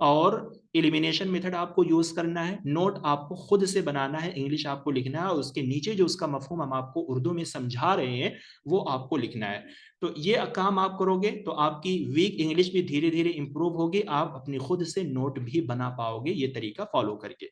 और एलिमिनेशन मेथड आपको यूज करना है, नोट आपको खुद से बनाना है, इंग्लिश आपको लिखना है और उसके नीचे जो उसका मफहूम हम आपको उर्दू में समझा रहे हैं वो आपको लिखना है। तो ये काम आप करोगे तो आपकी वीक इंग्लिश भी धीरे धीरे इंप्रूव होगी, आप अपनी खुद से नोट भी बना पाओगे ये तरीका फॉलो करके।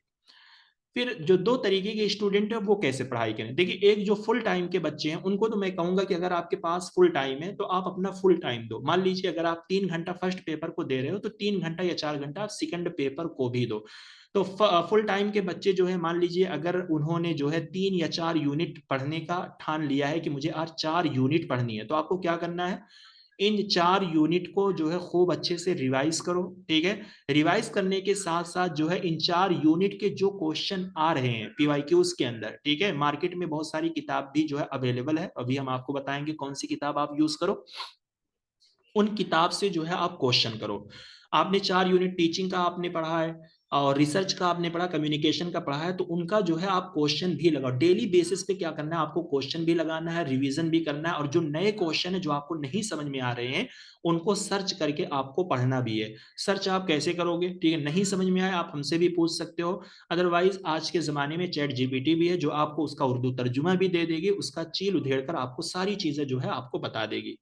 फिर जो दो तरीके के स्टूडेंट है वो कैसे पढ़ाई करें, देखिए एक जो फुल टाइम के बच्चे हैं उनको तो मैं कहूंगा कि अगर आपके पास फुल टाइम है तो आप अपना फुल टाइम दो। मान लीजिए अगर आप 3 घंटा फर्स्ट पेपर को दे रहे हो तो 3 घंटा या 4 घंटा आप सेकंड पेपर को भी दो। तो फुल टाइम के बच्चे जो है, मान लीजिए अगर उन्होंने जो है 3 या 4 यूनिट पढ़ने का ठान लिया है कि मुझे आज 4 यूनिट पढ़नी है, तो आपको क्या करना है, इन 4 यूनिट को जो है खूब अच्छे से रिवाइज करो, ठीक है। रिवाइज करने के साथ साथ जो है इन 4 यूनिट के जो क्वेश्चन आ रहे हैं पीवाईक्यूज के अंदर, ठीक है, मार्केट में बहुत सारी किताब भी जो है अवेलेबल है, अभी हम आपको बताएंगे कौन सी किताब आप यूज करो, उन किताब से जो है आप क्वेश्चन करो। आपने 4 यूनिट टीचिंग का आपने पढ़ा है और रिसर्च का आपने पढ़ा, कम्युनिकेशन का पढ़ा है, तो उनका जो है आप क्वेश्चन भी लगाओ। डेली बेसिस पे क्या करना है, आपको क्वेश्चन भी लगाना है, रिवीजन भी करना है, और जो नए क्वेश्चन है जो आपको नहीं समझ में आ रहे हैं उनको सर्च करके आपको पढ़ना भी है। सर्च आप कैसे करोगे, ठीक है, नहीं समझ में आए आप हमसे भी पूछ सकते हो, अदरवाइज आज के जमाने में चैट जीपीटी भी है जो आपको उसका उर्दू तर्जुमा भी दे देगी, उसका चील उधेड़ कर आपको सारी चीजें जो है आपको बता देगी।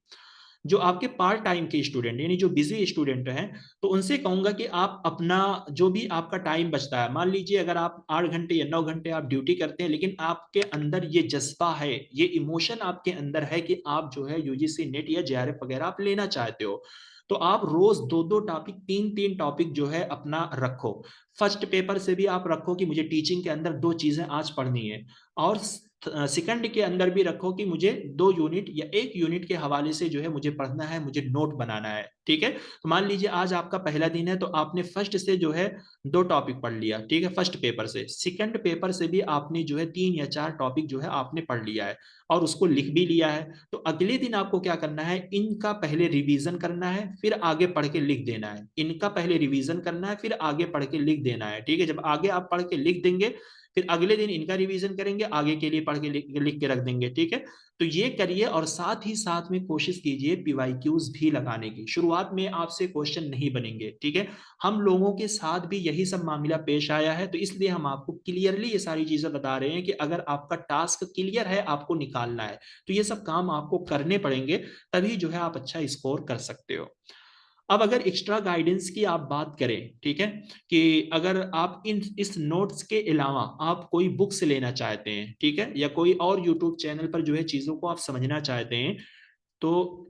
जो आपके पार्ट टाइम के स्टूडेंट यानी जो बिजी स्टूडेंट हैं, तो उनसे कहूंगा कि आप अपना जो भी आपका टाइम बचता है, मान लीजिए अगर आप 8 घंटे या 9 घंटे आप ड्यूटी करते हैं, लेकिन आपके अंदर ये जज्बा है, ये इमोशन आपके अंदर है कि आप जो है यूजीसी नेट या जेआरएफ वगैरह आप लेना चाहते हो, तो आप रोज दो दो टॉपिक, तीन तीन टॉपिक जो है अपना रखो। फर्स्ट पेपर से भी आप रखो कि मुझे टीचिंग के अंदर 2 चीजें आज पढ़नी है, और सेकंड के अंदर भी रखो कि मुझे 2 यूनिट या 1 यूनिट के हवाले से जो है मुझे पढ़ना है, मुझे नोट बनाना है, ठीक है। तो मान लीजिए आज आपका पहला दिन है तो आपने फर्स्ट से जो है 2 टॉपिक पढ़ लिया, ठीक है, फर्स्ट पेपर से, सेकंड पेपर से भी आपने जो है 3 या 4 टॉपिक जो है आपने पढ़ लिया है और उसको लिख भी लिया है। तो अगले दिन आपको क्या करना है, इनका पहले रिवीजन करना है फिर आगे पढ़ के लिख देना है, इनका पहले रिवीजन करना है फिर आगे पढ़ के लिख देना है, ठीक है। जब आगे आप पढ़ के लिख देंगे फिर अगले दिन इनका रिवीजन करेंगे, आगे के लिए पढ़ के लिख के रख देंगे, ठीक है। तो ये करिए और साथ ही साथ में कोशिश कीजिए पीवाईक्यूज भी लगाने की। शुरुआत में आपसे क्वेश्चन नहीं बनेंगे, ठीक है, हम लोगों के साथ भी यही सब मामला पेश आया है, तो इसलिए हम आपको क्लियरली ये सारी चीजें बता रहे हैं कि अगर आपका टास्क क्लियर है, आपको निकालना है, तो ये सब काम आपको करने पड़ेंगे, तभी जो है आप अच्छा स्कोर कर सकते हो। अब अगर एक्स्ट्रा गाइडेंस की आप बात करें, ठीक है, कि अगर आप इन इस नोट्स के अलावा आप कोई बुक्स लेना चाहते हैं, ठीक है, या कोई और यूट्यूब चैनल पर जो है चीज़ों को आप समझना चाहते हैं, तो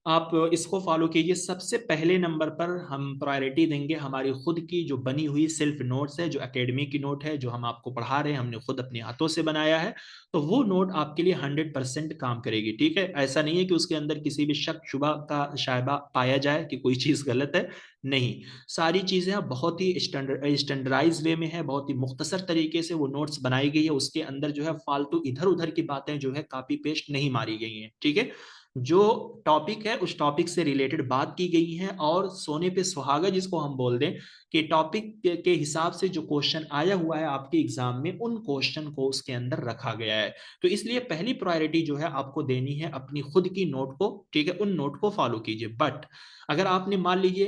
आप इसको फॉलो कीजिए। सबसे पहले नंबर पर हम प्रायोरिटी देंगे हमारी खुद की जो बनी हुई सेल्फ नोट्स है, जो एकेडमी की नोट है, जो हम आपको पढ़ा रहे हैं, हमने खुद अपने हाथों से बनाया है, तो वो नोट आपके लिए 100% काम करेगी, ठीक है। ऐसा नहीं है कि उसके अंदर किसी भी शक शुबा का शायबा पाया जाए कि कोई चीज़ गलत है, नहीं, सारी चीज़ें बहुत ही स्टैंडर्डाइज वे में है, बहुत ही मुख्तसर तरीके से वो नोट्स बनाई गई है, उसके अंदर जो है फालतू इधर उधर की बातें जो है कॉपी पेस्ट नहीं मारी गई हैं, ठीक है। जो टॉपिक है उस टॉपिक से रिलेटेड बात की गई है, और सोने पे सुहागा जिसको हम बोल दें कि टॉपिक के हिसाब से जो क्वेश्चन आया हुआ है आपके एग्जाम में, उन क्वेश्चन को उसके अंदर रखा गया है। तो इसलिए पहली प्रायोरिटी जो है आपको देनी है अपनी खुद की नोट को, ठीक है, उन नोट को फॉलो कीजिए। बट अगर आपने मान लीजिए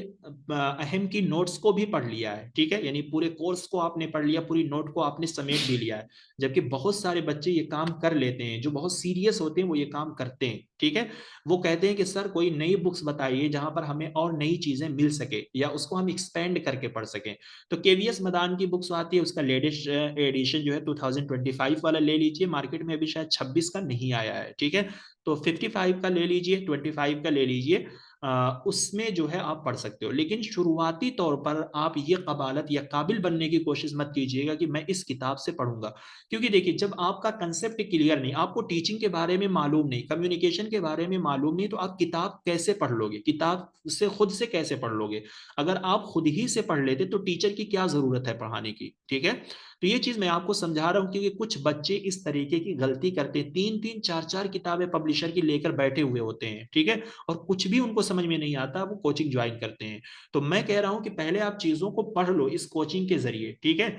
अहम की नोट्स को भी पढ़ लिया है, ठीक है, यानी पूरे कोर्स को आपने पढ़ लिया, पूरी नोट को आपने समेट भी लिया है, जबकि बहुत सारे बच्चे ये काम कर लेते हैं, जो बहुत सीरियस होते हैं वो ये काम करते हैं, ठीक है। वो कहते हैं कि सर कोई नई बुक्स बताइए जहां पर हमें और नई चीजें मिल सके या उसको हम एक्सपेंड करके पढ़ सकें। तो केवीएस मदान की बुक्स आती है, उसका लेटेस्ट एडिशन जो है 2025 वाला ले लीजिए, मार्केट में अभी शायद 26 का नहीं आया है, ठीक है। तो 55 का ले लीजिए, 25 का ले लीजिए, उसमें जो है आप पढ़ सकते हो। लेकिन शुरुआती तौर पर आप ये कबालत या काबिल बनने की कोशिश मत कीजिएगा कि मैं इस किताब से पढ़ूंगा, क्योंकि देखिए जब आपका कंसेप्ट क्लियर नहीं, आपको टीचिंग के बारे में मालूम नहीं, कम्युनिकेशन के बारे में मालूम नहीं, तो आप किताब कैसे पढ़ लोगे, किताब से खुद से कैसे पढ़ लोगे। अगर आप खुद ही से पढ़ लेते तो टीचर की क्या जरूरत है पढ़ाने की, ठीक है। तो ये चीज मैं आपको समझा रहा हूँ क्योंकि कुछ बच्चे इस तरीके की गलती करते हैं, तीन तीन चार चार किताबें पब्लिशर की लेकर बैठे हुए होते हैं, ठीक है, और कुछ भी उनको समझ में नहीं आता, वो कोचिंग ज्वाइन करते हैं। तो मैं कह रहा हूं कि पहले आप चीजों को पढ़ लो इस कोचिंग के जरिए, ठीक है,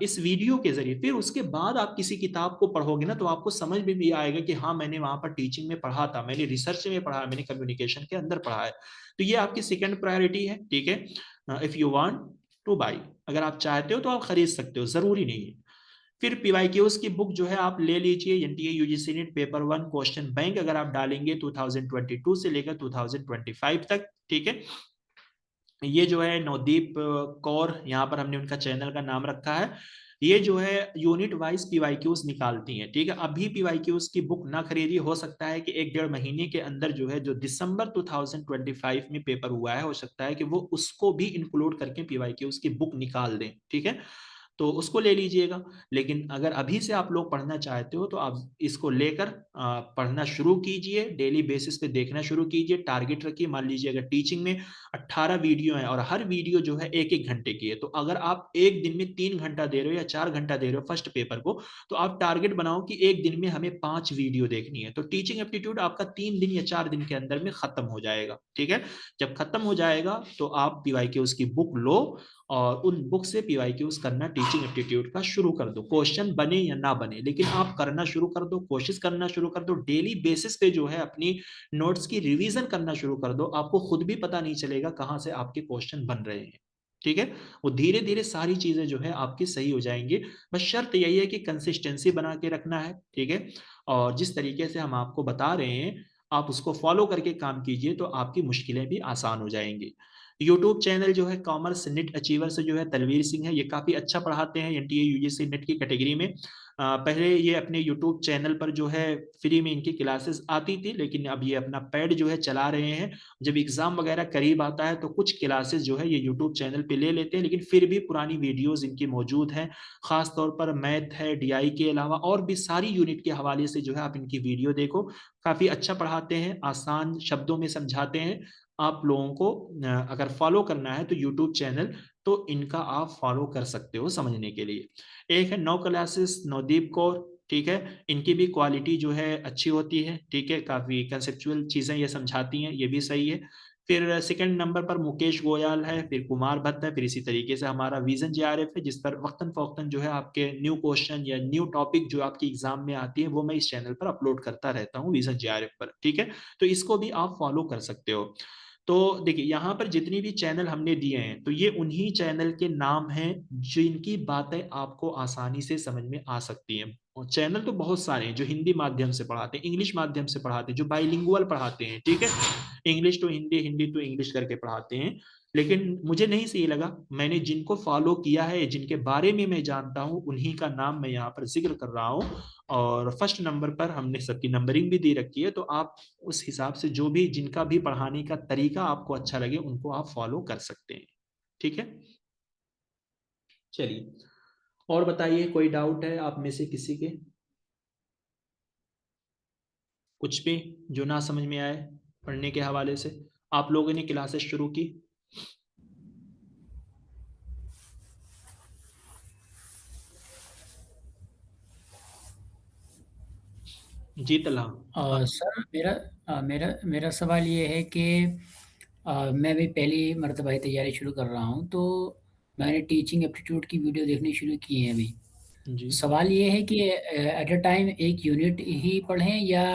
इस वीडियो के जरिए, फिर उसके बाद आप किसी किताब को पढ़ोगे ना तो आपको समझ में भी आएगा कि हाँ मैंने वहां पर टीचिंग में पढ़ा था, मैंने रिसर्च में पढ़ा, मैंने कम्युनिकेशन के अंदर पढ़ा है। तो ये आपकी सेकंड प्रायोरिटी है, ठीक है। If you want two by, अगर आप चाहते हो तो आप खरीद सकते हो, जरूरी नहीं है। फिर पीवाईक्यूज की बुक जो है आप ले लीजिए, NTA UGC net paper one question bank अगर आप डालेंगे 2022 से लेकर 2025 तक, ठीक है। ये जो है नवदीप कौर, यहाँ पर हमने उनका चैनल का नाम रखा है। ये जो है यूनिट वाइज पीवाईक्यूज निकालती हैं, ठीक है। अभी पीवाईक्यूज की बुक ना खरीदिए, हो सकता है कि एक डेढ़ महीने के अंदर जो है, जो दिसंबर 2025 में पेपर हुआ है, हो सकता है कि वो उसको भी इंक्लूड करके पीवाईक्यूज की बुक निकाल दें, ठीक है। तो उसको ले लीजिएगा। लेकिन अगर अभी से आप लोग पढ़ना चाहते हो तो आप इसको लेकर पढ़ना शुरू कीजिए, डेली बेसिस पे देखना शुरू कीजिए, टारगेट रखिए। मान लीजिए अगर टीचिंग में 18 वीडियो है और हर वीडियो जो है एक एक घंटे की है, तो अगर आप एक दिन में 3 घंटा दे रहे हो या 4 घंटा दे रहे हो फर्स्ट पेपर को, तो आप टारगेट बनाओ कि एक दिन में हमें 5 वीडियो देखनी है। तो टीचिंग एप्टीट्यूड आपका 3 दिन या 4 दिन के अंदर में खत्म हो जाएगा, ठीक है। जब खत्म हो जाएगा तो आप पीवाई के उसकी बुक लो और उन बुक से पीवाईक्यूज करना टीचिंग एप्टीट्यूड का शुरू कर दो। क्वेश्चन बने या ना बने, लेकिन आप करना शुरू कर दो, कोशिश करना शुरू कर दो, डेली बेसिस पे जो है अपनी नोट्स की रिवीजन करना शुरू कर दो। आपको खुद भी पता नहीं चलेगा कहाँ से आपके क्वेश्चन बन रहे हैं, ठीक है। वो धीरे धीरे सारी चीजें जो है आपकी सही हो जाएंगी। बस शर्त यही है कि कंसिस्टेंसी बना के रखना है, ठीक है। और जिस तरीके से हम आपको बता रहे हैं आप उसको फॉलो करके काम कीजिए तो आपकी मुश्किलें भी आसान हो जाएंगी। यूट्यूब चैनल जो है कॉमर्स नेट अचीवर से जो है तलवीर सिंह है, ये काफ़ी अच्छा पढ़ाते हैं एनटीए यूजीसी नेट की कैटेगरी में। पहले ये अपने यूट्यूब चैनल पर जो है फ्री में इनकी क्लासेस आती थी, लेकिन अब ये अपना पैड जो है चला रहे हैं। जब एग्ज़ाम वगैरह करीब आता है तो कुछ क्लासेस जो है ये यूट्यूब चैनल पे ले लेते हैं, लेकिन फिर भी पुरानी वीडियोस इनकी मौजूद हैं। ख़ास तौर पर मैथ है, डीआई के अलावा और भी सारी यूनिट के हवाले से जो है आप इनकी वीडियो देखो। काफ़ी अच्छा पढ़ाते हैं, आसान शब्दों में समझाते हैं। आप लोगों को अगर फॉलो करना है तो यूट्यूब चैनल तो इनका आप फॉलो कर सकते हो समझने के लिए। एक है नो क्लासेस नवदीप कौर, ठीक है, इनकी भी क्वालिटी जो है अच्छी होती है, ठीक है, काफ़ी कंसेप्चुअल चीज़ें ये समझाती हैं, ये भी सही है। फिर सेकंड नंबर पर मुकेश गोयल है, फिर कुमार भट्ट है, फिर इसी तरीके से हमारा विजन जेआरएफ है, जिस पर वक्तन फवक्तन जो है आपके न्यू क्वेश्चन या न्यू टॉपिक जो आपकी एग्जाम में आती है वो मैं इस चैनल पर अपलोड करता रहता हूँ, विजन जेआरएफ पर, ठीक है। तो इसको भी आप फॉलो कर सकते हो। तो देखिए यहाँ पर जितनी भी चैनल हमने दिए हैं तो ये उन्हीं चैनल के नाम हैं जिनकी बातें आपको आसानी से समझ में आ सकती हैं। और चैनल तो बहुत सारे हैं जो हिंदी माध्यम से पढ़ाते हैं, इंग्लिश माध्यम से पढ़ाते हैं, जो बाइलिंगुअल पढ़ाते हैं, ठीक है, English to Hindi, Hindi to English करके पढ़ाते हैं। लेकिन मुझे नहीं सही लगा, मैंने जिनको फॉलो किया है, जिनके बारे में मैं जानता हूँ, उन्हीं का नाम मैं यहाँ पर जिक्र कर रहा हूँ। और फर्स्ट नंबर पर हमने सबकी नंबरिंग भी दी रखी है, तो आप उस हिसाब से जो भी जिनका भी पढ़ाने का तरीका आपको अच्छा लगे उनको आप फॉलो कर सकते हैं, ठीक है। चलिए, और बताइए कोई डाउट है आप में से किसी के, कुछ भी जो ना समझ में आए पढ़ने के हवाले से। आप लोगों ने क्लासेस शुरू की? जी तला। सर मेरा मेरा मेरा सवाल ये है कि मैं भी पहली मर्तबा ही तैयारी शुरू कर रहा हूँ, तो मैंने टीचिंग एप्टीट्यूड की वीडियो देखनी शुरू की है अभी। जी। सवाल ये है कि एट अ टाइम एक यूनिट ही पढ़ें या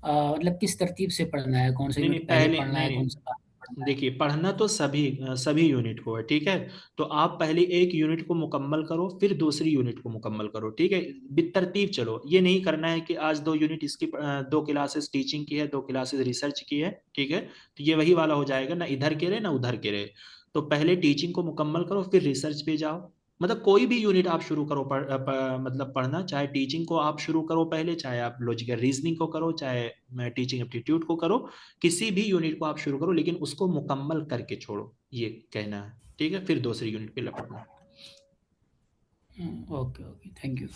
मतलब किस तरतीब से पढ़ना है, कौन सा नहीं नहीं, यूनिट पहले पहले पढ़ना नहीं है, कौन सा नहीं, बाद में पढ़ना है। देखिए पढ़ना तो सभी सभी यूनिट को है, ठीक है। तो आप पहले एक यूनिट को मुकम्मल करो, फिर दूसरी यूनिट को मुकम्मल करो, ठीक है। बितरतीब चलो, ये नहीं करना है कि आज 2 यूनिट इसकी 2 क्लासेस टीचिंग की है, 2 क्लासेस रिसर्च की है, ठीक है। तो ये वही वाला हो जाएगा, ना इधर के रहे ना उधर के रहे। तो पहले टीचिंग को मुकम्मल करो फिर रिसर्च पे जाओ। मतलब कोई भी यूनिट आप शुरू करो मतलब पढ़ना, चाहे टीचिंग को आप शुरू करो पहले, चाहे आप लॉजिकल रीजनिंग को करो, चाहे टीचिंग एप्टीट्यूड को करो, किसी भी यूनिट को आप शुरू करो, लेकिन उसको मुकम्मल करके छोड़ो, ये कहना है, ठीक है, फिर दूसरी यूनिट पे लपटना। Okay okay, thank you.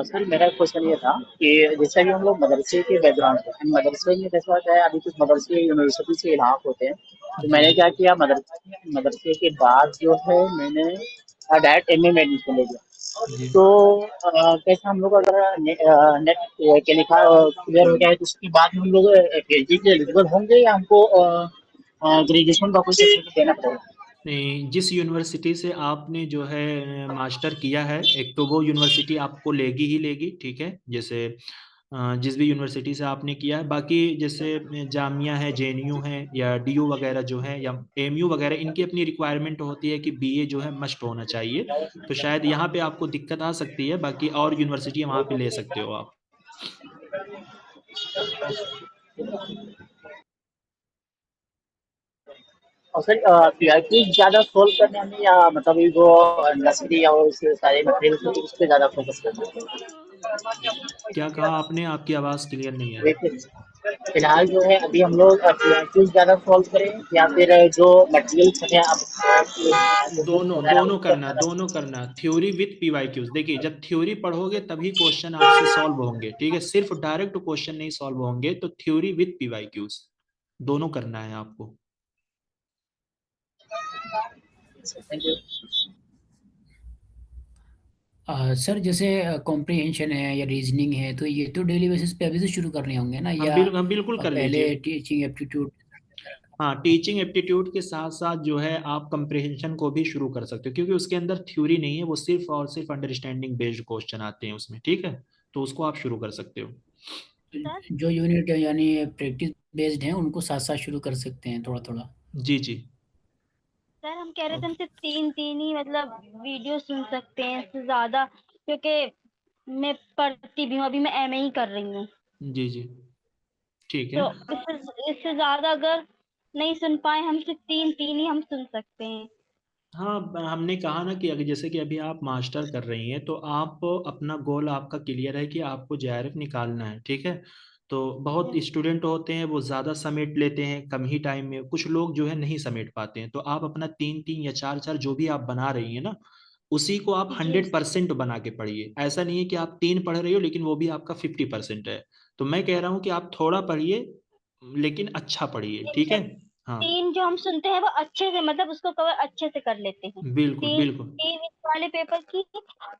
Sir मेरा क्वेश्चन ये था कि जैसे कि हम लोग मदरसे के बैकग्राउंड से हैं, मदरसे में कैसा होता है, अभी कुछ मदरसे यूनिवर्सिटी से इलाहाक होते हैं। तो जी मैंने क्या किया, मदरसे के बाद जो है मैंने डायरेक्ट एमए में एडमिशन ले लिया। जी तो कैसे हम लोग अगर नेट के लिखा क्लियर हो गया है तो उसके बाद हम लोग पीएचडी के एलिजिबल होंगे या हमको ग्रेजुएशन का कोई सर्टिफिकेट देना पड़ेगा? नहीं, जिस यूनिवर्सिटी से आपने जो है मास्टर किया है, एक तो वो यूनिवर्सिटी आपको लेगी ही लेगी, ठीक है। जैसे जिस भी यूनिवर्सिटी से आपने किया है, बाकी जैसे जामिया है, जेएनयू है, या डीयू वगैरह जो है, या एमयू वगैरह, इनकी अपनी रिक्वायरमेंट होती है कि बीए जो है मस्ट होना चाहिए। तो शायद यहाँ पे आपको दिक्कत आ सकती है, बाकी और यूनिवर्सिटी वहाँ पे ले सकते हो आप। और सर पीआईक्यू ज़्यादा सोल्व करने में या मतलब ये जो नर्सरी और उसके सारे मटेरियल्स होते हैं उस पे ज़्यादा फोकस करना क्या कहा आपने? आपकी आवाज़ क्लियर नहीं आई। है? फिलहाल जो है अभी हम लोग पीआईक्यू ज़्यादा सोल्व करें या फिर जो मटेरियल्स हैं आप बुक्स दोनों वगैरह दोनों उससे करना, अपना दोनों करना, थ्योरी विथ पीवाईक्यूज। देखिए, जब थ्योरी पढ़ोगे तभी क्वेश्चन आपसे सॉल्व होंगे, ठीक है। सिर्फ डायरेक्ट क्वेश्चन नहीं सॉल्व होंगे, तो थ्योरी विथ पीवाईक्यूज दोनों करना है आपको। Thank you. सर जैसे कॉम्प्रिहेंशन है या रीजनिंग है, तो ये तो डेली बेसिस पे अभी से शुरू करने होंगे ना, या हम बिल्कुल कर लीजिए। पहले टीचिंग एप्टीट्यूड? हाँ, टीचिंग एप्टीट्यूड के साथ साथ जो है आप कंप्रिहेंशन को भी शुरू कर सकते हो, क्योंकि उसके अंदर थ्योरी नहीं है, वो सिर्फ और सिर्फ अंडरस्टैंडिंग बेस्ड क्वेश्चन आते हैं उसमें, ठीक है। तो उसको आप शुरू कर सकते हो। सर जो यूनिट यानी प्रैक्टिस बेस्ड हैं उनको साथ साथ शुरू कर सकते हैं थोड़ा थोड़ा। जी जी। सर हम कह रहे थे हम ओके। सिर्फ तीन तीन ही मतलब वीडियो सुन सकते हैं, इससे ज्यादा, क्योंकि मैं पढ़ती भी हूँ, अभी मैं एमए ही कर रही हूँ। जी जी, ठीक है। तो इससे इससे ज्यादा अगर नहीं सुन पाए, हम सिर्फ तीन तीन ही हम सुन सकते हैं। हाँ, हमने कहा ना कि अगर जैसे कि अभी आप मास्टर कर रही हैं, तो आप अपना गोल आपका क्लियर है कि आपको जेआरएफ निकालना है, ठीक है। तो बहुत स्टूडेंट होते हैं वो ज़्यादा समेट लेते हैं कम ही टाइम में, कुछ लोग जो है नहीं समेट पाते हैं। तो आप अपना तीन तीन या चार चार जो भी आप बना रही हैं ना, उसी को आप जी 100% बना के पढ़िए। ऐसा नहीं है कि आप तीन पढ़ रही हो लेकिन वो भी आपका 50% है। तो मैं कह रहा हूँ कि आप थोड़ा पढ़िए, लेकिन अच्छा पढ़िए, ठीक है। हाँ, तीन जो हम सुनते हैं वो अच्छे से, मतलब उसको कवर अच्छे से कर लेते हैं। बिल्कुल तीन बिल्कुल। तीन इस वाले पेपर की,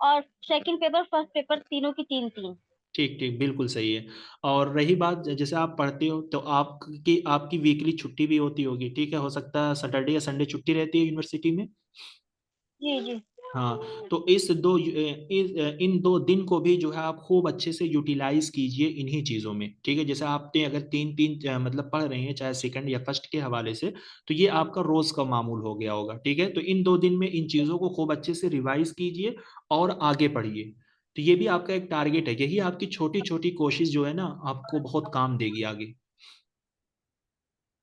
और सेकंड पेपर फर्स्ट पेपर, तीनों की तीन तीन। ठीक ठीक, बिल्कुल सही है। और रही बात, जैसे आप पढ़ते हो तो आपकी आपकी वीकली छुट्टी भी होती होगी, ठीक है। हो सकता है सैटरडे या संडे छुट्टी रहती है यूनिवर्सिटी में। जी जी हाँ, तो इन दो दिन को भी जो है आप खूब अच्छे से यूटिलाइज कीजिए इन्हीं चीज़ों में, ठीक है। जैसे आपने अगर तीन तीन मतलब पढ़ रहे हैं, चाहे सेकंड या फर्स्ट के हवाले से, तो ये आपका रोज का मामूल हो गया होगा, ठीक है। तो इन दो दिन में इन चीज़ों को खूब अच्छे से रिवाइज कीजिए और आगे पढ़िए। तो ये भी आपका एक टारगेट है, यही आपकी छोटी छोटी कोशिश जो है ना आपको बहुत काम देगी आगे।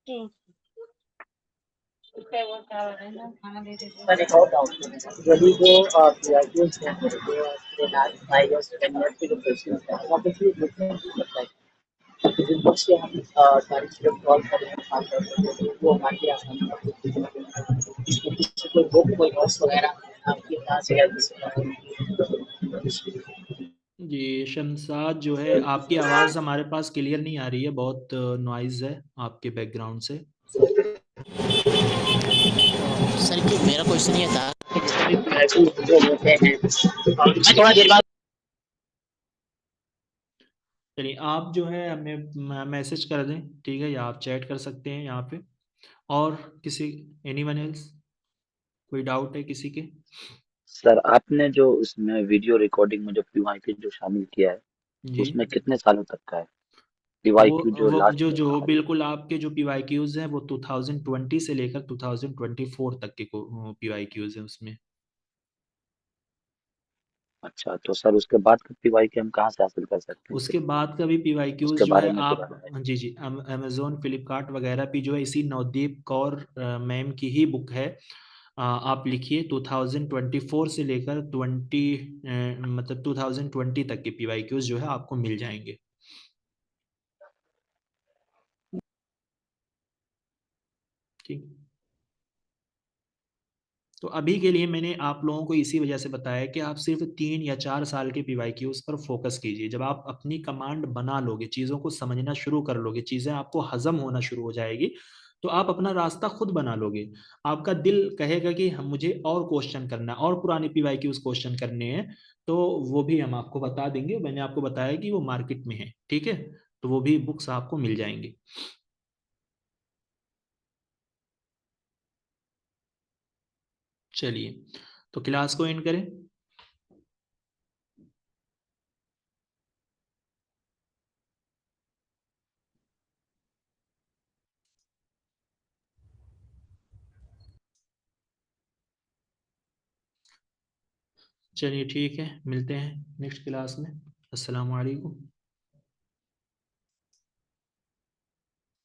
जी। सर एक और डाउट है, यदि जो पीआईक्यूज हैं जो लास्ट 5 इयर्स 10 इयर्स के जो क्वेश्चन हैं वो किसी बुक में भी सकता है तो जिन बुक से हम सारी चीजें सॉल्व कर रहे हैं काम कर रहे हैं तो वो हमारे लिए आसानी का इसमें कोई बुक कोई नोट्स वगैरह आपके यहाँ से या किसी जी शमशाद, जो है आपकी आवाज़ हमारे पास क्लियर नहीं आ रही है, बहुत नॉइज़ है आपके बैकग्राउंड से। सर जो मेरा क्वेश्चन ये था, जो होते हैं मैं थोड़ा देर बाद चलिए, आप जो है हमें मैसेज कर दें, ठीक है, या आप चैट कर सकते हैं यहाँ पे। और किसी, एनीवन एल्स, कोई डाउट है किसी के? सर आपने जो उसमें वीडियो रिकॉर्डिंग में जो पीवाईक्यू जो शामिल किया है जी, उसमें कितने सालों तक का है? वो पीवाईक्यू जो वो लास्ट जो में जो कहा। बिल्कुल आपके जो पीवाईक्यूज हैं वो 2020 से लेकर 2024 तक के पीवाईक्यूज हैं उसमें। अच्छा, तो सर उसके बाद का पीवाईक्यू हम कहाँ से हासिल कर सकते हैं फिर? उसके बाद का भी पीवाईक्यूज उसके जो है बारे में थोड़ा आप, बताइए। जी जी, अमेजोन फ्लिपकार्ट वगैरह भी जो है इसी नवदीप कौर मैम की ही बुक है। आप लिखिए 2024 से लेकर मतलब 2020 तक के पीवाईक्यूज जो है आपको मिल जाएंगे। ठीक। तो अभी के लिए मैंने आप लोगों को इसी वजह से बताया कि आप सिर्फ 3 या 4 साल के पीवाईक्यूज पर फोकस कीजिए। जब आप अपनी कमांड बना लोगे, चीज़ों को समझना शुरू कर लोगे, चीज़ें आपको हजम होना शुरू हो जाएगी, तो आप अपना रास्ता खुद बना लोगे। आपका दिल कहेगा कि हम मुझे और क्वेश्चन करना है, और पुराने PYQs क्वेश्चन करने हैं, तो वो भी हम आपको बता देंगे। मैंने आपको बताया कि वो मार्केट में है, ठीक है, तो वो भी बुक्स आपको मिल जाएंगी। चलिए, तो क्लास को एंड करें। चलिए ठीक है, मिलते हैं नेक्स्ट क्लास में। अस्सलाम वालेकुम।